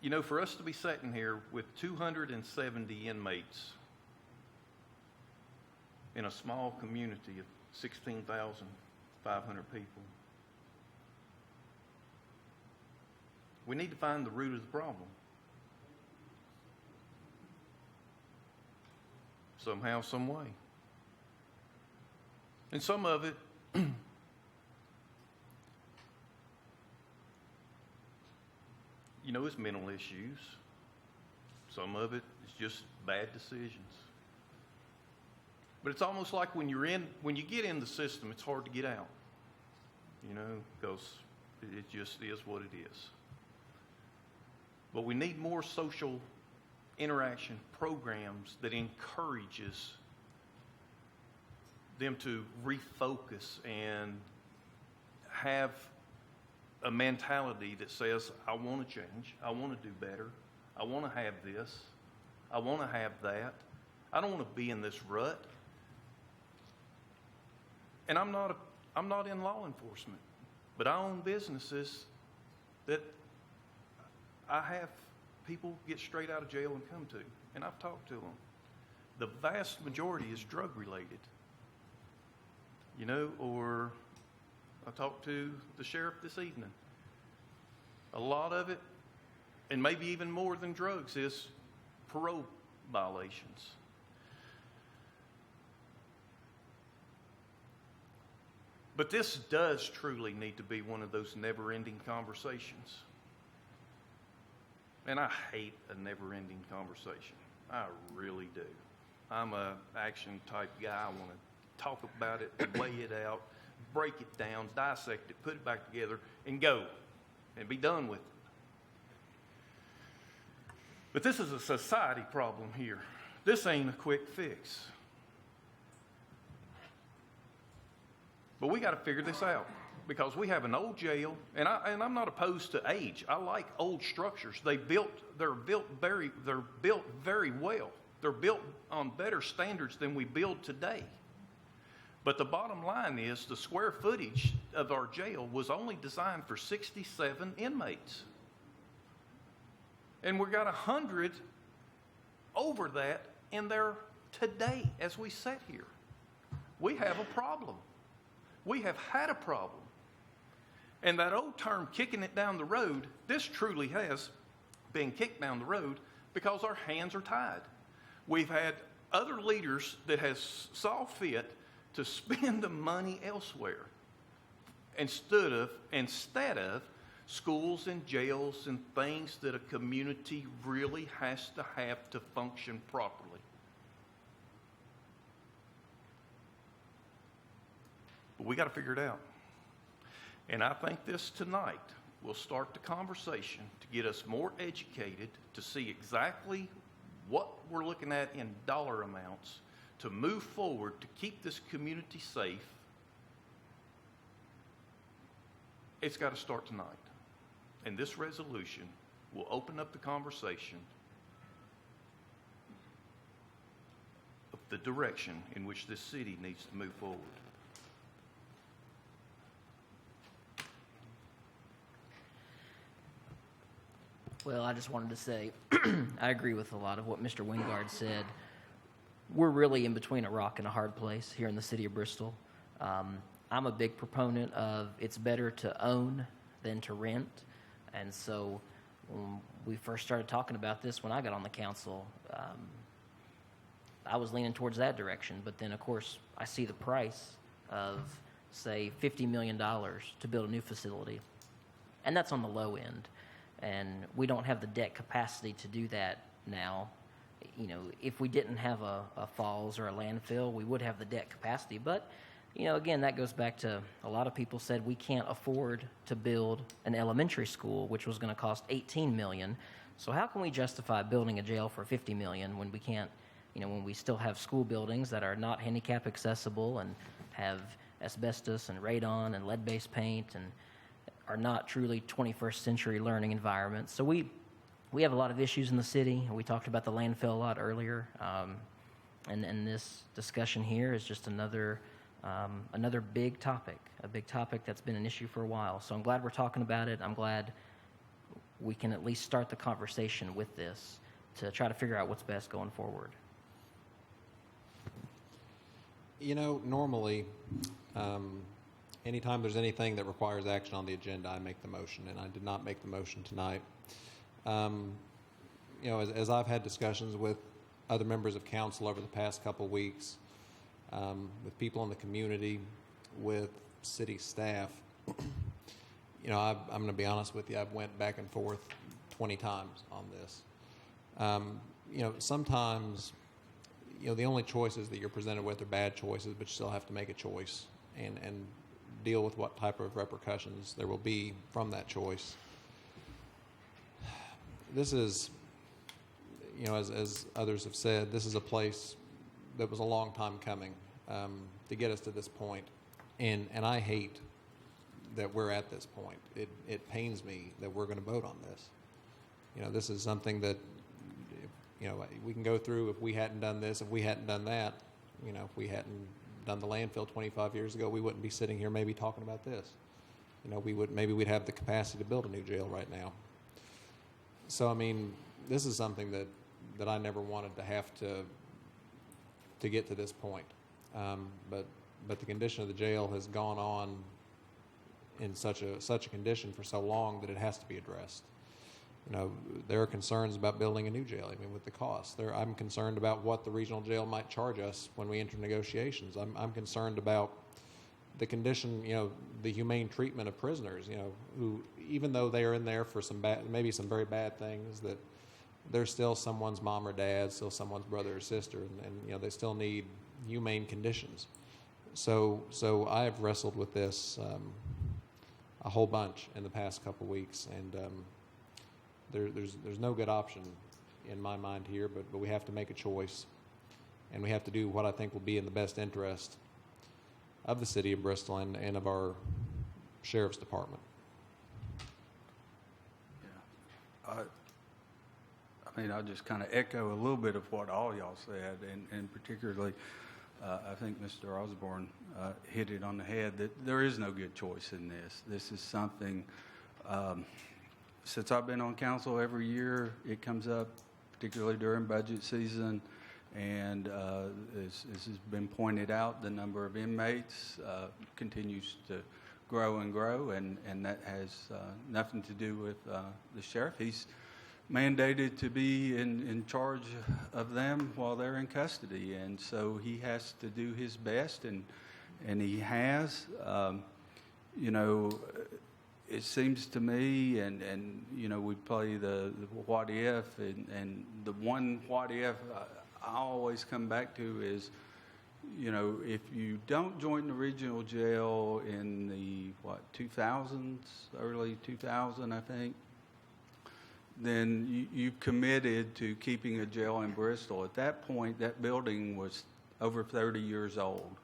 You know, for us to be sitting here with 270 inmates in a small community of 16,500 people, we need to find the root of the problem. Somehow, some way. And some of it you know, is mental issues. Some of it is just bad decisions. But it's almost like when you get in the system, it's hard to get out. You know, because it just is what it is. But we need more social interaction programs that encourages them to refocus and have a mentality that says, I want to change, I want to do better, I want to have this, I want to have that, I don't want to be in this rut. And I'm not in law enforcement, but I own businesses that I have people get straight out of jail and come to, and I've talked to them. The vast majority is drug related, you know, or I talked to the sheriff this evening. A lot of it, and maybe even more than drugs, is parole violations. But this does truly need to be one of those never-ending conversations. And I hate a never-ending conversation. I really do. I'm a action-type guy. I want to talk about it, weigh it out, break it down, dissect it, put it back together, and go, and be done with it. But this is a society problem here. This ain't a quick fix. But we got to figure this out because we have an old jail, and I'm not opposed to age. I like old structures. They're built very well. They're built on better standards than we build today. But the bottom line is the square footage of our jail was only designed for 67 inmates. And we got 100 over that in there today as we sit here. We have a problem. We have had a problem. And that old term, kicking it down the road, this truly has been kicked down the road because our hands are tied. We've had other leaders that has saw fit to spend the money elsewhere instead of schools and jails and things that a community really has to have to function properly. But we got to figure it out. And I think this tonight will start the conversation to get us more educated to see exactly what we're looking at in dollar amounts to move forward to keep this community safe. It's got to start tonight. And this resolution will open up the conversation of the direction in which this city needs to move forward. Well, I just wanted to say, I agree with a lot of what Mr. Wingard said. We're really in between a rock and a hard place here in the city of Bristol. I'm a big proponent of it's better to own than to rent. And so when we first started talking about this, when I got on the council, I was leaning towards that direction. But then, of course, I see the price of, say, $50 million to build a new facility. And that's on the low end. And we don't have the debt capacity to do that now. You know, if we didn't have a falls or a landfill, we would have the debt capacity. But, you know, again, that goes back to a lot of people said we can't afford to build an elementary school, which was going to cost $18 million. So how can we justify building a jail for $50 million when we can't when we still have school buildings that are not handicap accessible and have asbestos and radon and lead-based paint and are not truly 21st century learning environments. So we have a lot of issues in the city. We talked about the landfill a lot earlier, and this discussion here is just another big topic, a big topic that's been an issue for a while. So I'm glad we're talking about it. I'm glad we can at least start the conversation with this to try to figure out what's best going forward. Normally, anytime there's anything that requires action on the agenda, I make the motion, and I did not make the motion tonight. As I've had discussions with other members of council over the past couple weeks, with people in the community, with city staff, I'm going to be honest with you, I've went back and forth 20 times on this. Sometimes, the only choices that you're presented with are bad choices, but you still have to make a choice and deal with what type of repercussions there will be from that choice. This is, as others have said, this is a place that was a long time coming to get us to this point. And I hate that we're at this point. It pains me that we're going to vote on this. This is something that, we can go through if we hadn't done this, if we hadn't done that, if we hadn't done the landfill 25 years ago, we wouldn't be sitting here maybe talking about this. We'd have the capacity to build a new jail right now. So, this is something that I never wanted to have to get to this point. But the condition of the jail has gone on in such a condition for so long that it has to be addressed. There are concerns about building a new jail, with the cost. I'm concerned about what the regional jail might charge us when we enter negotiations. I'm concerned about the condition, the humane treatment of prisoners, who, even though they are in there for maybe some very bad things, that they're still someone's mom or dad, still someone's brother or sister, and they still need humane conditions. So I have wrestled with this a whole bunch in the past couple weeks, and there's no good option in my mind here, but we have to make a choice, and we have to do what I think will be in the best interest of the city of Bristol and of our sheriff's department. I'll just kind of echo a little bit of what all y'all said, and particularly, I think Mr. Osborne hit it on the head, that there is no good choice in this. This is something, since I've been on council every year, it comes up, particularly during budget season, and as has been pointed out, the number of inmates continues to grow and grow, and that has nothing to do with the sheriff. He's mandated to be in charge of them while they're in custody, and so he has to do his best, and he has. It seems to me, and we play the what if, and the one what if I always come back to is, if you don't join the regional jail in the 2000s, early 2000, I think, then you've committed to keeping a jail in Bristol. At that point, that building was over 30 years old.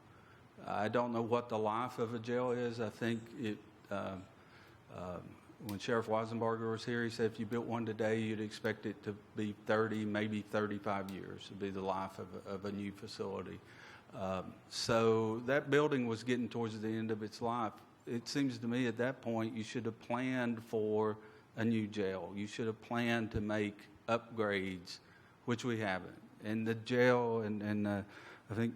I don't know what the life of a jail is. I think it, when Sheriff Weisenbarger was here, he said if you built one today, you'd expect it to be 30, maybe 35 years to be the life of a new facility. So that building was getting towards the end of its life. It seems to me at that point you should have planned for a new jail. You should have planned to make upgrades, which we haven't. And the jail, and I think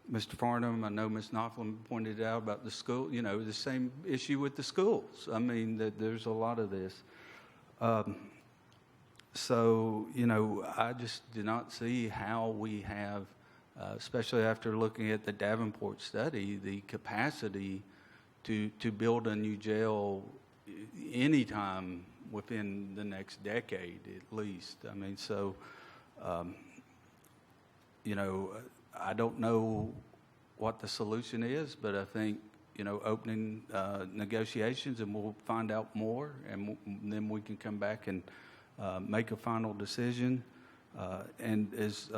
Mr. Farnham, I know Ms. Knopflin pointed out about the school, the same issue with the schools. That there's a lot of this. So, I just do not see how we have, especially after looking at the Davenport study, the capacity to build a new jail anytime within the next decade at least. I don't know what the solution is, but I think, opening negotiations, and we'll find out more, and then we can come back and make a final decision. And as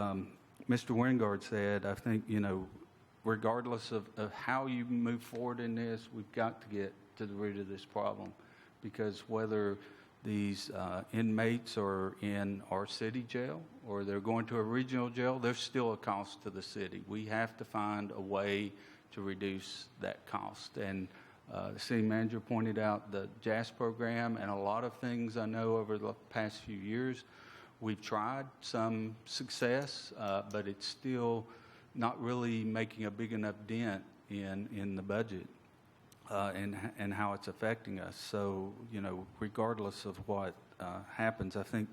Mr. Wingard said, I think, regardless of how you move forward in this, we've got to get to the root of this problem, because whether these inmates are in our city jail or they're going to a regional jail, there's still a cost to the city. We have to find a way to reduce that cost. And the city manager pointed out the JAS program and a lot of things I know over the past few years. We've tried some success, but it's still not really making a big enough dent in the budget and how it's affecting us. So, regardless of what happens, I think,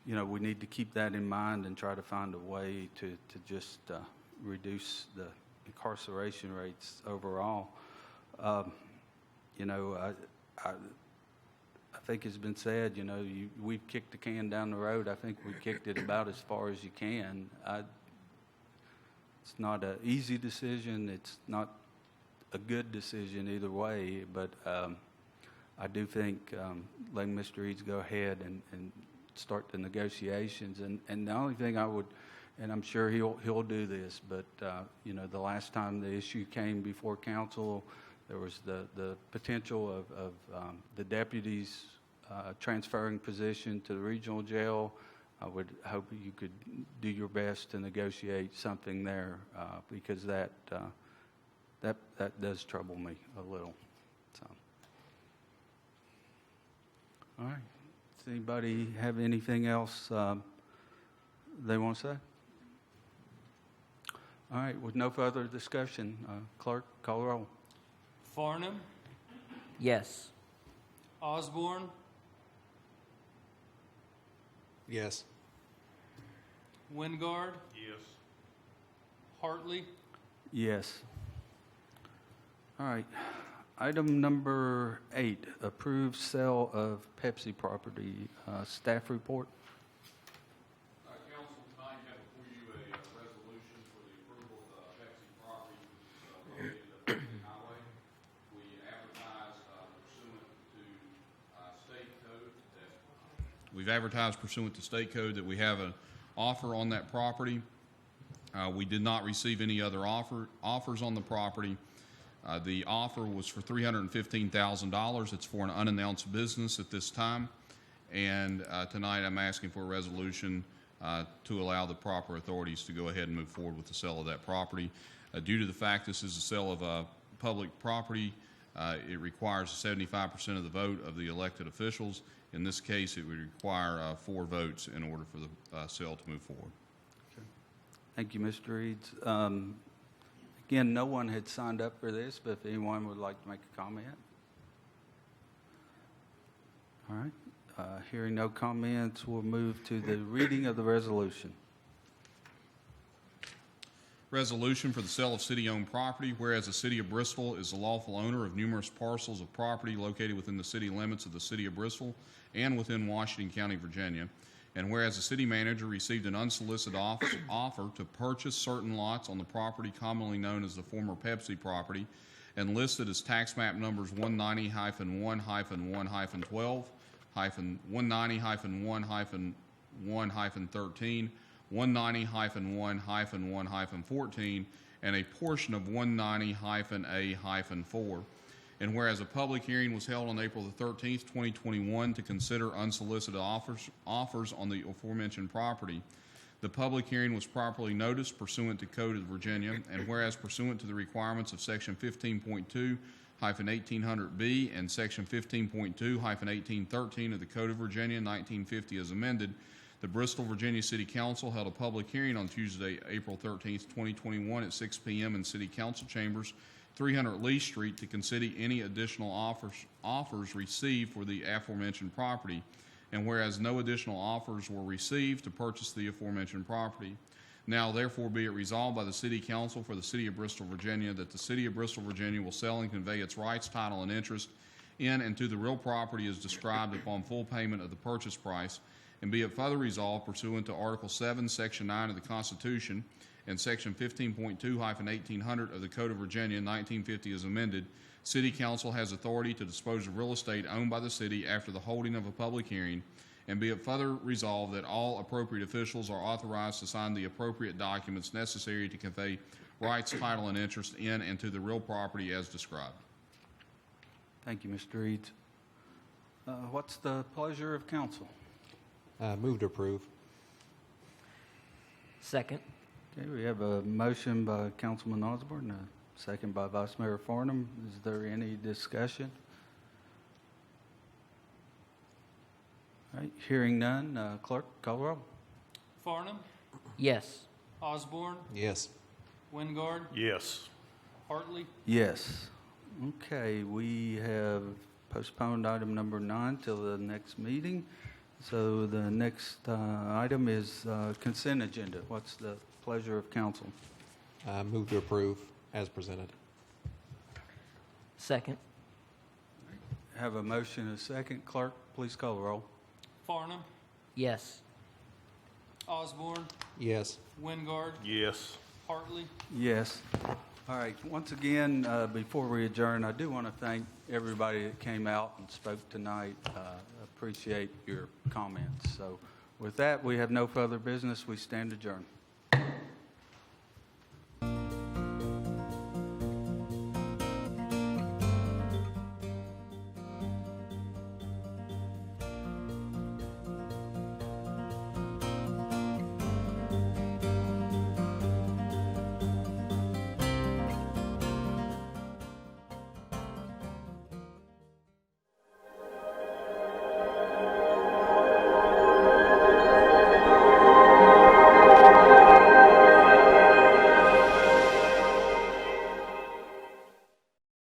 we need to keep that in mind and try to find a way to just reduce the incarceration rates overall. I think it's been said, we've kicked the can down the road. I think we kicked it about as far as you can. It's not an easy decision. It's not a good decision either way, but I do think letting Mr. Eads go ahead and start the negotiations. And the only thing I would, and I'm sure he'll do this, but the last time the issue came before council, there was the potential of the deputies transferring position to the regional jail. I would hope you could do your best to negotiate something there, because that does trouble me a little. So, all right. Does anybody have anything else they want to say? All right. With no further discussion, clerk, call the roll. Farnham. Yes. Osborne. Yes. Wingard. Yes. Hartley. Yes. All right. Item number 8, approved sale of Pepsi property. Staff report. Council, tonight you have before you a resolution for the approval of the Pepsi property located at Pepsi Highway. We advertised pursuant to state code that we've advertised pursuant to state code that we have an offer on that property. We did not receive any other offers on the property. The offer was for $315,000. It's for an unannounced business at this time. And tonight I'm asking for a resolution to allow the proper authorities to go ahead and move forward with the sale of that property. Due to the fact this is a sale of public property, it requires 75% of the vote of the elected officials. In this case, it would require 4 votes in order for the sale to move forward. Okay. Thank you, Mr. Eads. Again, no one had signed up for this, but if anyone would like to make a comment. All right. Hearing no comments, we'll move to the reading of the resolution. Resolution for the sale of city-owned property, whereas the City of Bristol is the lawful owner of numerous parcels of property located within the city limits of the City of Bristol and within Washington County, Virginia, and whereas the city manager received an unsolicited offer to purchase certain lots on the property commonly known as the former Pepsi property and listed as tax map numbers 190-1-1-12, 190-1-1-13, 190-1-1-14, and a portion of 190-A-4. And whereas a public hearing was held on April the 13th, 2021 to consider unsolicited offers on the aforementioned property, the public hearing was properly noticed pursuant to Code of Virginia, and whereas pursuant to the requirements of Section 15.2-1800B and Section 15.2-1813 of the Code of Virginia 1950 as amended, the Bristol, Virginia City Council held a public hearing on Tuesday, April 13th, 2021 at 6 p.m. in City Council Chambers, 300 Lee Street, to consider any additional offers received for the aforementioned property. And whereas no additional offers were received to purchase the aforementioned property, now therefore be it resolved by the City Council for the City of Bristol, Virginia, that the City of Bristol, Virginia will sell and convey its rights, title, and interest in and to the real property as described upon full payment of the purchase price, and be it further resolved pursuant to Article 7, Section 9 of the Constitution and Section 15.2-1800 of the Code of Virginia 1950 as amended, City Council has authority to dispose of real estate owned by the city after the holding of a public hearing, And be it further resolved that all appropriate officials are authorized to sign the appropriate documents necessary to convey rights, title, and interest in and to the real property as described. Thank you, Mr. Eads. What's the pleasure of council? Move to approve. Second. Okay, we have a motion by Councilman Osborne, a second by Vice Mayor Farnham. Is there any discussion? All right, hearing none, clerk, call the roll. Farnham. Yes. Osborne. Yes. Wingard. Yes. Hartley. Yes. Okay, we have postponed item number 9 till the next meeting. So the next item is consent agenda. What's the pleasure of council? Move to approve as presented. Second. Have a motion and a second. Clerk, please call the roll. Farnham. Yes. Osborne. Yes. Wingard. Yes. Hartley. Yes. All right, once again, before we adjourn, I do want to thank everybody that came out and spoke tonight. Appreciate your comments. So with that, we have no further business. We stand adjourned.